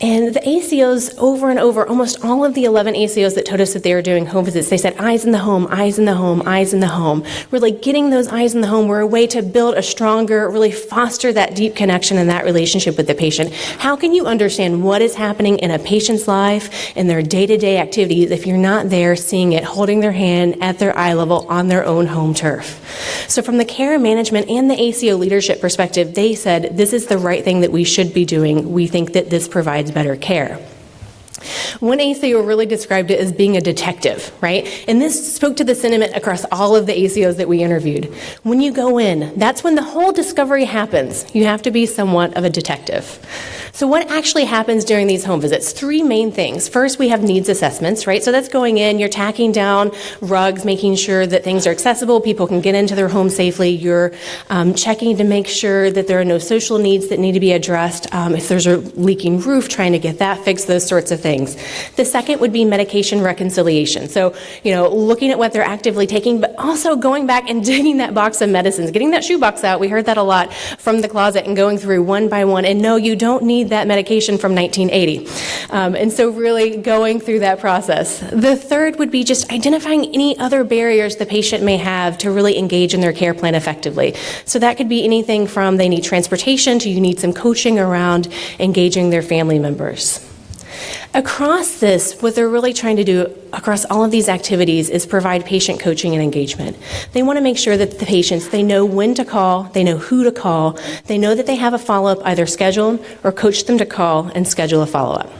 And the ACOs, over and over, almost all of the 11 ACOs that told us that they were doing home visits, they said, eyes in the home, eyes in the home, eyes in the home. Really getting those eyes in the home were a way to build a stronger, really foster that deep connection and that relationship with the patient. How can you understand what is happening in a patient's life, in their day-to-day activities, if you're not there seeing it, holding their hand at their eye level on their own home turf? So from the care management and the ACO leadership perspective, perspective, they said, this is the right thing that we should be doing. We think that this provides better care. One ACO really described it as being a detective, right? And this spoke to the sentiment across all of the ACOs that we interviewed. When you go in, that's when the whole discovery happens. You have to be somewhat of a detective. So what actually happens during these home visits? Three main things. First, we have needs assessments, right? So that's going in, you're tacking down rugs, making sure that things are accessible, people can get into their home safely. You're checking to make sure that there are no social needs that need to be addressed. If there's a leaking roof, trying to get that fixed, those sorts of things. The second would be medication reconciliation. So, looking at what they're actively taking, but also going back and digging that box of medicines, getting that shoebox out. We heard that a lot from the closet and going through one by one. And no, you don't need that medication from 1980. And so really going through that process. The third would be just identifying any other barriers the patient may have to really engage in their care plan effectively. So that could be anything from they need transportation to you need some coaching around engaging their family members. Across this, what they're really trying to do across all of these activities is provide patient coaching and engagement. They want to make sure that the patients, they know when to call, they know who to call, they know that they have a follow-up either scheduled or coach them to call and schedule a follow-up.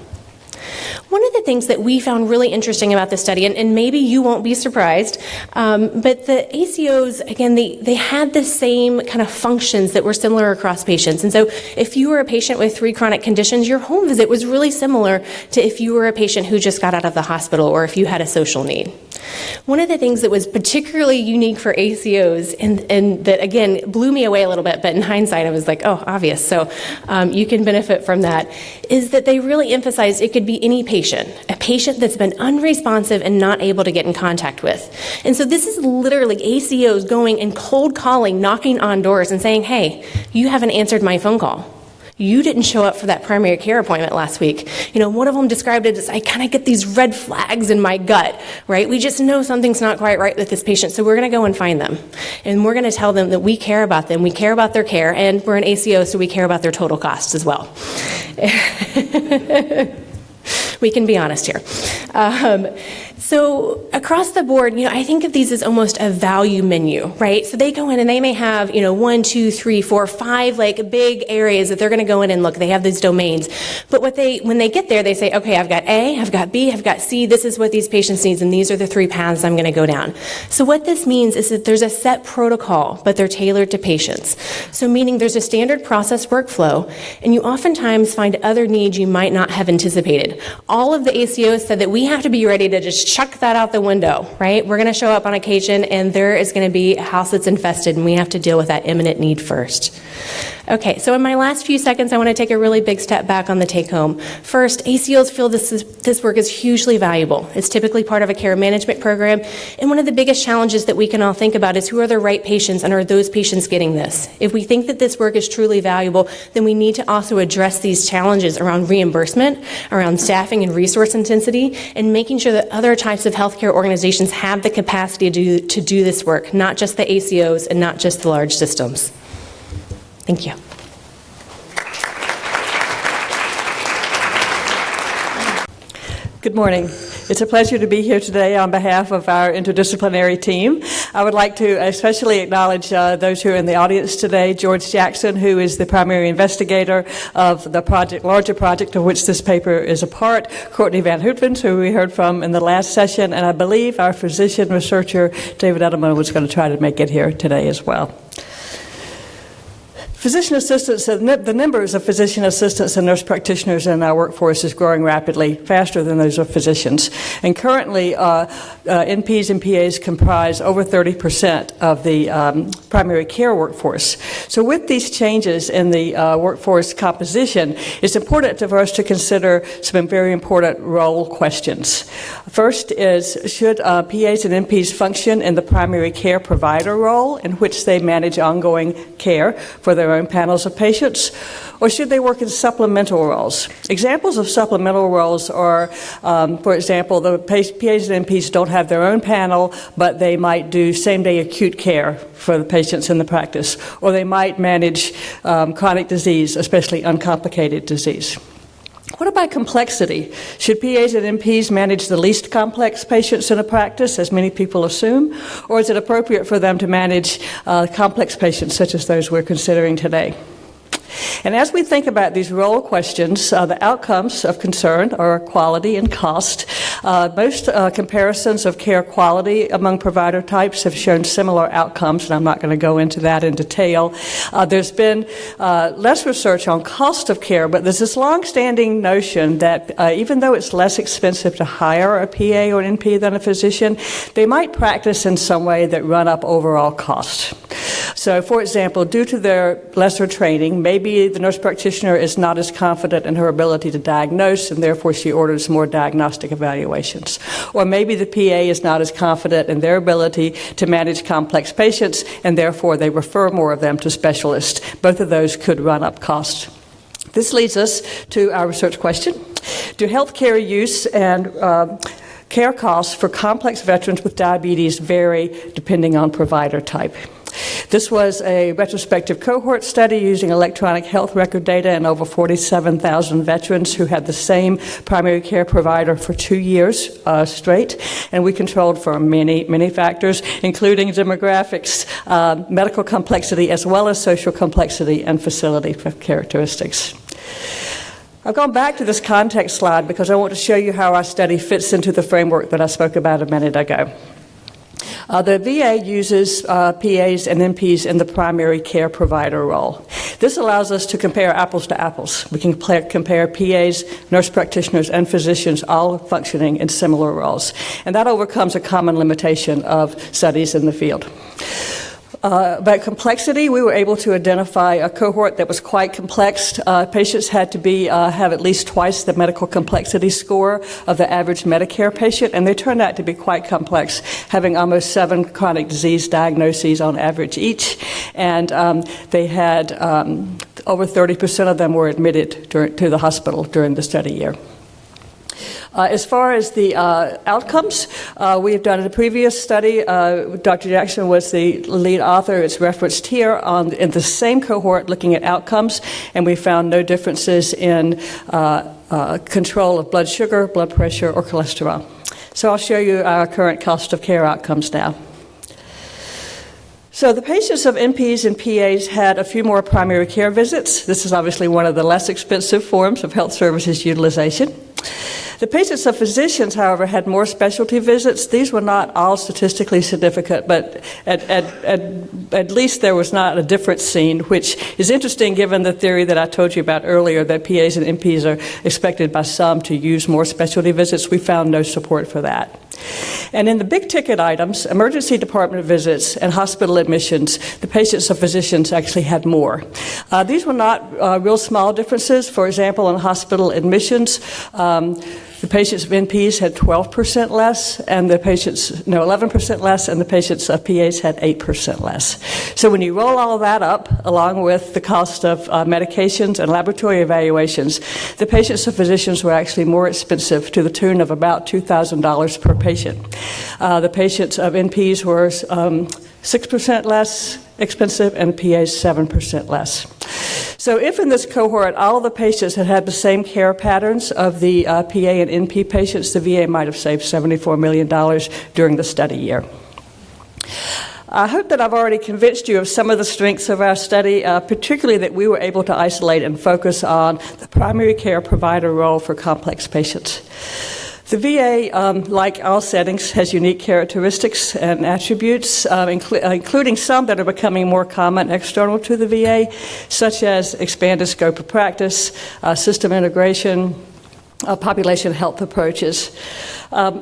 One of the things that we found really interesting about this study, and maybe you won't be surprised, but the ACOs, again, they had the same kind of functions that were similar across patients. And so if you were a patient with 3 chronic conditions, your home visit was really similar to if you were a patient who just got out of the hospital or if you had a social need. One of the things that was particularly unique for ACOs, and that, again, blew me away a little bit, but in hindsight, I was like, oh, obvious. So you can benefit from that, is that they really emphasized it could be any patient, a patient that's been unresponsive and not able to get in contact with. And so this is literally ACOs going and cold calling, knocking on doors and saying, hey, you haven't answered my phone call. You didn't show up for that primary care appointment last week. One of them described it as, I kind of get these red flags in my gut, right? We just know something's not quite right with this patient, so we're going to go and find them. And we're going to tell them that we care about them, we care about their care, and we're an ACO, so we care about their total costs as well. We can be honest here. So across the board, I think of these as almost a value menu, right? So they go in and they may have, 1, 2, 3, 4, 5 like big areas that they're going to go in and look. They have these domains. But when they get there, they say, okay, I've got A, I've got B, I've got C. This is what these patients need, and these are the 3 paths I'm going to go down. So what this means is that there's a set protocol, but they're tailored to patients. So meaning there's a standard process workflow, and you oftentimes find other needs you might not have anticipated. All of the ACOs said that we have to be ready to just chuck that out the window, right? We're going to show up on occasion and there is going to be a house that's infested and we have to deal with that imminent need first. Okay, so in my last few seconds, I want to take a really big step back on the take home. First, ACOs feel this work is hugely valuable. It's typically part of a care management program, and one of the biggest challenges that we can all think about is who are the right patients and are those patients getting this? If we think that this work is truly valuable, then we need to also address these challenges around reimbursement, around staffing and resource intensity, and making sure that other types of healthcare organizations have the capacity to do this work, not just the ACOs and not just the large systems. Thank you. Good morning. It's a pleasure to be here today on behalf of our interdisciplinary team. I would like to especially acknowledge those who are in the audience today. George Jackson, who is the primary investigator of the larger project of which this paper is a part. Courtney Van Houtven, who we heard from in the last session. And I believe our physician researcher, David Edelman, was going to try to make it here today as well. Physician assistants, the numbers of physician assistants and nurse practitioners in our workforce is growing rapidly, faster than those of physicians. And currently, NPs and PAs comprise over 30% of the primary care workforce. So with these changes in the workforce composition, it's important for us to consider some very important role questions. First is, should PAs and NPs function in the primary care provider role in which they manage ongoing care for their own panels of patients, or should they work in supplemental roles? Examples of supplemental roles are, for example, the PAs and NPs don't have their own panel, but they might do same-day acute care for the patients in the practice, or they might manage chronic disease, especially uncomplicated disease. What about complexity? Should PAs and NPs manage the least complex patients in a practice, as many people assume, or is it appropriate for them to manage complex patients such as those we're considering today? And as we think about these role questions, the outcomes of concern are quality and cost. Most comparisons of care quality among provider types have shown similar outcomes, and I'm not going to go into that in detail. There's been less research on cost of care, but there's this long-standing notion that even though it's less expensive to hire a PA or an NP than a physician, they might practice in some way that run up overall cost. So, for example, due to their lesser training, maybe the nurse practitioner is not as confident in her ability to diagnose, and therefore she orders more diagnostic evaluations. Or maybe the PA is not as confident in their ability to manage complex patients, and therefore they refer more of them to specialists. Both of those could run up cost. This leads us to our research question. Do healthcare use and care costs for complex veterans with diabetes vary depending on provider type? This was a retrospective cohort study using electronic health record data in over 47,000 veterans who had the same primary care provider for 2 years straight. And we controlled for many factors, including demographics, medical complexity, as well as social complexity and facility characteristics. I've gone back to this context slide because I want to show you how our study fits into the framework that I spoke about a minute ago. The VA uses PAs and NPs in the primary care provider role. This allows us to compare apples to apples. We can compare PAs, nurse practitioners, and physicians all functioning in similar roles. And that overcomes a common limitation of studies in the field. About complexity, we were able to identify a cohort that was quite complex. Patients had to have at least twice the medical complexity score of the average Medicare patient, and they turned out to be quite complex, having almost 7 chronic disease diagnoses on average each. And they had over 30% of them were admitted to the hospital during the study year. As far as the outcomes, we have done in a previous study. Dr. Jackson was the lead author. It's referenced here in the same cohort looking at outcomes, and we found no differences in control of blood sugar, blood pressure, or cholesterol. So I'll show you our current cost of care outcomes now. So the patients of NPs and PAs had a few more primary care visits. This is obviously one of the less expensive forms of health services utilization. The patients of physicians, however, had more specialty visits. These were not all statistically significant, but at least there was not a difference seen, which is interesting given the theory that I told you about earlier, that PAs and NPs are expected by some to use more specialty visits. We found no support for that. And in the big ticket items, emergency department visits and hospital admissions, the patients of physicians actually had more. These were not real small differences. For example, in hospital admissions, the patients of NPs had 12% less, and the patients, 11% less, and the patients of PAs had 8% less. So when you roll all of that up, along with the cost of medications and laboratory evaluations, the patients of physicians were actually more expensive to the tune of about $2,000 per patient. The patients of NPs were 6% less expensive, and PAs 7% less. So if in this cohort all the patients had the same care patterns of the PA and NP patients, the VA might have saved $74 million during the study year. I hope that I've already convinced you of some of the strengths of our study, particularly that we were able to isolate and focus on the primary care provider role for complex patients. The VA, like all settings, has unique characteristics and attributes, including some that are becoming more common external to the VA, such as expanded scope of practice, system integration, population health approaches.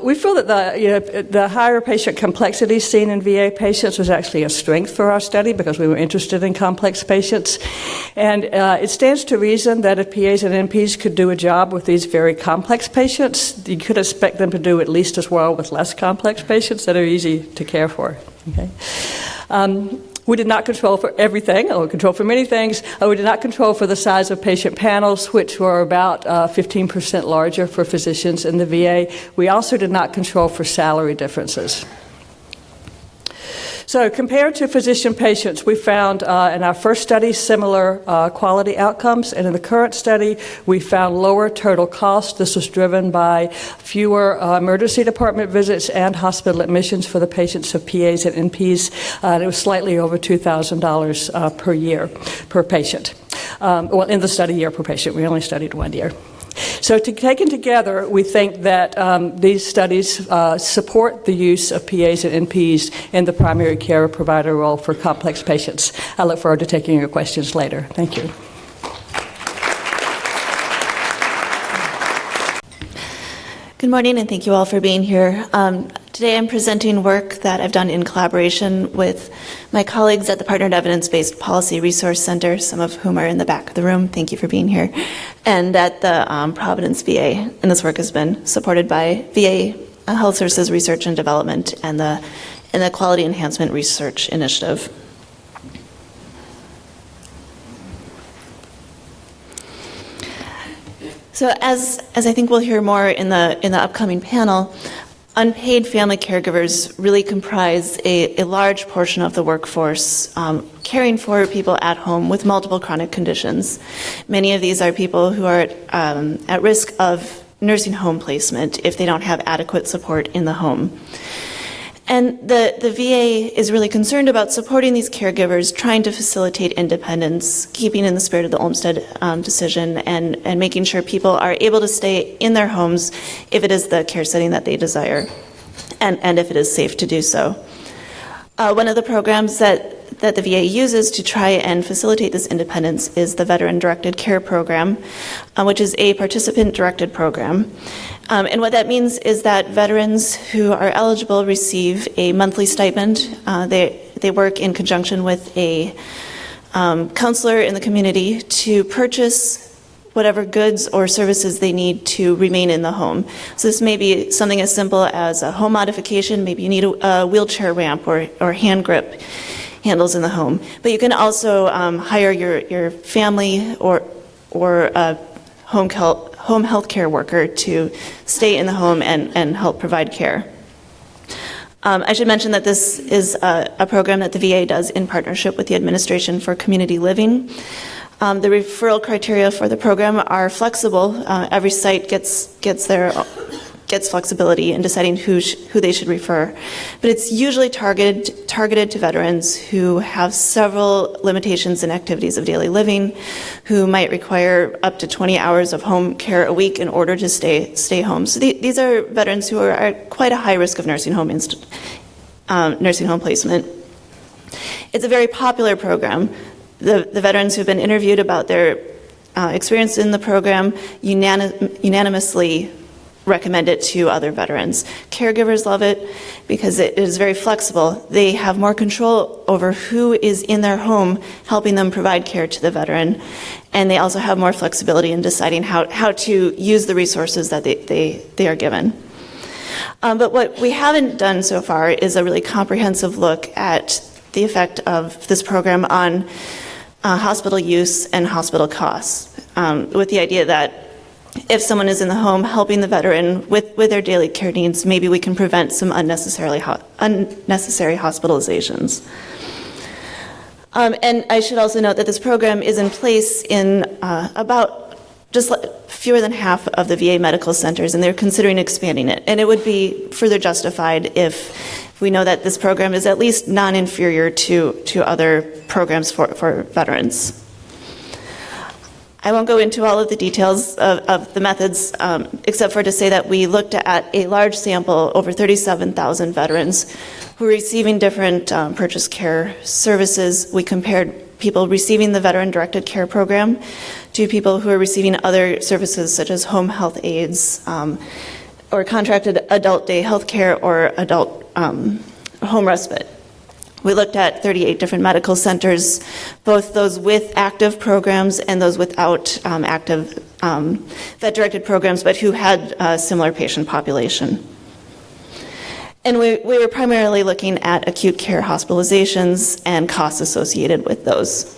We feel that the higher patient complexity seen in VA patients was actually a strength for our study because we were interested in complex patients. And it stands to reason that if PAs and NPs could do a job with these very complex patients, you could expect them to do at least as well with less complex patients that are easy to care for. Okay. We did not control for everything, or control for many things. We did not control for the size of patient panels, which were about 15% larger for physicians in the VA. We also did not control for salary differences. So compared to physician patients, we found in our first study similar quality outcomes, and in the current study we found lower total cost. This was driven by fewer emergency department visits and hospital admissions for the patients of PAs and NPs. It was slightly over $2,000 per year per patient. in the study year per patient. We only studied 1 year. So taken together, we think that these studies support the use of PAs and NPs in the primary care provider role for complex patients. I look forward to taking your questions later. Thank you. Good morning, and thank you all for being here. Today I'm presenting work that I've done in collaboration with my colleagues at the Partnered Evidence-Based Policy Resource Center, some of whom are in the back of the room. Thank you for being here. And at the Providence VA. And this work has been supported by VA Health Services Research and Development and the Quality Enhancement Research Initiative. So as I think we'll hear more in the upcoming panel, unpaid family caregivers really comprise a large portion of the workforce caring for people at home with multiple chronic conditions. Many of these are people who are at risk of nursing home placement if they don't have adequate support in the home. And the VA is really concerned about supporting these caregivers, trying to facilitate independence, keeping in the spirit of the Olmsted decision, and making sure people are able to stay in their homes if it is the care setting that they desire, and if it is safe to do so. One of the programs that the VA uses to try and facilitate this independence is the Veteran-Directed Care Program, which is a participant-directed program. And what that means is that veterans who are eligible receive a monthly stipend. They work in conjunction with a counselor in the community to purchase whatever goods or services they need to remain in the home. So this may be something as simple as a home modification. Maybe you need a wheelchair ramp or hand grip handles in the home. But you can also hire your family or a home health care worker to stay in the home and help provide care. I should mention that this is a program that the VA does in partnership with the Administration for Community Living. The referral criteria for the program are flexible. Every site gets flexibility in deciding who they should refer. But it's usually targeted to veterans who have several limitations in activities of daily living, who might require up to 20 hours of home care a week in order to stay home. So these are veterans who are at quite a high risk of nursing home placement. It's a very popular program. The veterans who've been interviewed about their experience in the program unanimously recommend it to other veterans. Caregivers love it because it is very flexible. They have more control over who is in their home helping them provide care to the veteran, and they also have more flexibility in deciding how to use the resources that they are given. But what we haven't done so far is a really comprehensive look at the effect of this program on hospital use and hospital costs, with the idea that if someone is in the home helping the veteran with their daily care needs, maybe we can prevent some unnecessary hospitalizations. And I should also note that this program is in place in about just fewer than half of the VA medical centers, and they're considering expanding it. And it would be further justified if we know that this program is at least non-inferior to other programs for veterans. I won't go into all of the details of the methods, except for to say that we looked at a large sample, over 37,000 veterans, who were receiving different purchased care services. We compared people receiving the Veteran-Directed Care Program to people who are receiving other services such as home health aides or contracted adult day health care or adult home respite. We looked at 38 different medical centers, both those with active programs and those without active vet-directed programs, but who had a similar patient population. And we were primarily looking at acute care hospitalizations and costs associated with those.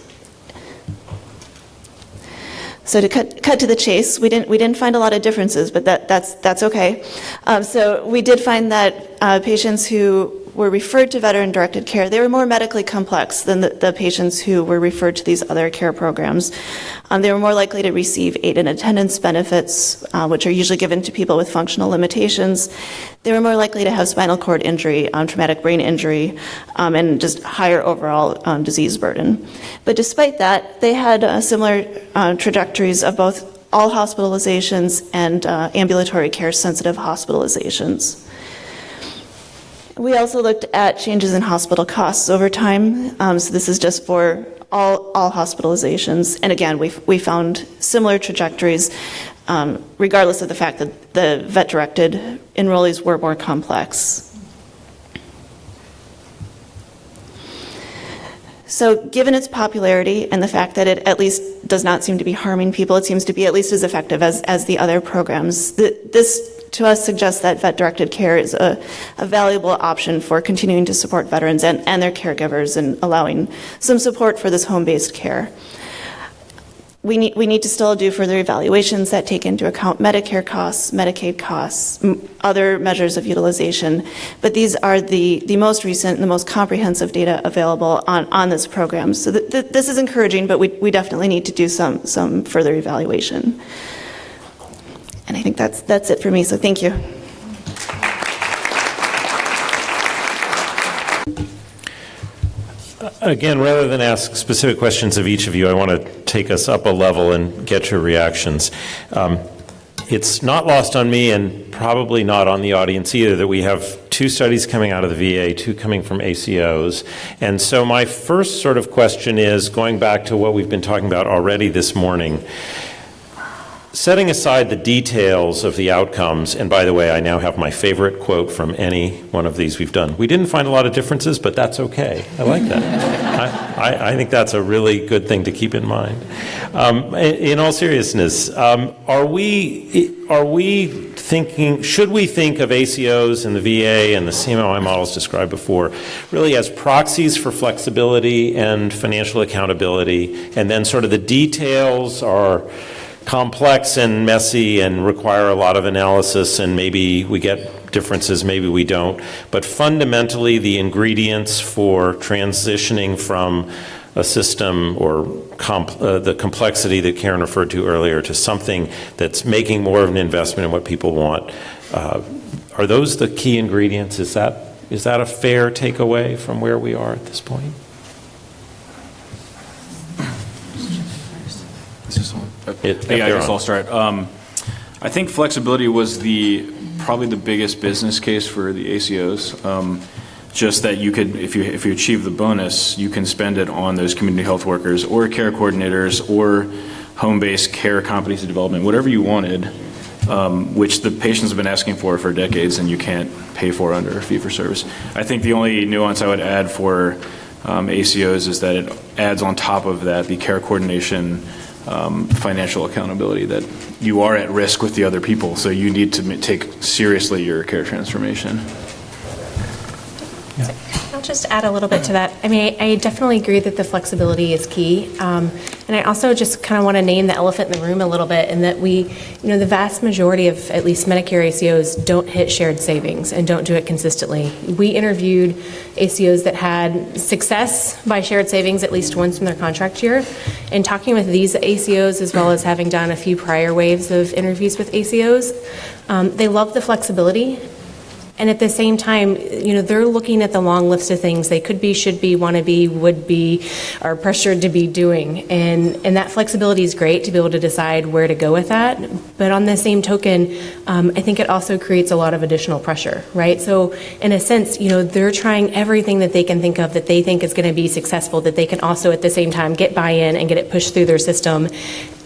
So to cut to the chase, we didn't find a lot of differences, but that's okay. So we did find that patients who were referred to veteran-directed care, they were more medically complex than the patients who were referred to these other care programs. They were more likely to receive aid and attendance benefits, which are usually given to people with functional limitations. They were more likely to have spinal cord injury, traumatic brain injury, and just higher overall disease burden. But despite that, they had similar trajectories of both all hospitalizations and ambulatory care-sensitive hospitalizations. We also looked at changes in hospital costs over time. So this is just for all hospitalizations. And again, we found similar trajectories, regardless of the fact that the vet-directed enrollees were more complex. So given its popularity and the fact that it at least does not seem to be harming people, it seems to be at least as effective as the other programs. This to us suggests that vet-directed care is a valuable option for continuing to support veterans and their caregivers and allowing some support for this home-based care. We need to still do further evaluations that take into account Medicare costs, Medicaid costs, other measures of utilization, but these are the most recent and the most comprehensive data available on this program. So this is encouraging, but we definitely need to do some further evaluation. And I think that's it for me, so thank you. Again, rather than ask specific questions of each of you, I want to take us up a level and get your reactions. It's not lost on me, and probably not on the audience either, that we have 2 studies coming out of the VA, 2 coming from ACOs. And so my first sort of question is, going back to what we've been talking about already this morning, setting aside the details of the outcomes, and by the way, I now have my favorite quote from any one of these we've done. We didn't find a lot of differences, but that's okay. I like that. I think that's a really good thing to keep in mind. In all seriousness, are we thinking, should we think of ACOs and the VA and the CMOI models described before really as proxies for flexibility and financial accountability, and then sort of the details are complex and messy and require a lot of analysis, and maybe we get differences, maybe we don't. But fundamentally, the ingredients for transitioning from a system or the complexity that Karen referred to earlier to something that's making more of an investment in what people want, are those the key ingredients? Is that a fair takeaway from where we are at this point? I guess I'll start. I think flexibility was probably the biggest business case for the ACOs. Just that you could, if you achieve the bonus, you can spend it on those community health workers or care coordinators or home-based care competency development, whatever you wanted, which the patients have been asking for decades, and you can't pay for under fee-for-service. I think the only nuance I would add for ACOs is that it adds on top of that the care coordination, financial accountability, that you are at risk with the other people, so you need to take seriously your care transformation. I'll just add a little bit to that. I mean, I definitely agree that the flexibility is key. And I also just kind of want to name the elephant in the room a little bit, in that the vast majority of at least Medicare ACOs don't hit shared savings and don't do it consistently. We interviewed ACOs that had success by shared savings at least once in their contract year. And talking with these ACOs, as well as having done a few prior waves of interviews with ACOs, they love the flexibility. And at the same time, they're looking at the long list of things they could be, should be, want to be, would be, are pressured to be doing. And that flexibility is great to be able to decide where to go with that. But on the same token, I think it also creates a lot of additional pressure, right? So in a sense, they're trying everything that they can think of that they think is going to be successful, that they can also at the same time get buy-in and get it pushed through their system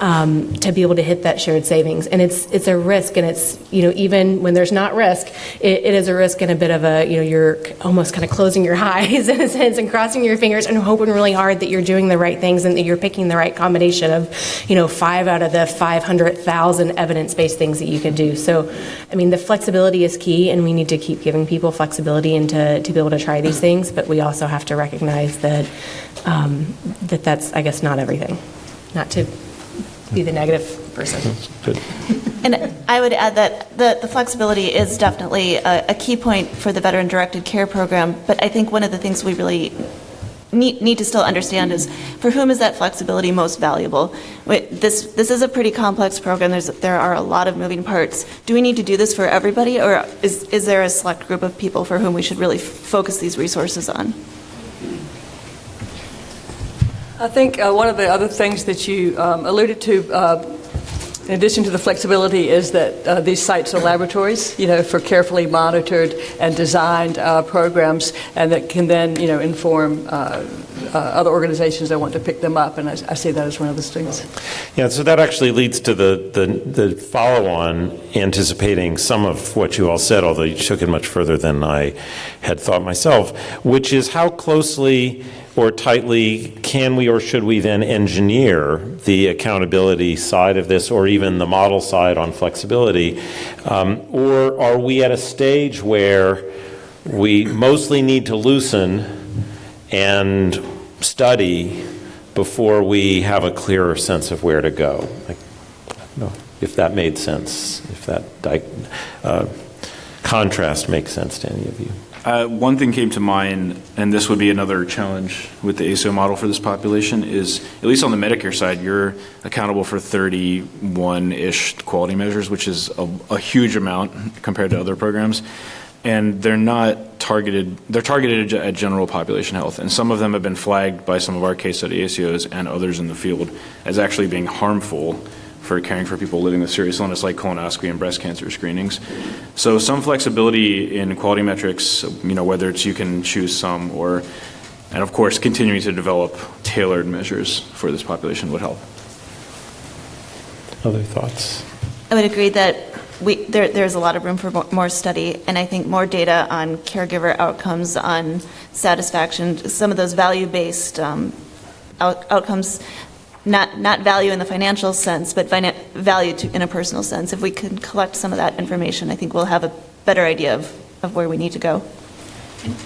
to be able to hit that shared savings. And it's a risk, and it's, even when there's not risk, it is a risk and a bit of a, you're almost kind of closing your eyes in a sense and crossing your fingers and hoping really hard that you're doing the right things and that you're picking the right combination of, 5 out of the 500,000 evidence-based things that you could do. So, I mean, the flexibility is key, and we need to keep giving people flexibility and to be able to try these things, but we also have to recognize that that's, I guess, not everything. Not to be the negative person. Good. And I would add that the flexibility is definitely a key point for the veteran-directed care program, but I think one of the things we really need to still understand is for whom is that flexibility most valuable? This is a pretty complex program. There are a lot of moving parts. Do we need to do this for everybody, or is there a select group of people for whom we should really focus these resources on? I think one of the other things that you alluded to, in addition to the flexibility, is that these sites are laboratories, for carefully monitored and designed programs, and that can then, inform other organizations that want to pick them up. And I see that as one of those things. Yeah, so that actually leads to the follow-on, anticipating some of what you all said, although you took it much further than I had thought myself, which is how closely or tightly can we or should we then engineer the accountability side of this, or even the model side on flexibility? Or are we at a stage where we mostly need to loosen and study before we have a clearer sense of where to go? I don't know if that made sense, if that contrast makes sense to any of you. One thing came to mind, and this would be another challenge with the ACO model for this population, is at least on the Medicare side, you're accountable for 31-ish quality measures, which is a huge amount compared to other programs. And they're not targeted, they're targeted at general population health. And some of them have been flagged by some of our case study ACOs and others in the field as actually being harmful for caring for people living with serious illness like colonoscopy and breast cancer screenings. So some flexibility in quality metrics, whether it's you can choose some and of course continuing to develop tailored measures for this population would help. Other thoughts? I would agree that there's a lot of room for more study, and I think more data on caregiver outcomes, on satisfaction, some of those value-based outcomes, not value in the financial sense, but value in a personal sense. If we can collect some of that information, I think we'll have a better idea of where we need to go.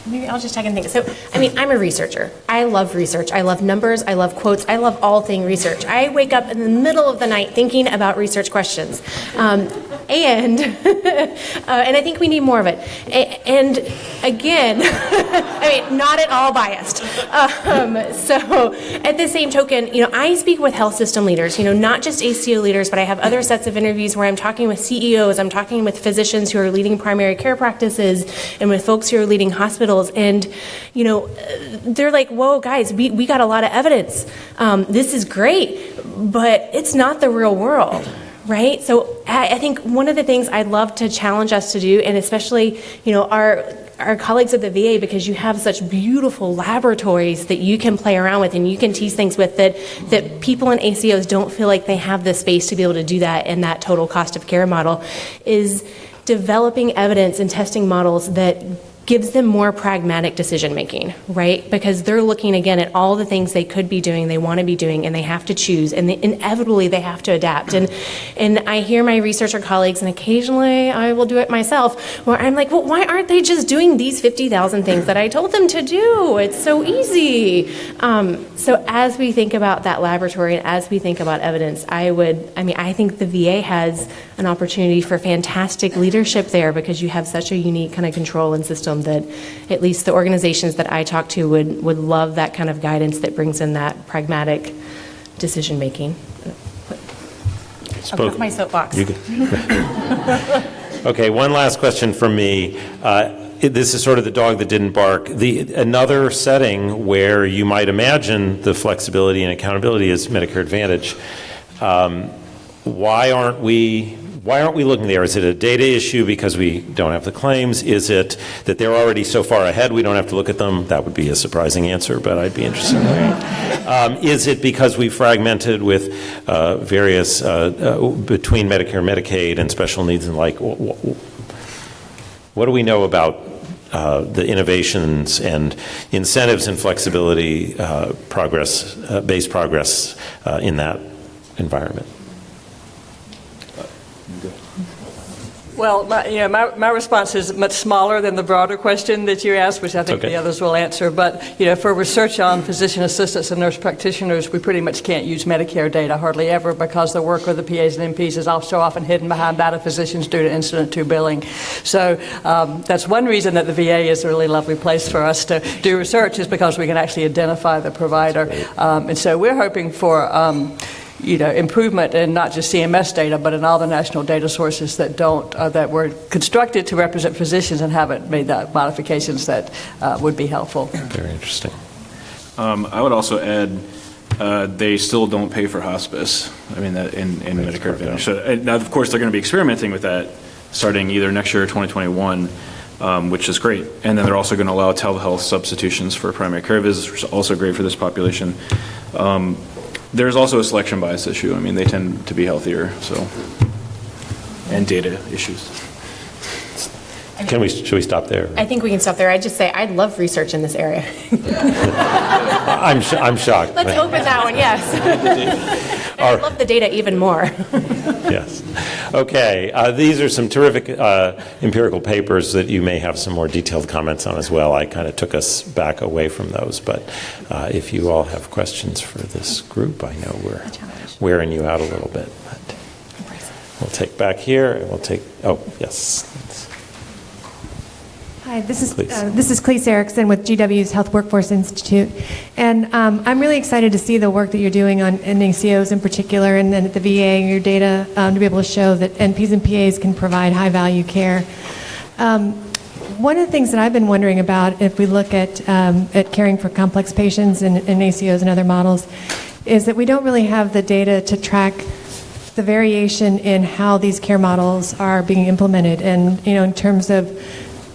Maybe I'll just tag in things. So, I'm a researcher. I love research. I love numbers. I love quotes. I love all thing research. I wake up in the middle of the night thinking about research questions. And I think we need more of it. And again, not at all biased. So at the same token, I speak with health system leaders, not just ACO leaders, but I have other sets of interviews where I'm talking with CEOs, I'm talking with physicians who are leading primary care practices, and with folks who are leading hospitals. And, they're like, whoa, guys, we got a lot of evidence. This is great, but it's not the real world. Right? So I think one of the things I'd love to challenge us to do, and especially, our colleagues at the VA, because you have such beautiful laboratories that you can play around with and you can tease things with, that people in ACOs don't feel like they have the space to be able to do that in that total cost of care model, is developing evidence and testing models that gives them more pragmatic decision making, right? Because they're looking again at all the things they could be doing, they want to be doing, and they have to choose, and inevitably they have to adapt. And I hear my researcher colleagues, and occasionally I will do it myself, where I'm like, well, why aren't they just doing these 50,000 things that I told them to do? It's so easy. So as we think about that laboratory and as we think about evidence, I think the VA has an opportunity for fantastic leadership there, because you have such a unique kind of control and system that at least the organizations that I talk to would love that kind of guidance that brings in that pragmatic decision making. I'll put my soapbox. Okay, one last question from me. This is sort of the dog that didn't bark. Another setting where you might imagine the flexibility and accountability is Medicare Advantage. Why aren't we looking there? Is it a data issue because we don't have the claims? Is it that they're already so far ahead we don't have to look at them? That would be a surprising answer, but I'd be interested in that. Is it because we fragmented with various, between Medicare, Medicaid, and special needs and like, what do we know about the innovations and incentives and flexibility based progress in that environment? Well, my response is much smaller than the broader question that you asked, which I think the others will answer. But, for research on physician assistants and nurse practitioners, we pretty much can't use Medicare data hardly ever because the work of the PAs and NPs is so often hidden behind that of physicians due to incident to billing. So that's one reason that the VA is a really lovely place for us to do research, is because we can actually identify the provider. And so we're hoping for improvement in not just CMS data, but in all the national data sources that were constructed to represent physicians and haven't made the modifications that would be helpful. Very interesting. I would also add, they still don't pay for hospice. I mean, that in Medicare Advantage. So now, of course, they're going to be experimenting with that starting either next year or 2021. Which is great. And then they're also going to allow telehealth substitutions for primary care visits, which is also great for this population. There's also a selection bias issue. I mean, they tend to be healthier, and data issues. Should we stop there? I think we can stop there. I'd just say I'd love research in this area. I'm shocked. Let's open that one, yes. I love the data even more. Yes. Okay. These are some terrific empirical papers that you may have some more detailed comments on as well. I kind of took us back away from those, but if you all have questions for this group, I know we're wearing you out a little bit. But we'll take back here, and we'll take. Oh, yes. Hi, this is Cleese Erickson with GW's Health Workforce Institute, and I'm really excited to see the work that you're doing on NACOs in particular, and then at the VA and your data to be able to show that NPs and PAs can provide high-value care. One of the things that I've been wondering about, if we look at caring for complex patients in NACOs and other models, is that we don't really have the data to track the variation in how these care models are being implemented, and in terms of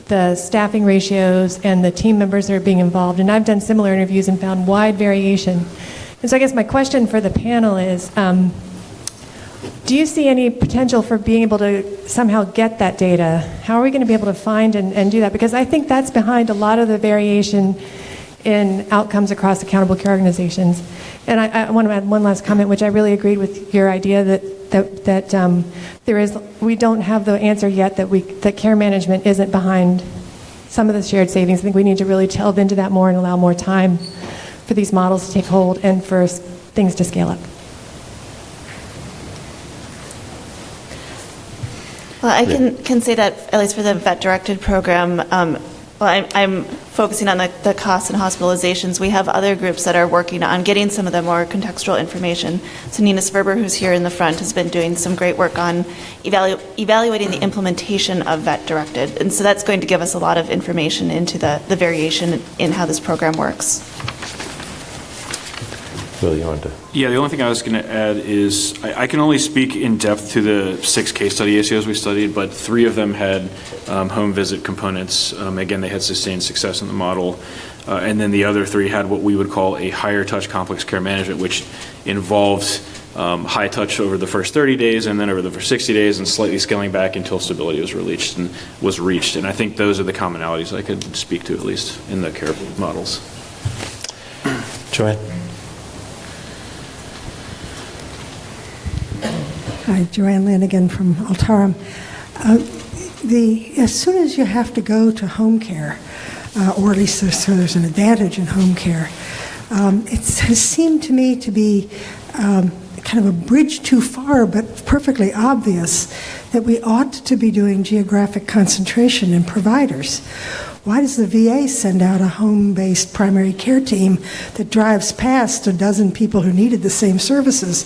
the staffing ratios and the team members that are being involved. And I've done similar interviews and found wide variation. And so I guess my question for the panel is, do you see any potential for being able to somehow get that data? How are we going to be able to find and do that? Because I think that's behind a lot of the variation in outcomes across accountable care organizations. And I want to add one last comment, which I really agreed with your idea that we don't have the answer yet that care management isn't behind some of the shared savings. I think we need to really delve into that more and allow more time for these models to take hold and for things to scale up. Well, I can say that, at least for the vet-directed program, I'm focusing on the costs and hospitalizations. We have other groups that are working on getting some of the more contextual information. So Nina Sperber, who's here in the front, has been doing some great work on evaluating the implementation of vet-directed. And so that's going to give us a lot of information into the variation in how this program works. Will, you want to? Yeah, the only thing I was going to add is I can only speak in depth to the 6 case study ACOs we studied, but 3 of them had home visit components. Again, they had sustained success in the model. And then the other 3 had what we would call a higher touch complex care management, which involved high touch over the first 30 days and then over the first 60 days and slightly scaling back until stability was reached. And I think those are the commonalities I could speak to, at least in the care models. Joanne? Hi, Joanne Lynn again from Altarum. As soon as you have to go to home care, or at least there's an advantage in home care, it has seemed to me to be kind of a bridge too far, but perfectly obvious that we ought to be doing geographic concentration in providers. Why does the VA send out a home-based primary care team that drives past a dozen people who needed the same services?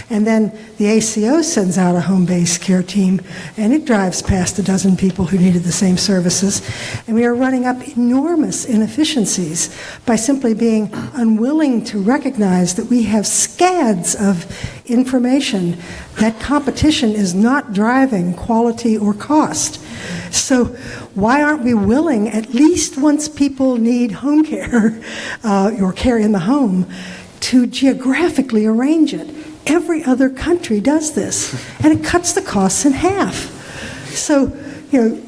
And then the ACO sends out a home-based care team, and it drives past a dozen people who needed the same services. And we are running up enormous inefficiencies by simply being unwilling to recognize that we have scads of information that competition is not driving quality or cost. So why aren't we willing, at least once people need home care or care in the home, to geographically arrange it? Every other country does this, and it cuts the costs in half. So,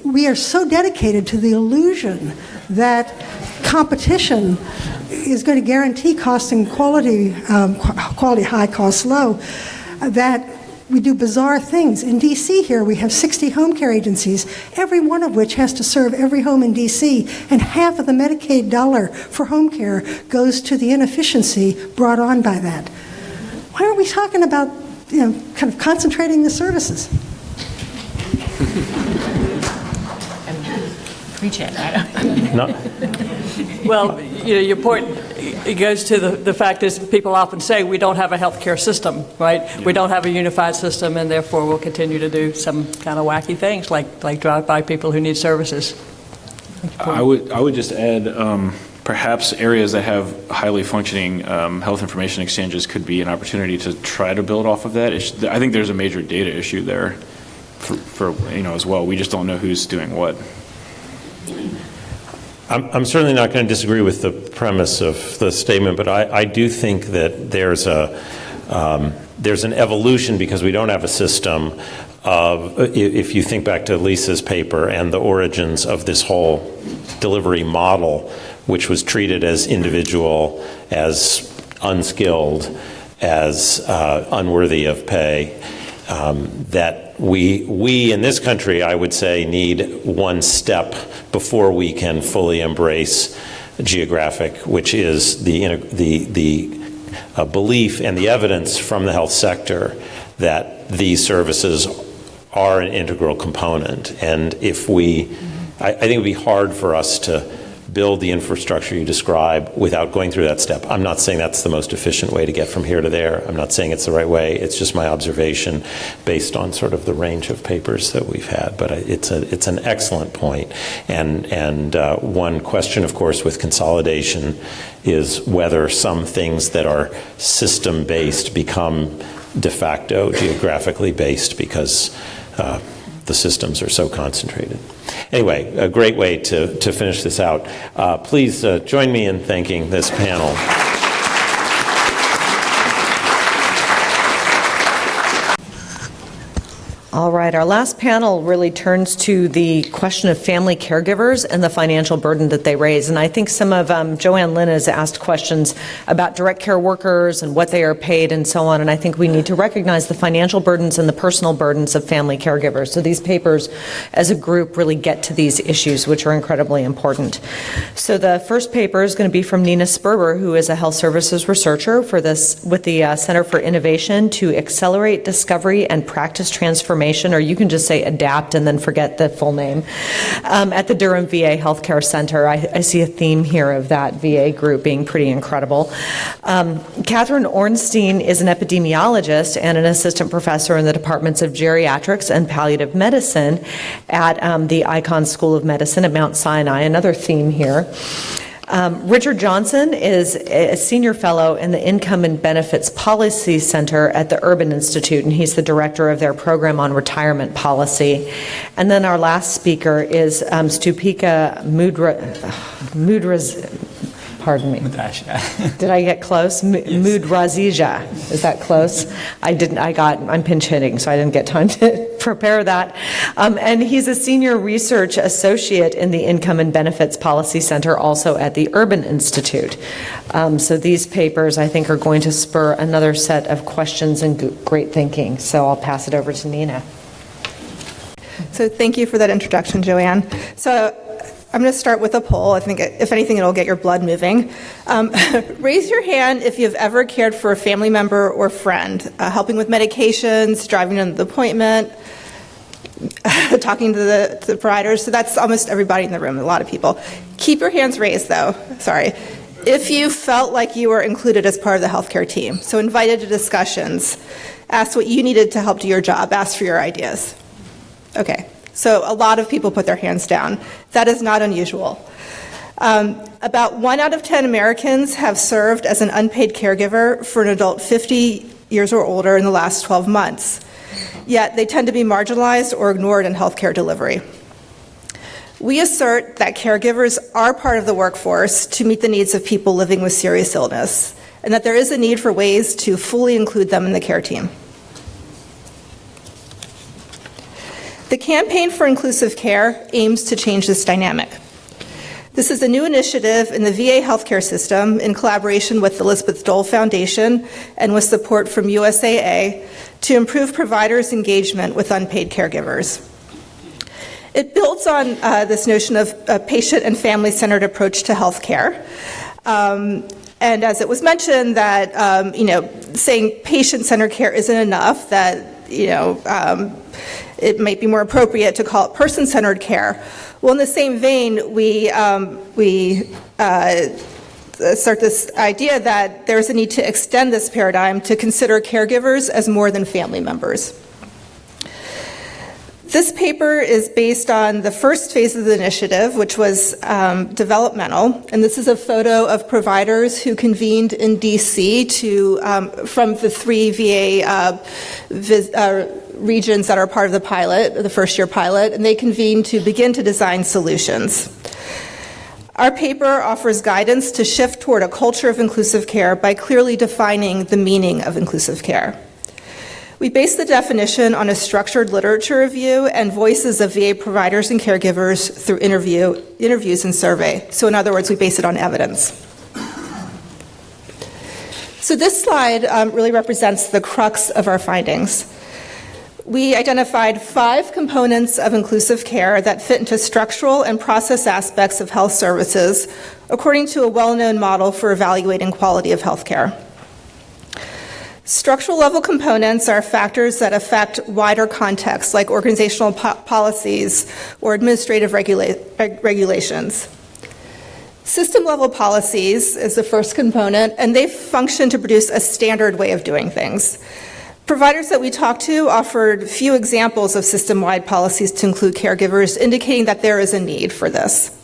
we are so dedicated to the illusion that competition is going to guarantee cost and quality high, cost low, that we do bizarre things. In D.C. here, we have 60 home care agencies, every one of which has to serve every home in D.C., and half of the Medicaid dollar for home care goes to the inefficiency brought on by that. Why aren't we talking about, kind of concentrating the services? Preach it. Well, your point, it goes to the fact is people often say we don't have a healthcare system, right? Yeah. We don't have a unified system, and therefore we'll continue to do some kind of wacky things like drive by people who need services. I would just add perhaps areas that have highly functioning health information exchanges could be an opportunity to try to build off of that. I think there's a major data issue there for as well. We just don't know who's doing what. I'm certainly not going to disagree with the premise of the statement, but I do think that there's an evolution because we don't have a system of, if you think back to Lisa's paper and the origins of this whole delivery model, which was treated as individual, as unskilled, as unworthy of pay, that we in this country, I would say, need one step before we can fully embrace geographic, which is the belief and the evidence from the health sector that these services are an integral component. And if I think it would be hard for us to build the infrastructure you describe without going through that step. I'm not saying that's the most efficient way to get from here to there. I'm not saying it's the right way. It's just my observation based on sort of the range of papers that we've had. But it's an excellent point. And one question, of course, with consolidation is whether some things that are system-based become de facto geographically based because the systems are so concentrated. Anyway, a great way to finish this out. Please join me in thanking this panel. All right, our last panel really turns to the question of family caregivers and the financial burden that they raise. And I think some of Joanne Lynn has asked questions about direct care workers and what they are paid and so on. And I think we need to recognize the financial burdens and the personal burdens of family caregivers. So these papers as a group really get to these issues, which are incredibly important. So the first paper is going to be from Nina Sperber, who is a health services researcher with the Center for Innovation to Accelerate Discovery and Practice Transformation, or you can just say ADAPT and then forget the full name, at the Durham VA Healthcare Center. I see a theme here of that VA group being pretty incredible. Catherine Ornstein is an epidemiologist and an assistant professor in the departments of geriatrics and palliative medicine at the Icahn School of Medicine at Mount Sinai, another theme here. Richard Johnson is a senior fellow in the Income and Benefits Policy Center at the Urban Institute, and he's the director of their program on retirement policy. And then our last speaker is Stupika pardon me. Did I get close? Mudrazija. Is that close? I'm pinch hitting, so I didn't get time to prepare that. And he's a senior research associate in the Income and Benefits Policy Center, also at the Urban Institute. So these papers, I think, are going to spur another set of questions and great thinking. So I'll pass it over to Nina. So thank you for that introduction, Joanne. So I'm going to start with a poll. I think, if anything, it'll get your blood moving. Raise your hand if you've ever cared for a family member or friend, helping with medications, driving to the appointment, talking to the providers. So that's almost everybody in the room, a lot of people. Keep your hands raised, though. Sorry. If you felt like you were included as part of the healthcare team, so invited to discussions, asked what you needed to help do your job, asked for your ideas. Okay. So a lot of people put their hands down. That is not unusual. About 1 out of 10 Americans have served as an unpaid caregiver for an adult 50 years or older in the last 12 months. Yet they tend to be marginalized or ignored in healthcare delivery. We assert that caregivers are part of the workforce to meet the needs of people living with serious illness, and that there is a need for ways to fully include them in the care team. The Campaign for Inclusive Care aims to change this dynamic. This is a new initiative in the VA healthcare system in collaboration with the Elizabeth Dole Foundation and with support from USAA to improve providers' engagement with unpaid caregivers. It builds on this notion of a patient and family-centered approach to healthcare. And as it was mentioned, that saying patient-centered care isn't enough, that it might be more appropriate to call it person-centered care. Well, in the same vein, we start this idea that there's a need to extend this paradigm to consider caregivers as more than family members. This paper is based on the first phase of the initiative, which was developmental, and this is a photo of providers who convened in DC from the 3 VA regions that are part of the pilot, the first-year pilot, and they convened to begin to design solutions. Our paper offers guidance to shift toward a culture of inclusive care by clearly defining the meaning of inclusive care. We base the definition on a structured literature review and voices of VA providers and caregivers through interviews and survey. So in other words, we base it on evidence. So this slide really represents the crux of our findings. We identified 5 components of inclusive care that fit into structural and process aspects of health services according to a well-known model for evaluating quality of health care. Structural level components are factors that affect wider contexts like organizational policies or administrative regulations. System level policies is the first component, and they function to produce a standard way of doing things. Providers that we talked to offered few examples of system-wide policies to include caregivers, indicating that there is a need for this.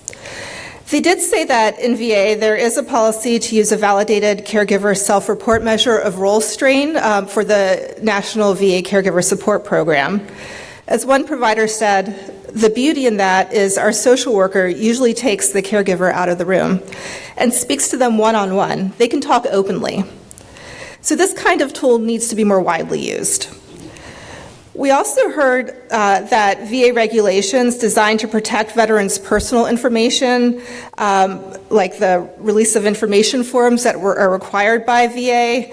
They did say that in VA there is a policy to use a validated caregiver self-report measure of role strain for the National VA Caregiver Support Program. As one provider said, the beauty in that is our social worker usually takes the caregiver out of the room and speaks to them one-on-one. They can talk openly. So this kind of tool needs to be more widely used. We also heard that VA regulations designed to protect veterans' personal information, like the release of information forms that are required by VA,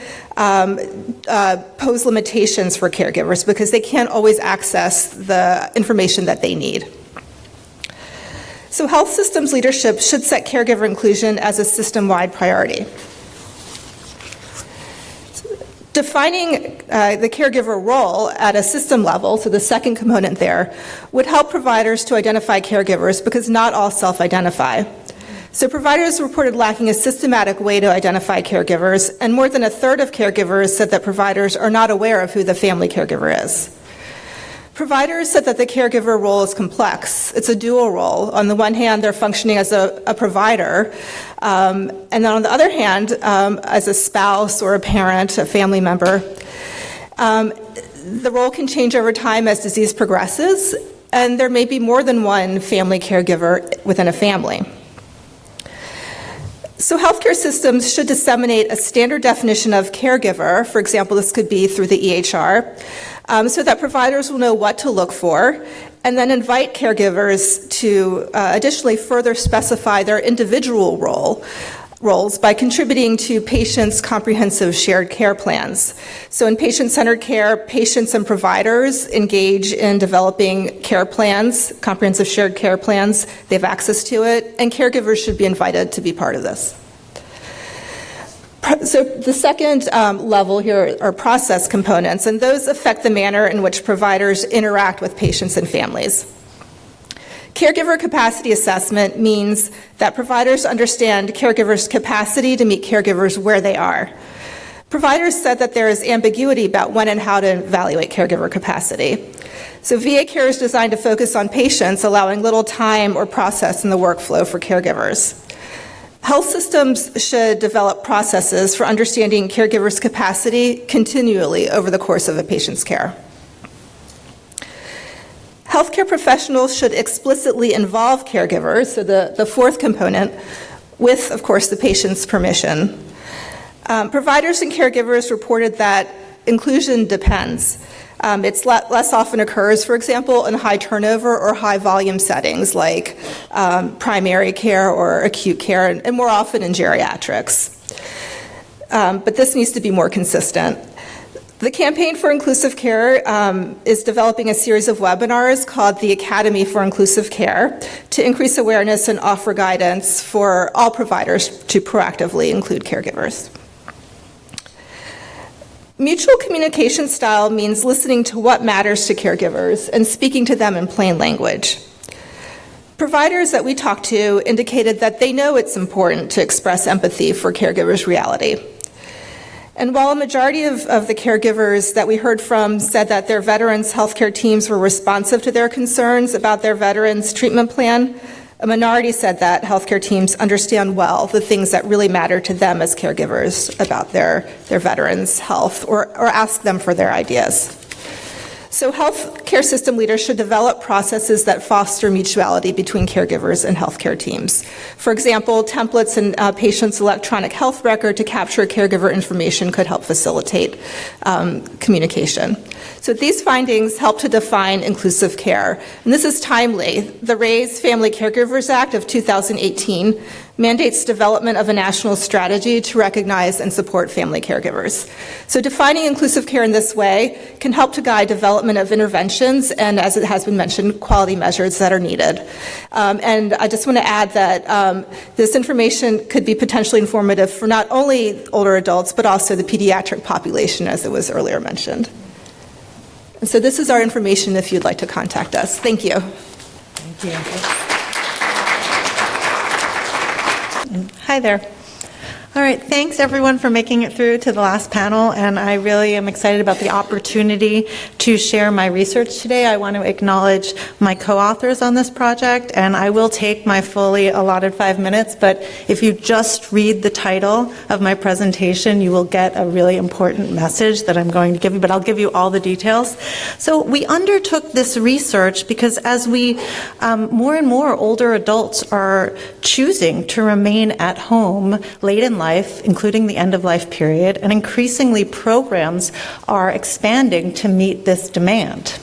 pose limitations for caregivers because they can't always access the information that they need. So health systems leadership should set caregiver inclusion as a system-wide priority. Defining the caregiver role at a system level, so the second component there, would help providers to identify caregivers because not all self-identify. So providers reported lacking a systematic way to identify caregivers, and more than a third of caregivers said that providers are not aware of who the family caregiver is. Providers said that the caregiver role is complex. It's a dual role. On the one hand, they're functioning as a provider, and then on the other hand, as a spouse or a parent, a family member. The role can change over time as disease progresses, and there may be more than one family caregiver within a family. So healthcare systems should disseminate a standard definition of caregiver. For example, this could be through the EHR, so that providers will know what to look for, and then invite caregivers to additionally further specify their individual roles by contributing to patients' comprehensive shared care plans. So in patient-centered care, patients and providers engage in developing care plans, comprehensive shared care plans. They have access to it, and caregivers should be invited to be part of this. So the second level here are process components, and those affect the manner in which providers interact with patients and families. Caregiver capacity assessment means that providers understand caregivers' capacity to meet caregivers where they are. Providers said that there is ambiguity about when and how to evaluate caregiver capacity. So VA care is designed to focus on patients, allowing little time or process in the workflow for caregivers. Health systems should develop processes for understanding caregivers' capacity continually over the course of a patient's care. Healthcare professionals should explicitly involve caregivers, so the fourth component, with, of course, the patient's permission. Providers and caregivers reported that inclusion depends. It's less often occurs, for example, in high turnover or high volume settings like primary care or acute care, and more often in geriatrics. But this needs to be more consistent. The Campaign for Inclusive Care is developing a series of webinars called the Academy for Inclusive Care to increase awareness and offer guidance for all providers to proactively include caregivers. Mutual communication style means listening to what matters to caregivers and speaking to them in plain language. Providers that we talked to indicated that they know it's important to express empathy for caregivers' reality. And while a majority of the caregivers that we heard from said that their veterans' healthcare teams were responsive to their concerns about their veterans' treatment plan, a minority said that healthcare teams understand well the things that really matter to them as caregivers about their veterans' health or ask them for their ideas. So healthcare system leaders should develop processes that foster mutuality between caregivers and healthcare teams. For example, templates in a patient's electronic health record to capture caregiver information could help facilitate communication. So these findings help to define inclusive care. And this is timely. The RAISE Family Caregivers Act of 2018 mandates development of a national strategy to recognize and support family caregivers. So defining inclusive care in this way can help to guide development of interventions and, as it has been mentioned, quality measures that are needed. And I just want to add that this information could be potentially informative for not only older adults, but also the pediatric population, as it was earlier mentioned. And so this is our information if you'd like to contact us. Thank you. Thank you. Hi there. All right, thanks everyone for making it through to the last panel, and I really am excited about the opportunity to share my research today. I want to acknowledge my co-authors on this project, and I will take my fully allotted 5 minutes, but if you just read the title of my presentation, you will get a really important message that I'm going to give you, but I'll give you all the details. So we undertook this research because as we, more and more older adults are choosing to remain at home late in life, including the end-of-life period, and increasingly programs are expanding to meet this demand.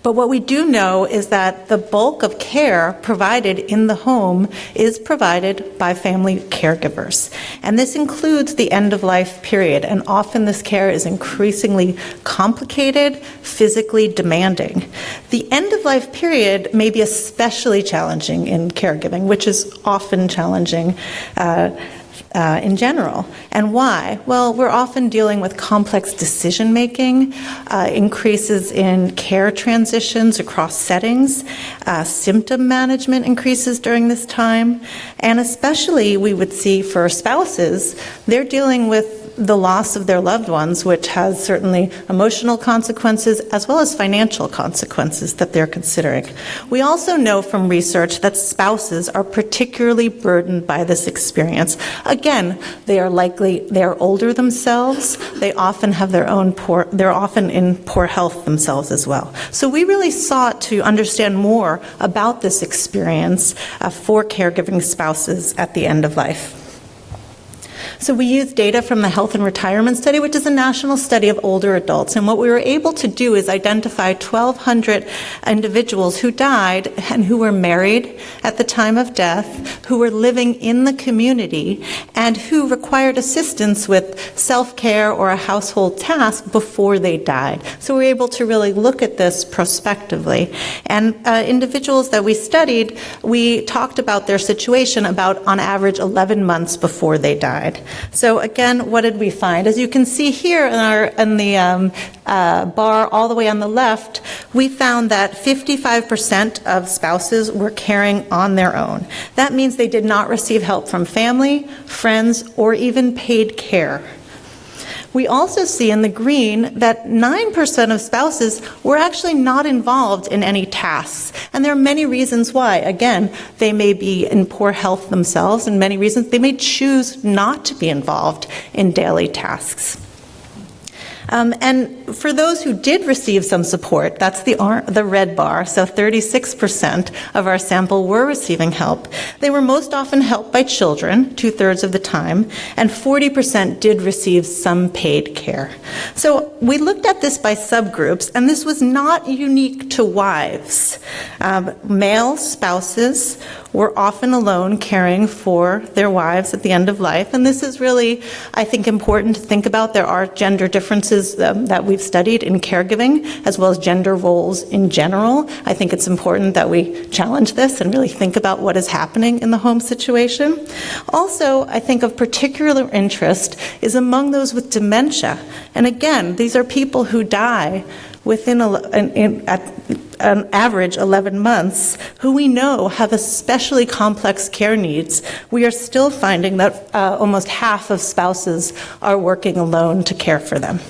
But what we do know is that the bulk of care provided in the home is provided by family caregivers. And this includes the end-of-life period, and often this care is increasingly complicated, physically demanding. The end-of-life period may be especially challenging in caregiving, which is often challenging in general. And why? Well, we're often dealing with complex decision-making, increases in care transitions across settings, symptom management increases during this time, and especially we would see for spouses, they're dealing with the loss of their loved ones, which has certainly emotional consequences as well as financial consequences that they're considering. We also know from research that spouses are particularly burdened by this experience. Again, they are older themselves. They often have they're often in poor health themselves as well. So we really sought to understand more about this experience for caregiving spouses at the end of life. So we used data from the Health and Retirement Study, which is a national study of older adults. And what we were able to do is identify 1,200 individuals who died and who were married at the time of death, who were living in the community, and who required assistance with self-care or a household task before they died. So we were able to really look at this prospectively. And individuals that we studied, we talked about their situation about, on average, 11 months before they died. So again, what did we find? As you can see here in the bar all the way on the left, we found that 55% of spouses were caring on their own. That means they did not receive help from family, friends, or even paid care. We also see in the green that 9% of spouses were actually not involved in any tasks. And there are many reasons why. Again, they may be in poor health themselves, and many reasons they may choose not to be involved in daily tasks. And for those who did receive some support, that's the red bar, so 36% of our sample were receiving help. They were most often helped by children, 2/3 of the time, and 40% did receive some paid care. So we looked at this by subgroups, and this was not unique to wives. Male spouses were often alone caring for their wives at the end of life. And this is really, I think, important to think about. There are gender differences that we've studied in caregiving, as well as gender roles in general. I think it's important that we challenge this and really think about what is happening in the home situation. Also, I think of particular interest is among those with dementia. And again, these are people who die within an average 11 months, who we know have especially complex care needs. We are still finding that almost half of spouses are working alone to care for them.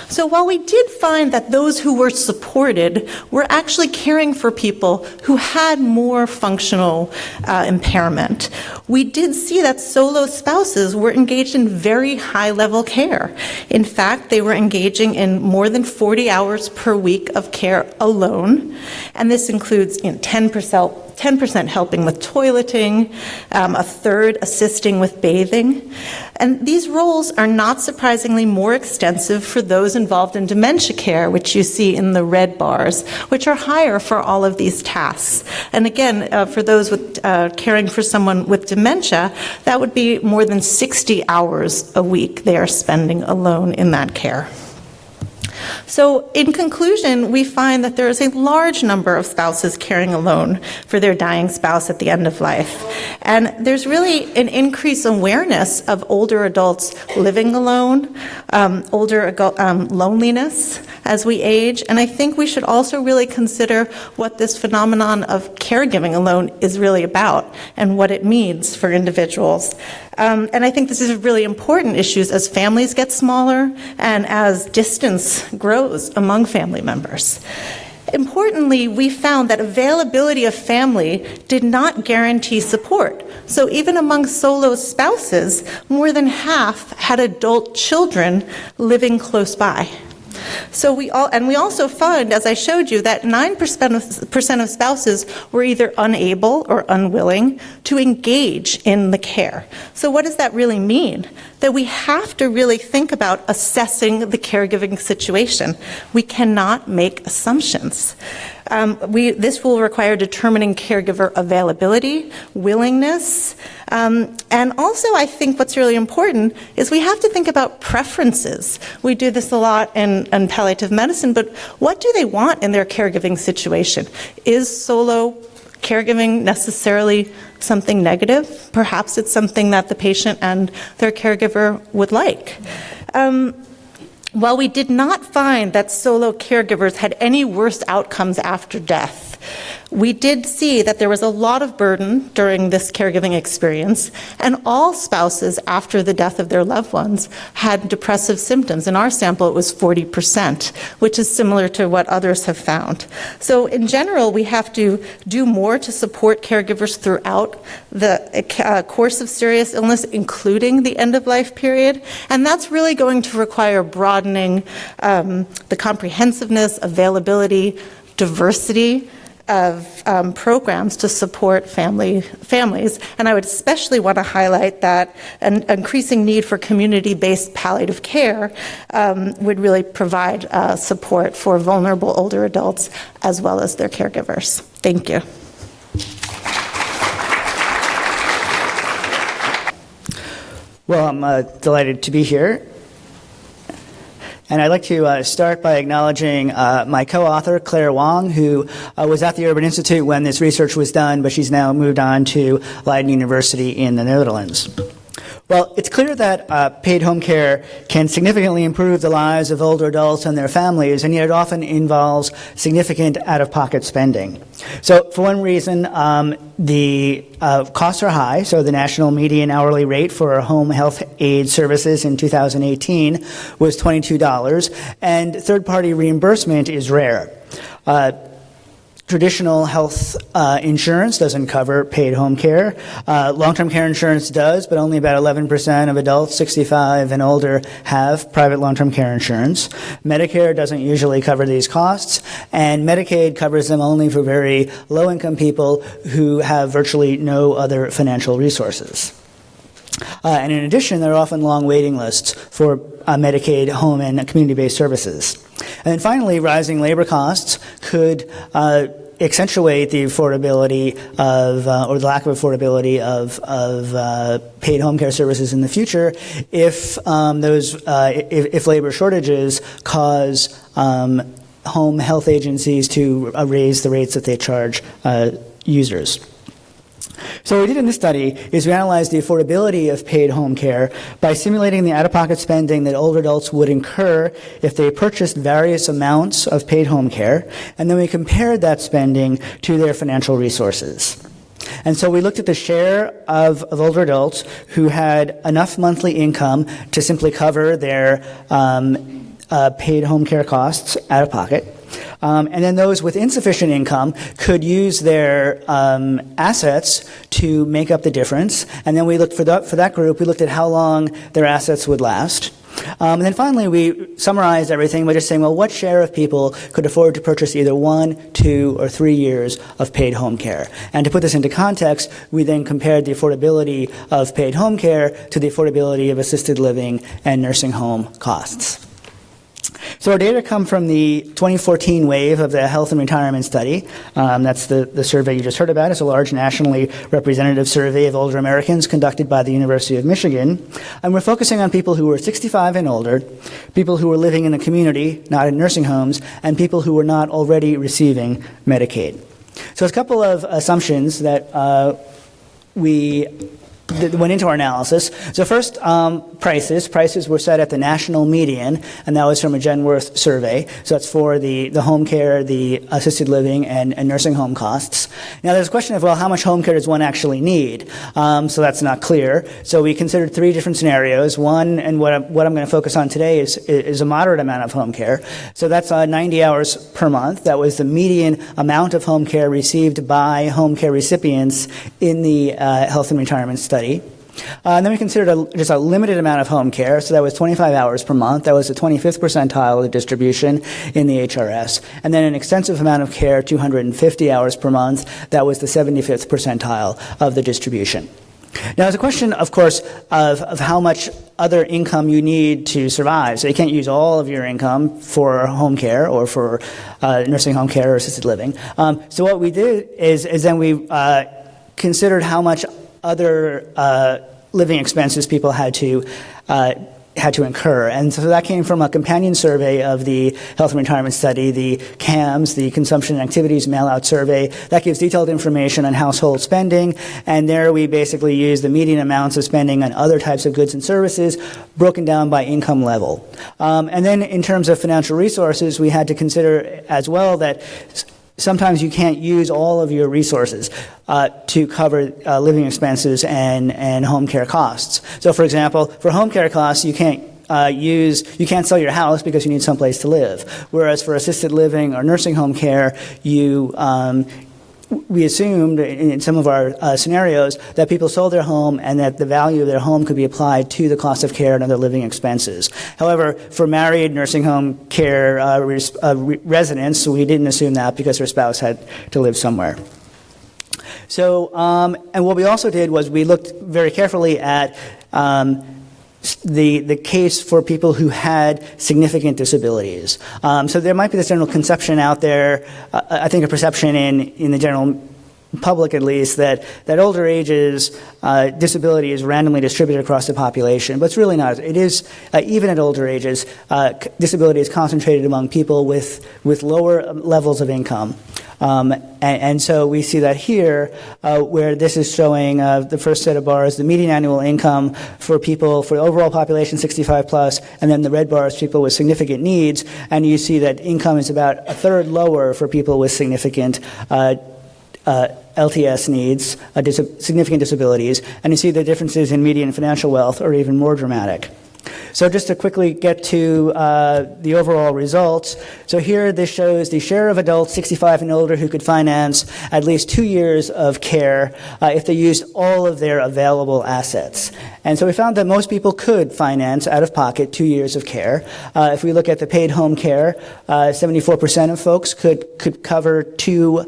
So while we did find that those who were supported were actually caring for people who had more functional impairment, we did see that solo spouses were engaged in very high-level care. In fact, they were engaging in more than 40 hours per week of care alone, and this includes 10% helping with toileting, a third assisting with bathing. And these roles are not surprisingly more extensive for those involved in dementia care, which you see in the red bars, which are higher for all of these tasks. And again, for those with caring for someone with dementia, that would be more than 60 hours a week they are spending alone in that care. So in conclusion, we find that there is a large number of spouses caring alone for their dying spouse at the end of life. And there's really an increased awareness of older adults living alone, loneliness as we age. And I think we should also really consider what this phenomenon of caregiving alone is really about and what it means for individuals. And I think this is really important issues as families get smaller and as distance grows among family members. Importantly, we found that availability of family did not guarantee support. So even among solo spouses, more than half had adult children living close by. So we also find, as I showed you, that 9% of spouses were either unable or unwilling to engage in the care. So what does that really mean? That we have to really think about assessing the caregiving situation. We cannot make assumptions. This will require determining caregiver availability, willingness, and also I think what's really important is we have to think about preferences. We do this a lot in palliative medicine, but what do they want in their caregiving situation? Is solo caregiving necessarily something negative? Perhaps it's something that the patient and their caregiver would like. While we did not find that solo caregivers had any worse outcomes after death, we did see that there was a lot of burden during this caregiving experience, and all spouses after the death of their loved ones had depressive symptoms. In our sample, it was 40%, which is similar to what others have found. So in general, we have to do more to support caregivers throughout the course of serious illness, including the end-of-life period, and that's really going to require broadening the comprehensiveness, availability, diversity of programs to support families. And I would especially want to highlight that an increasing need for community-based palliative care would really provide support for vulnerable older adults as well as their caregivers. Thank you. Well, I'm delighted to be here. And I'd like to start by acknowledging my co-author, Claire Wong, who was at the Urban Institute when this research was done, but she's now moved on to Leiden University in the Netherlands. Well, it's clear that paid home care can significantly improve the lives of older adults and their families, and yet it often involves significant out-of-pocket spending. So for one reason, the costs are high. So the national median hourly rate for home health aid services in 2018 was $22, and third-party reimbursement is rare. Traditional health insurance doesn't cover paid home care. Long-term care insurance does, but only about 11% of adults 65 and older have private long-term care insurance. Medicare doesn't usually cover these costs, and Medicaid covers them only for very low-income people who have virtually no other financial resources. And in addition, there are often long waiting lists for Medicaid home and community-based services. And then finally, rising labor costs could accentuate the affordability of, or the lack of affordability of paid home care services in the future if if labor shortages cause home health agencies to raise the rates that they charge users. So what we did in this study is we analyzed the affordability of paid home care by simulating the out-of-pocket spending that older adults would incur if they purchased various amounts of paid home care, and then we compared that spending to their financial resources. And so we looked at the share of older adults who had enough monthly income to simply cover their paid home care costs out of pocket. And then those with insufficient income could use their assets to make up the difference. And then we looked for that group, we looked at how long their assets would last. And then finally, we summarized everything by just saying, well, what share of people could afford to purchase either 1, 2, or 3 years of paid home care? And to put this into context, we then compared the affordability of paid home care to the affordability of assisted living and nursing home costs. So our data come from the 2014 wave of the Health and Retirement Study. That's the survey you just heard about. It's a large nationally representative survey of older Americans conducted by the University of Michigan. And we're focusing on people who were 65 and older, people who were living in the community, not in nursing homes, and people who were not already receiving Medicaid. So there's a couple of assumptions that that went into our analysis. So first, prices. Prices were set at the national median, and that was from a Genworth survey. So that's for the home care, the assisted living, and nursing home costs. Now there's a question of, well, how much home care does one actually need? So that's not clear. So we considered 3 different scenarios. One, and what I'm going to focus on today, is a moderate amount of home care. So that's 90 hours per month. That was the median amount of home care received by home care recipients in the Health and Retirement Study. And then we considered just a limited amount of home care, so that was 25 hours per month. That was the 25th percentile of the distribution in the HRS. And then an extensive amount of care, 250 hours per month. That was the 75th percentile of the distribution. Now, there's a question, of course, of how much other income you need to survive. So you can't use all of your income for home care or for nursing home care or assisted living. So what we did is then we considered how much other living expenses people had to incur. And so that came from a companion survey of the Health and Retirement Study, the CAMS, the Consumption and Activities Mail-Out Survey. That gives detailed information on household spending, and there we basically use the median amounts of spending on other types of goods and services broken down by income level. And then in terms of financial resources, we had to consider as well that sometimes you can't use all of your resources to cover living expenses and home care costs. So, for example, for home care costs, you can't sell your house because you need someplace to live. Whereas for assisted living or nursing home care, we assumed in some of our scenarios that people sold their home and that the value of their home could be applied to the cost of care and other living expenses. However, for married nursing home care residents, we didn't assume that because their spouse had to live somewhere. So, and what we also did was we looked very carefully at the case for people who had significant disabilities. So there might be this general conception out there, I think a perception in the general public at least, that older ages disability is randomly distributed across the population, but it's really not. It is, even at older ages, disability is concentrated among people with lower levels of income. And so we see that here, where this is showing the first set of bars, the median annual income for people, for the overall population 65 plus, and then the red bars, people with significant needs, and you see that income is about a third lower for people with significant LTS needs, significant disabilities, and you see the differences in median financial wealth are even more dramatic. So just to quickly get to the overall results. So here this shows the share of adults 65 and older who could finance at least 2 years of care if they used all of their available assets. And so we found that most people could finance out of pocket 2 years of care. If we look at the paid home care, 74% of folks could cover 2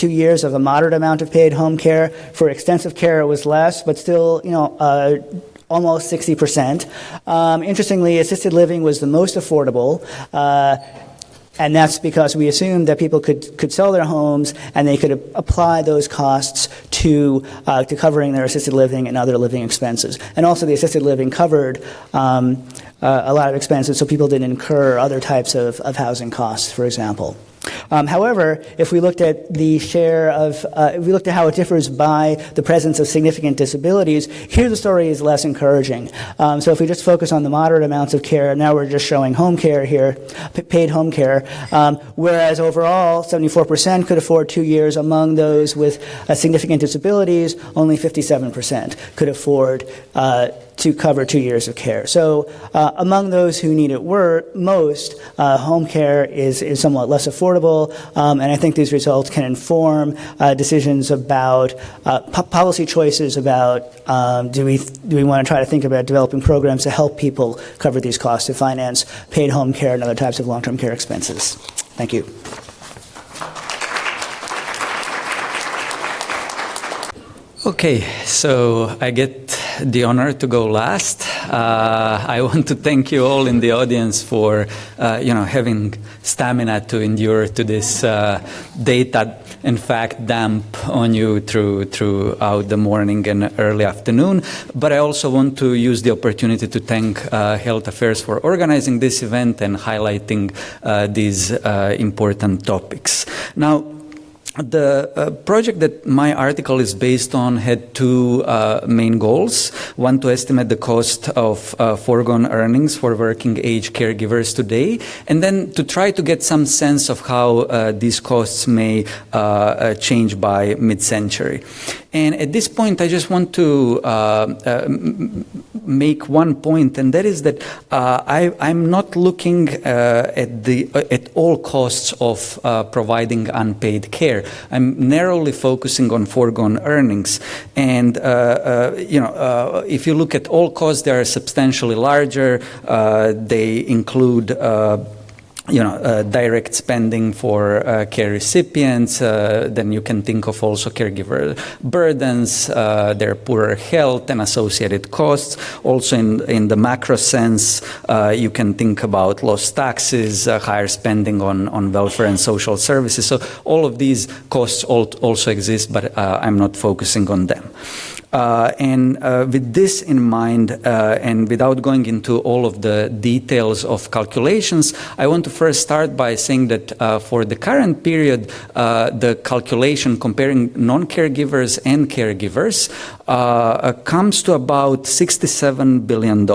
years of a moderate amount of paid home care. For extensive care, it was less, but still, almost 60%. Interestingly, assisted living was the most affordable. And that's because we assumed that people could sell their homes and they could apply those costs to covering their assisted living and other living expenses. And also the assisted living covered a lot of expenses, so people didn't incur other types of housing costs, for example. However, if we looked at the share of, if we looked at how it differs by the presence of significant disabilities, here the story is less encouraging. So if we just focus on the moderate amounts of care, now we're just showing home care here, paid home care, whereas overall 74% could afford 2 years. Among those with significant disabilities, only 57% could afford to cover 2 years of care. So among those who need it most, home care is somewhat less affordable, and I think these results can inform decisions about policy choices about do we want to try to think about developing programs to help people cover these costs to finance paid home care and other types of long-term care expenses. Thank you. Okay, so I get the honor to go last. I want to thank you all in the audience for, having stamina to endure to this data, in fact, damp on you throughout the morning and early afternoon. But I also want to use the opportunity to thank Health Affairs for organizing this event and highlighting these important topics. Now, the project that my article is based on had two main goals. One, to estimate the cost of foregone earnings for working age caregivers today, and then to try to get some sense of how these costs may change by mid-century. And at this point, I just want to make one point, and that is that I'm not looking at all costs of providing unpaid care. I'm narrowly focusing on foregone earnings, and if you look at all costs, they are substantially larger. They include direct spending for care recipients. Then you can think of also caregiver burdens, their poorer health and associated costs. Also in the macro sense, you can think about lost taxes, higher spending on welfare and social services. So all of these costs also exist, but I'm not focusing on them. With this in mind, and without going into all of the details of calculations, I want to first start by saying that for the current period, the calculation comparing non-caregivers and caregivers comes to about $67 billion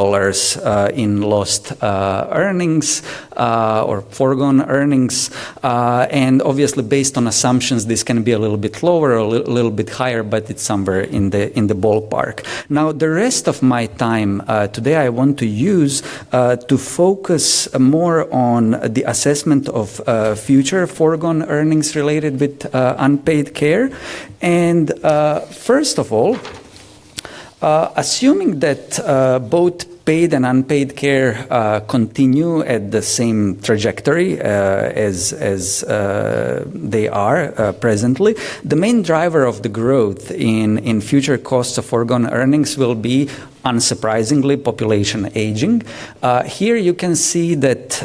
in lost earnings or foregone earnings. And obviously, based on assumptions, this can be a little bit lower or a little bit higher, but it's somewhere in the ballpark. Now, the rest of my time today I want to use to focus more on the assessment of future foregone earnings related with unpaid care. And first of all, assuming that both paid and unpaid care continue at the same trajectory as they are presently, the main driver of the growth in future costs of foregone earnings will be, unsurprisingly, population aging. Here you can see that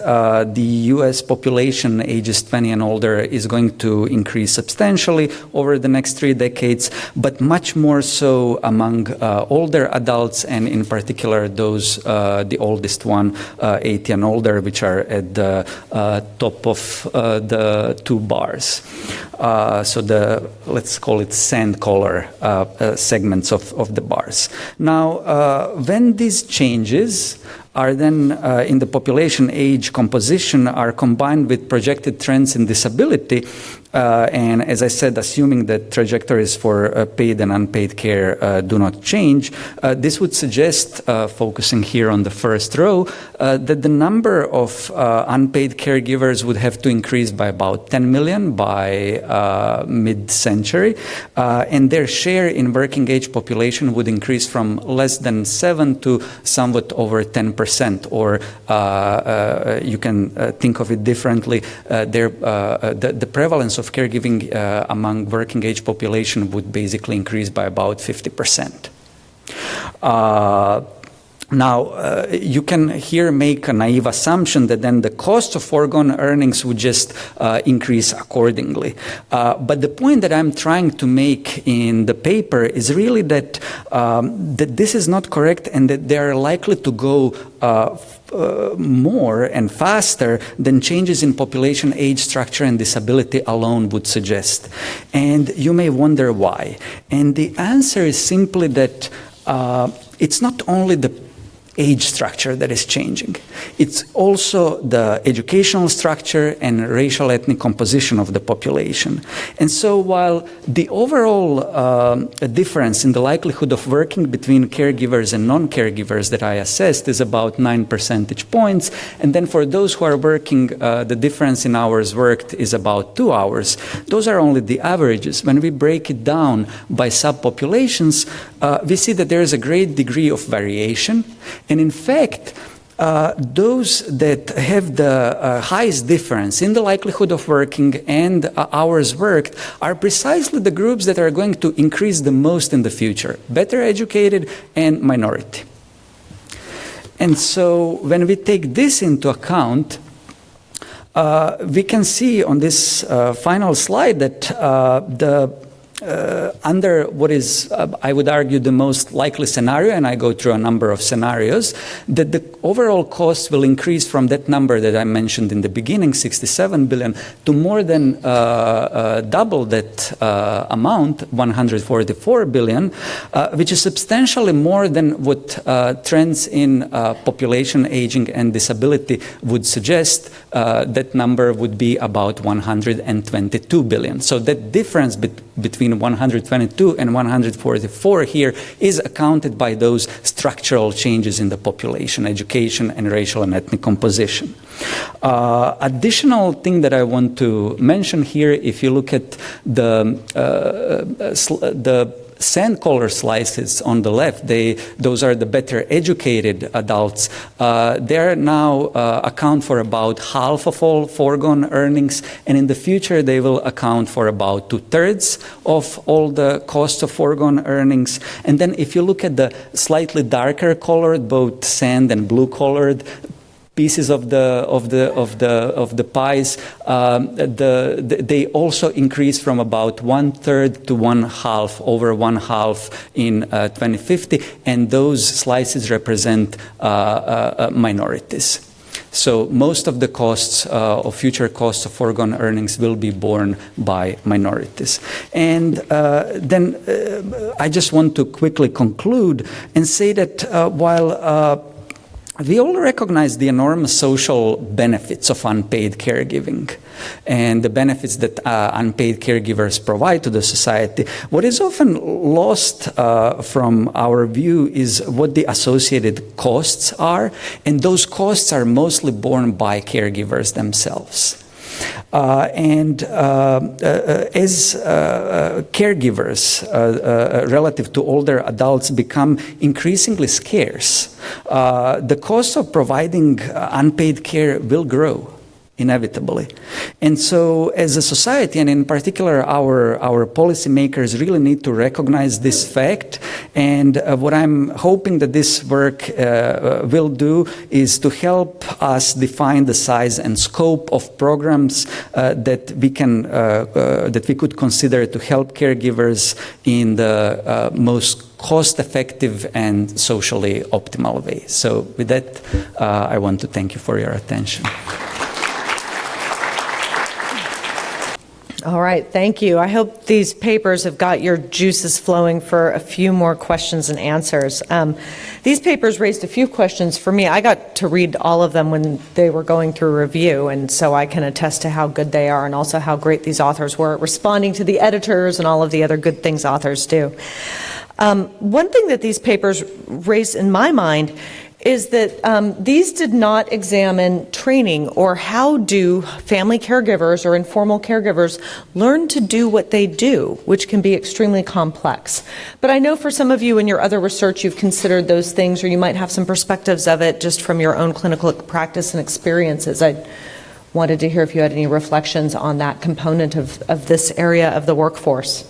the U.S. population ages 20 and older is going to increase substantially over the next 3 decades, but much more so among older adults, and in particular those, the oldest one, 80 and older, which are at the top of the 2 bars. So let's call it sand color segments of the bars. Now, when these changes are then in the population age composition are combined with projected trends in disability, and as I said, assuming that trajectories for paid and unpaid care do not change, this would suggest, focusing here on the first row, that the number of unpaid caregivers would have to increase by about 10 million by mid-century, and their share in working age population would increase from less than 7 to somewhat over 10%, or you can think of it differently. The prevalence of caregiving among working age population would basically increase by about 50%. Now, you can here make a naive assumption that then the cost of foregone earnings would just increase accordingly. But the point that I'm trying to make in the paper is really that, that this is not correct and that they are likely to go more and faster than changes in population age structure and disability alone would suggest. And you may wonder why. And the answer is simply that it's not only the age structure that is changing. It's also the educational structure and racial ethnic composition of the population. And so while the overall difference in the likelihood of working between caregivers and non-caregivers that I assessed is about 9 percentage points, and then for those who are working, the difference in hours worked is about 2 hours. Those are only the averages. When we break it down by subpopulations, we see that there is a great degree of variation. And in fact, those that have the highest difference in the likelihood of working and hours worked are precisely the groups that are going to increase the most in the future: better educated and minority. And so when we take this into account, we can see on this final slide that under what is, I would argue, the most likely scenario, and I go through a number of scenarios, that the overall cost will increase from that number that I mentioned in the beginning, 67 billion, to more than double that amount, 144 billion, which is substantially more than what trends in population aging and disability would suggest. That number would be about 122 billion. So that difference between 122 and 144 here is accounted by those structural changes in the population, education, and racial and ethnic composition. Additional thing that I want to mention here, if you look at the sand color slices on the left, those are the better educated adults. They now account for about half of all foregone earnings, and in the future they will account for about 2/3 of all the cost of foregone earnings. And then if you look at the slightly darker colored, both sand and blue colored pieces of the pies, they also increase from about 1/3 to 1/2, over 1/2 in 2050, and those slices represent minorities. So most of the costs of future costs of foregone earnings will be borne by minorities. And then I just want to quickly conclude and say that while we all recognize the enormous social benefits of unpaid caregiving and the benefits that unpaid caregivers provide to the society. What is often lost from our view is what the associated costs are, and those costs are mostly borne by caregivers themselves. As caregivers relative to older adults become increasingly scarce, the cost of providing unpaid care will grow inevitably. And so as a society, and in particular our policymakers, really need to recognize this fact. And what I'm hoping that this work will do is to help us define the size and scope of programs that we could consider to help caregivers in the most cost-effective and socially optimal way. So with that, I want to thank you for your attention. All right, thank you. I hope these papers have got your juices flowing for a few more questions and answers. These papers raised a few questions for me. I got to read all of them when they were going through review, and so I can attest to how good they are and also how great these authors were at responding to the editors and all of the other good things authors do. One thing that these papers raised in my mind is that these did not examine training or how do family caregivers or informal caregivers learn to do what they do, which can be extremely complex. But I know for some of you in your other research you've considered those things, or you might have some perspectives of it just from your own clinical practice and experiences. I wanted to hear if you had any reflections on that component of this area of the workforce.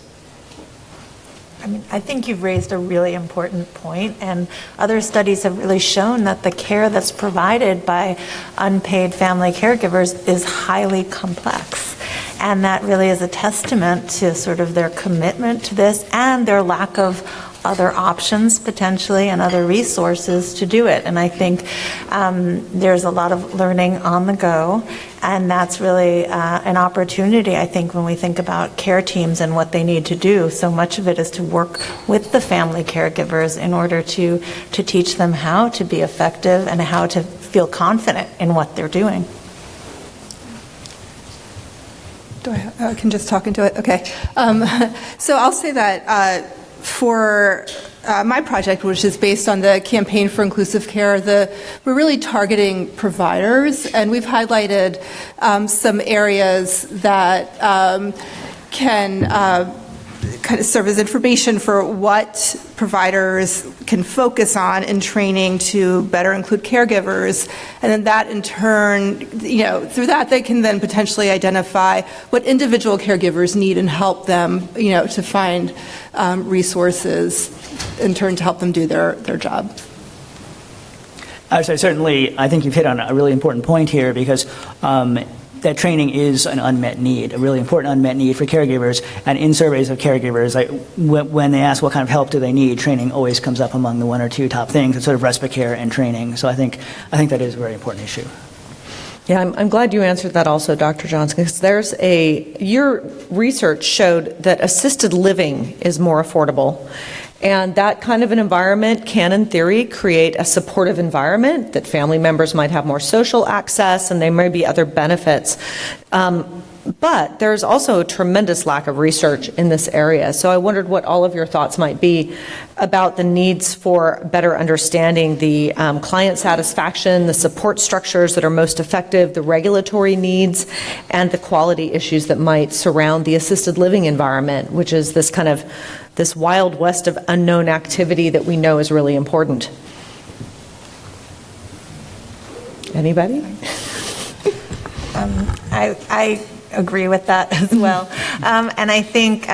I think you've raised a really important point, and other studies have really shown that the care that's provided by unpaid family caregivers is highly complex. And that really is a testament to sort of their commitment to this and their lack of other options potentially and other resources to do it. And I think there's a lot of learning on the go, and that's really an opportunity, I think, when we think about care teams and what they need to do. So much of it is to work with the family caregivers in order to teach them how to be effective and how to feel confident in what they're doing. I can just talk into it? Okay. So I'll say that for my project, which is based on the Campaign for Inclusive Care, we're really targeting providers, and we've highlighted some areas that can kind of serve as information for what providers can focus on in training to better include caregivers, and then that in turn, through that they can then potentially identify what individual caregivers need and help them, to find resources in turn to help them do their job. So certainly, I think you've hit on a really important point here, because that training is an unmet need, a really important unmet need for caregivers. And in surveys of caregivers, when they ask what kind of help do they need, training always comes up among the one or two top things. It's sort of respite care and training. So I think that is a very important issue. Yeah, I'm glad you answered that also, Dr. Johnson, because your research showed that assisted living is more affordable. And that kind of an environment can, in theory, create a supportive environment that family members might have more social access, and there may be other benefits. But there's also a tremendous lack of research in this area. So I wondered what all of your thoughts might be about the needs for better understanding the client satisfaction, the support structures that are most effective, the regulatory needs, and the quality issues that might surround the assisted living environment, which is this kind of this wild west of unknown activity that we know is really important. Anybody? I agree with that as well. And I think,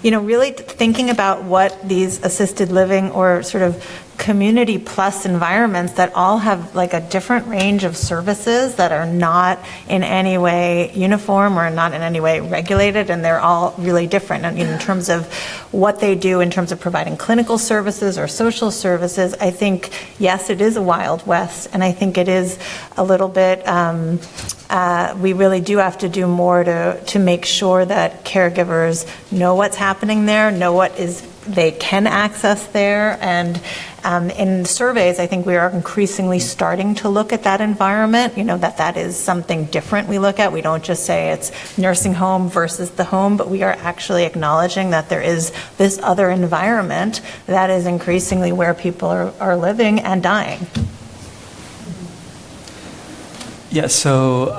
really thinking about what these assisted living or sort of community plus environments that all have like a different range of services that are not in any way uniform or not in any way regulated, and they're all really different. And in terms of what they do in terms of providing clinical services or social services, I think, yes, it is a Wild West, and I think it is a little bit, we really do have to do more to make sure that caregivers know what's happening there, know what they can access there. And in surveys, I think we are increasingly starting to look at that environment, that is something different we look at. We don't just say it's nursing home versus the home, but we are actually acknowledging that there is this other environment that is increasingly where people are living and dying. Yeah, so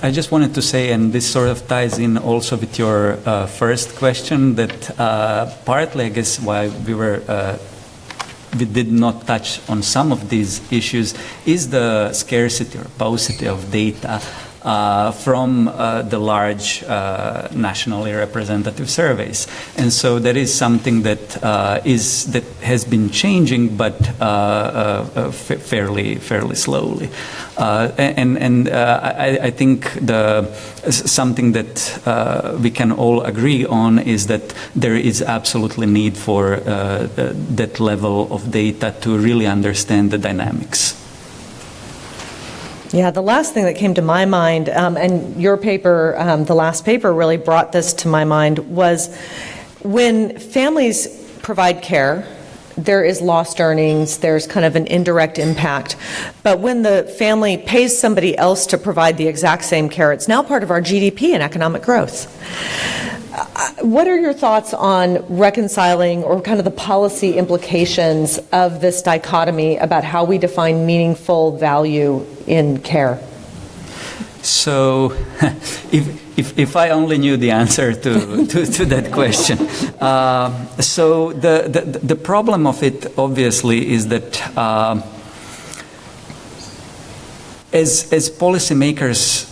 I just wanted to say, and this sort of ties in also with your first question, that partly, I guess, why we did not touch on some of these issues is the scarcity or paucity of data from the large nationally representative surveys. And so that is something that has been changing, but fairly slowly. I think something that we can all agree on is that there is absolutely need for that level of data to really understand the dynamics. Yeah, the last thing that came to my mind, and your paper, the last paper really brought this to my mind, was when families provide care, there is lost earnings, there's kind of an indirect impact. But when the family pays somebody else to provide the exact same care, it's now part of our GDP and economic growth. What are your thoughts on reconciling or kind of the policy implications of this dichotomy about how we define meaningful value in care? So, if I only knew the answer to that question. So the problem of it obviously is that as policymakers,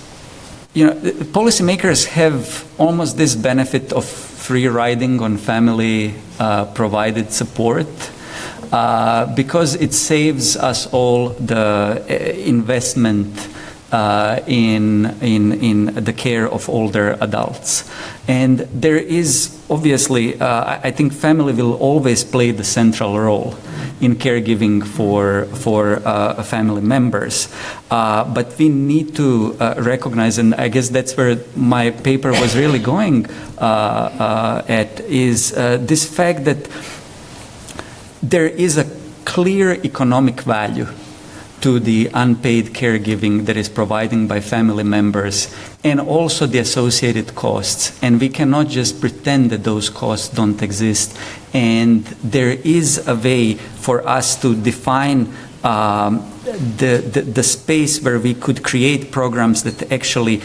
policymakers have almost this benefit of free riding on family provided support. Because it saves us all the investment in the care of older adults. And there is obviously, I think family will always play the central role in caregiving for family members. But we need to recognize, and I guess that's where my paper was really going at, is this fact that there is a clear economic value to the unpaid caregiving that is provided by family members, and also the associated costs. And we cannot just pretend that those costs don't exist. And there is a way for us to define the space where we could create programs that actually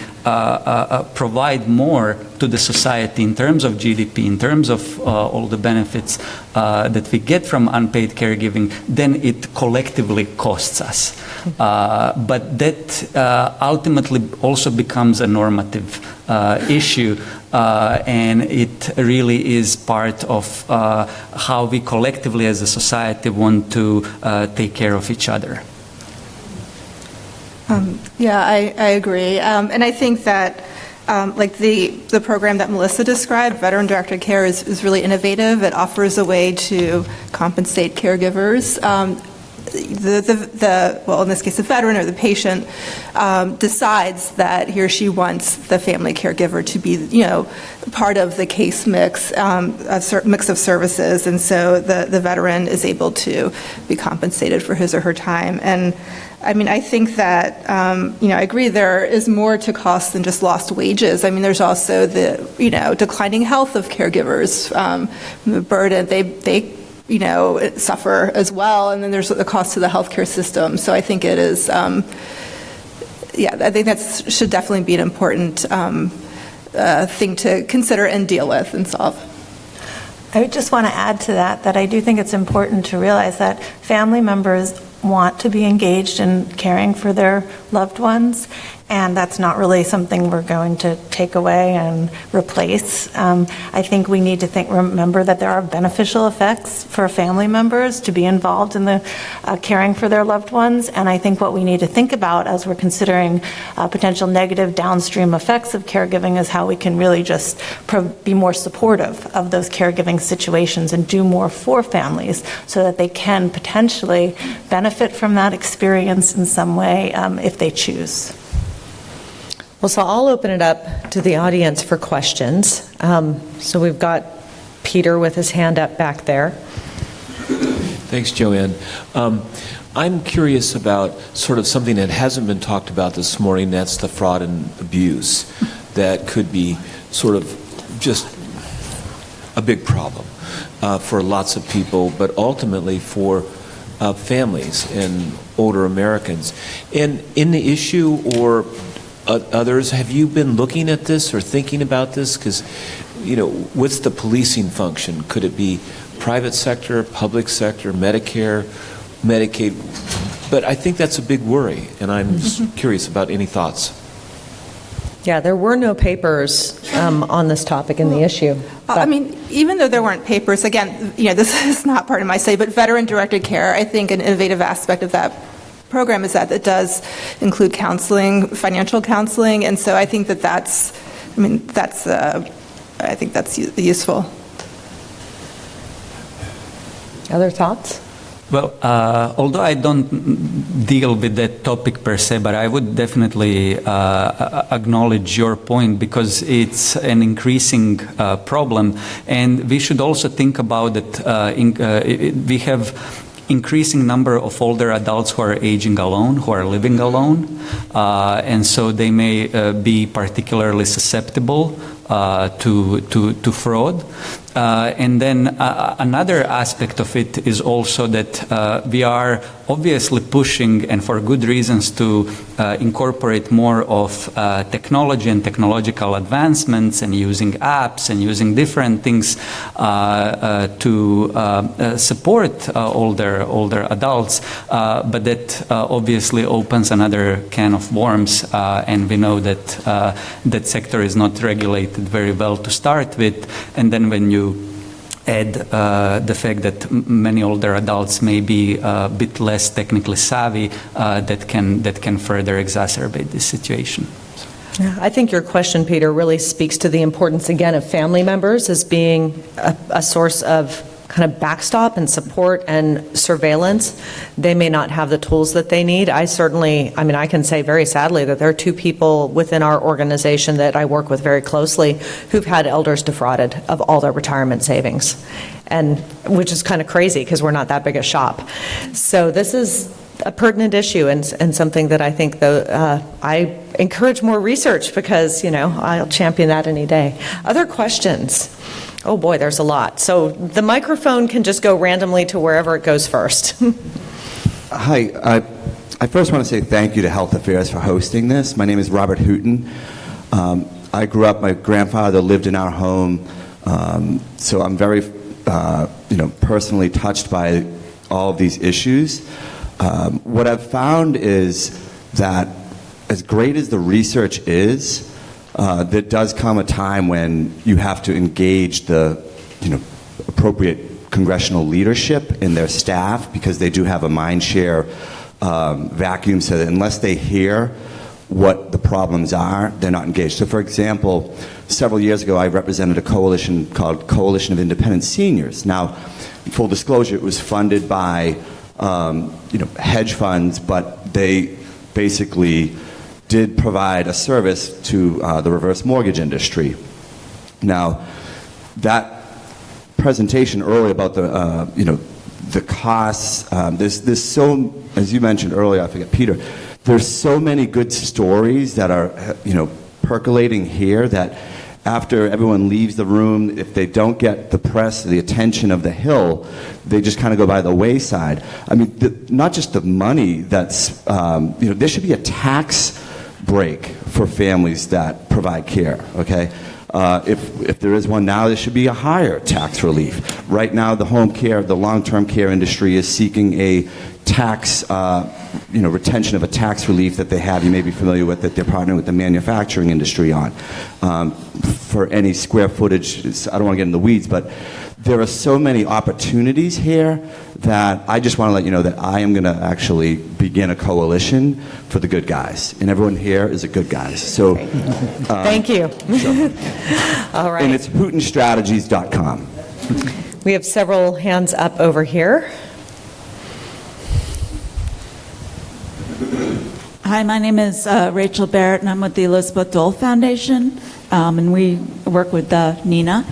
provide more to the society in terms of GDP, in terms of all the benefits that we get from unpaid caregiving, then it collectively costs us. But that ultimately also becomes a normative issue, and it really is part of how we collectively as a society want to take care of each other. I agree. And I think that like the program that Melissa described, veteran-directed care, is really innovative. It offers a way to compensate caregivers. Well, in this case, the veteran or the patient decides that he or she wants the family caregiver to be, part of the case mix, a mix of services, and so the veteran is able to be compensated for his or her time. And I mean, I think that, I agree there is more to cost than just lost wages. I mean, there's also the, declining health of caregivers, the burden they suffer as well, and then there's the cost to the healthcare system. So I think it is, I think that should definitely be an important thing to consider and deal with and solve. I just want to add to that I do think it's important to realize that family members want to be engaged in caring for their loved ones, and that's not really something we're going to take away and replace. I think we need to remember that there are beneficial effects for family members to be involved in the caring for their loved ones, and I think what we need to think about as we're considering potential negative downstream effects of caregiving is how we can really just be more supportive of those caregiving situations and do more for families so that they can potentially benefit from that experience in some way if they choose. Well, so I'll open it up to the audience for questions. So we've got Peter with his hand up back there. Thanks, Joanne. I'm curious about sort of something that hasn't been talked about this morning, that's the fraud and abuse that could be sort of just a big problem for lots of people, but ultimately for families and older Americans. And in the issue or others, have you been looking at this or thinking about this? Because, what's the policing function? Could it be private sector, public sector, Medicare, Medicaid? But I think that's a big worry, and I'm just curious about any thoughts. Yeah, there were no papers on this topic in the issue. I mean, even though there weren't papers, again, this is not part of my say, but veteran-directed care, I think an innovative aspect of that program is that it does include counseling, financial counseling, and so I think that's useful. Other thoughts? Well, although I don't deal with that topic per se, but I would definitely acknowledge your point because it's an increasing problem, and we should also think about that we have increasing number of older adults who are aging alone, who are living alone, and so they may be particularly susceptible to fraud. And then another aspect of it is also that we are obviously pushing, and for good reasons, to incorporate more of technology and technological advancements and using apps and using different things to support older adults. But that obviously opens another can of worms, and we know that that sector is not regulated presented very well to start with, and then when you add the fact that many older adults may be a bit less technically savvy, that can further exacerbate this situation. Yeah, I think your question, Peter, really speaks to the importance, again, of family members as being a source of kind of backstop and support and surveillance. They may not have the tools that they need. I can say very sadly that there are two people within our organization that I work with very closely who've had elders defrauded of all their retirement savings, and which is kind of crazy because we're not that big a shop. So this is a pertinent issue and something that I think, though, I encourage more research because, I'll champion that any day. Other questions? Oh boy, there's a lot. So the microphone can just go randomly to wherever it goes first. Hi, I first want to say thank you to Health Affairs for hosting this. My name is Robert Houtven. I grew up, my grandfather lived in our home, so I'm very, personally touched by all of these issues. What I've found is that as great as the research is, there does come a time when you have to engage the, appropriate congressional leadership and their staff, because they do have a mind share vacuum, so that unless they hear what the problems are, they're not engaged. So for example, several years ago I represented a coalition called Coalition of Independent Seniors. Now, full disclosure, it was funded by hedge funds, but they basically did provide a service to the reverse mortgage industry. Now, that presentation earlier about the costs, there's so, as you mentioned earlier, I forget, Peter, there's so many good stories that are, percolating here that after everyone leaves the room, if they don't get the press, the attention of the Hill, they just kind of go by the wayside. I mean, not just the money that's, there should be a tax break for families that provide care, okay? If there is one now, there should be a higher tax relief. Right now, the home care, the long-term care industry is seeking a tax, retention of a tax relief that they have. You may be familiar with that they're partnering with the manufacturing industry on. For any square footage, I don't want to get in the weeds, but there are so many opportunities here that I just want to let you know that I am going to actually begin a coalition for the good guys. And everyone here is a good guys. So, thank you. Sure. All right. And it's houtenstrategies.com. We have several hands up over here. Hi, my name is Rachel Barrett, and I'm with the Elizabeth Dole Foundation, and we work with Nina.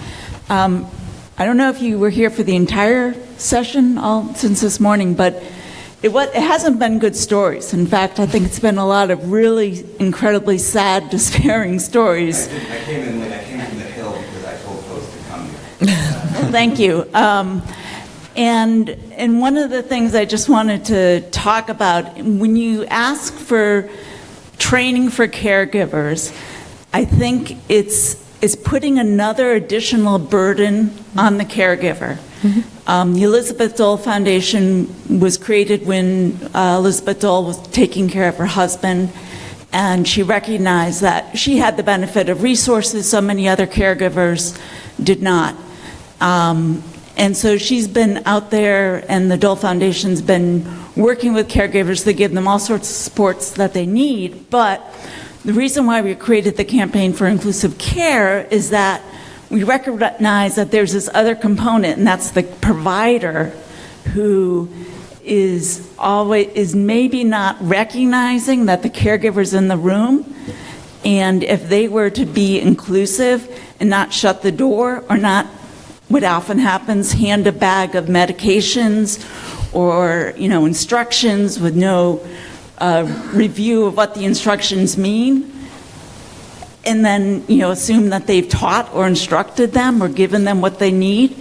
I don't know if you were here for the entire session since this morning, but it hasn't been good stories. In fact, I think it's been a lot of really incredibly sad, despairing stories. I came in late. I came from the Hill because I told folks to come here. Well, thank you. And one of the things I just wanted to talk about, when you ask for training for caregivers, I think it's putting another additional burden on the caregiver. Mm-hmm. The Elizabeth Dole Foundation was created when Elizabeth Dole was taking care of her husband, and she recognized that she had the benefit of resources so many other caregivers did not. And so she's been out there, and the Dole Foundation's been working with caregivers to give them all sorts of supports that they need. But the reason why we created the Campaign for Inclusive Care is that we recognize that there's this other component, and that's the provider who is maybe not recognizing that the caregiver's in the room. And if they were to be inclusive and not shut the door, or not, what often happens, hand a bag of medications or instructions with no review of what the instructions mean, and then assume that they've taught or instructed them or given them what they need,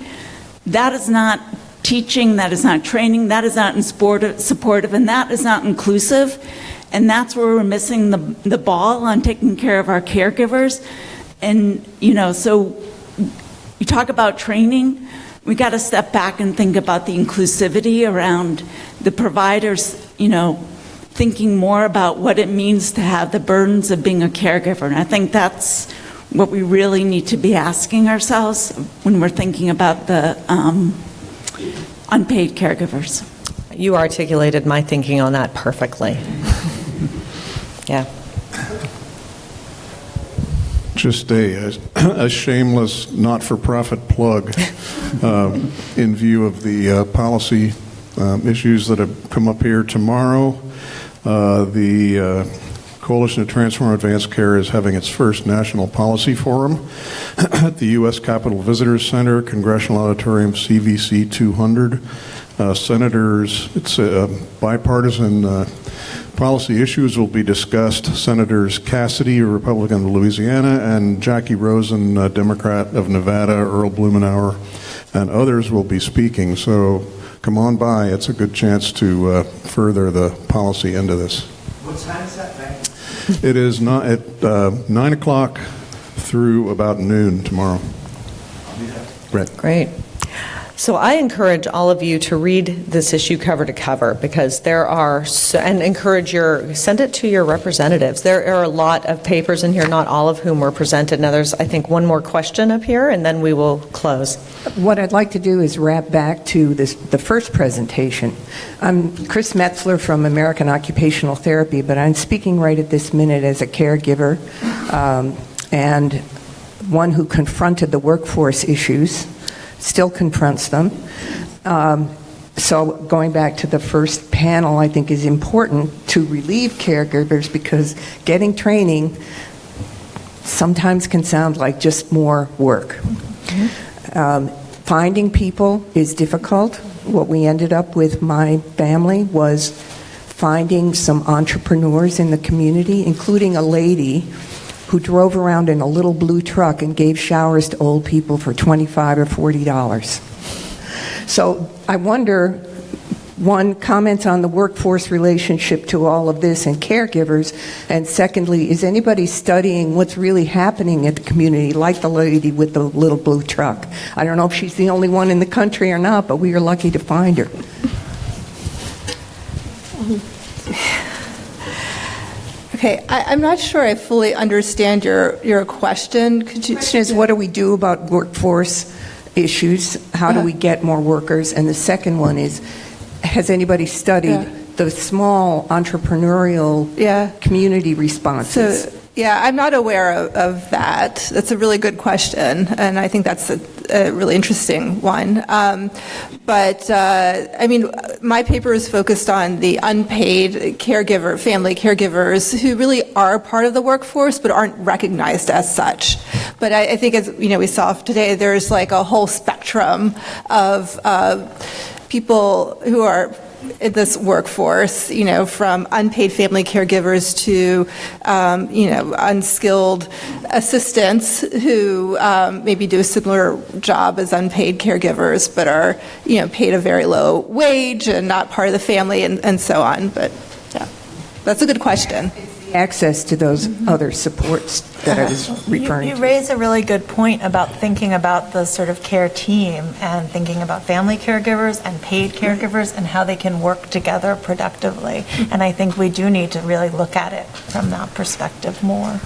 that is not teaching, that is not training, that is not supportive, and that is not inclusive. And that's where we're missing the ball on taking care of our caregivers. And so you talk about training, we got to step back and think about the inclusivity around the providers, thinking more about what it means to have the burdens of being a caregiver. And I think that's what we really need to be asking ourselves when we're thinking about the unpaid caregivers. You articulated my thinking on that perfectly. Yeah. Just a shameless not-for-profit plug in view of the policy issues that have come up here tomorrow. The Coalition to Transform Advanced Care is having its first national policy forum at the U.S. Capitol Visitors Center, Congressional Auditorium, CVC 200. Senators, it's a bipartisan policy issues will be discussed. Senators Cassidy, a Republican of Louisiana, and Jackie Rosen, a Democrat of Nevada, Earl Blumenauer, and others will be speaking. So come on by. It's a good chance to further the policy into this. What time is that, Matt? It is not at 9 o'clock through about noon tomorrow. Right. Great. So I encourage all of you to read this issue cover to cover, because there are, and send it to your representatives. There are a lot of papers in here, not all of whom were presented. Now there's, I think, one more question up here, and then we will close. What I'd like to do is wrap back to the first presentation. I'm Chris Metzler from American Occupational Therapy, but I'm speaking right at this minute as a caregiver and one who confronted the workforce issues. Still confronts them. So going back to the first panel, I think is important to relieve caregivers, because getting training sometimes can sound like just more work. Finding people is difficult. What we ended up with my family was finding some entrepreneurs in the community, including a lady who drove around in a little blue truck and gave showers to old people for $25 or $40. So I wonder, one, comment on the workforce relationship to all of this and caregivers, and secondly, is anybody studying what's really happening at the community, like the lady with the little blue truck? I don't know if she's the only one in the country or not, but we are lucky to find her. Okay, I'm not sure I fully understand your question. Could you? The question is, what do we do about workforce issues? How do we get more workers? And the second one is, has anybody studied the small entrepreneurial community responses? So, yeah, I'm not aware of that. That's a really good question, and I think that's a really interesting one. I mean, my paper is focused on the unpaid family caregivers who really are part of the workforce but aren't recognized as such. But I think, as we saw today, there's like a whole spectrum of people who are in this workforce, from unpaid family caregivers to, unskilled assistants who maybe do a similar job as unpaid caregivers, but are, paid a very low wage and not part of the family, and so on. But yeah, that's a good question. Access to those other supports that I was referring You to. raise a really good point about thinking about the sort of care team and thinking about family caregivers and paid caregivers and how they can work together productively. And I think we do need to really look at it from that perspective more.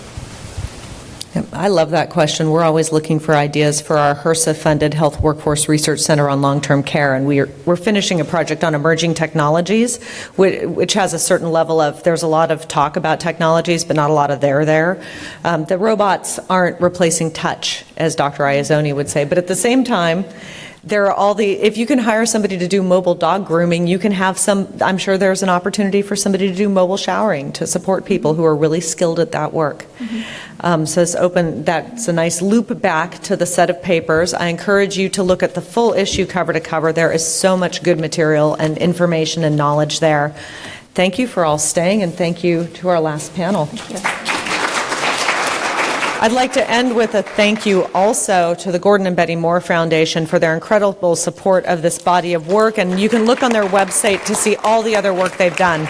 I love that question. We're always looking for ideas for our HRSA-funded Health Workforce Research Center on Long-Term Care, and we're finishing a project on emerging technologies, which has a certain level of, there's a lot of talk about technologies, but not a lot of there. The robots aren't replacing touch, as Dr. Iezzoni would say, but at the same time, there are if you can hire somebody to do mobile dog grooming, you can have I'm sure there's an opportunity for somebody to do mobile showering to support people who are really skilled at that work. So that's a nice loop back to the set of papers. I encourage you to look at the full issue cover to cover. There is so much good material and information and knowledge there. Thank you for all staying, and thank you to our last panel. I'd like to end with a thank you also to the Gordon and Betty Moore Foundation for their incredible support of this body of work, and you can look on their website to see all the other work they've done.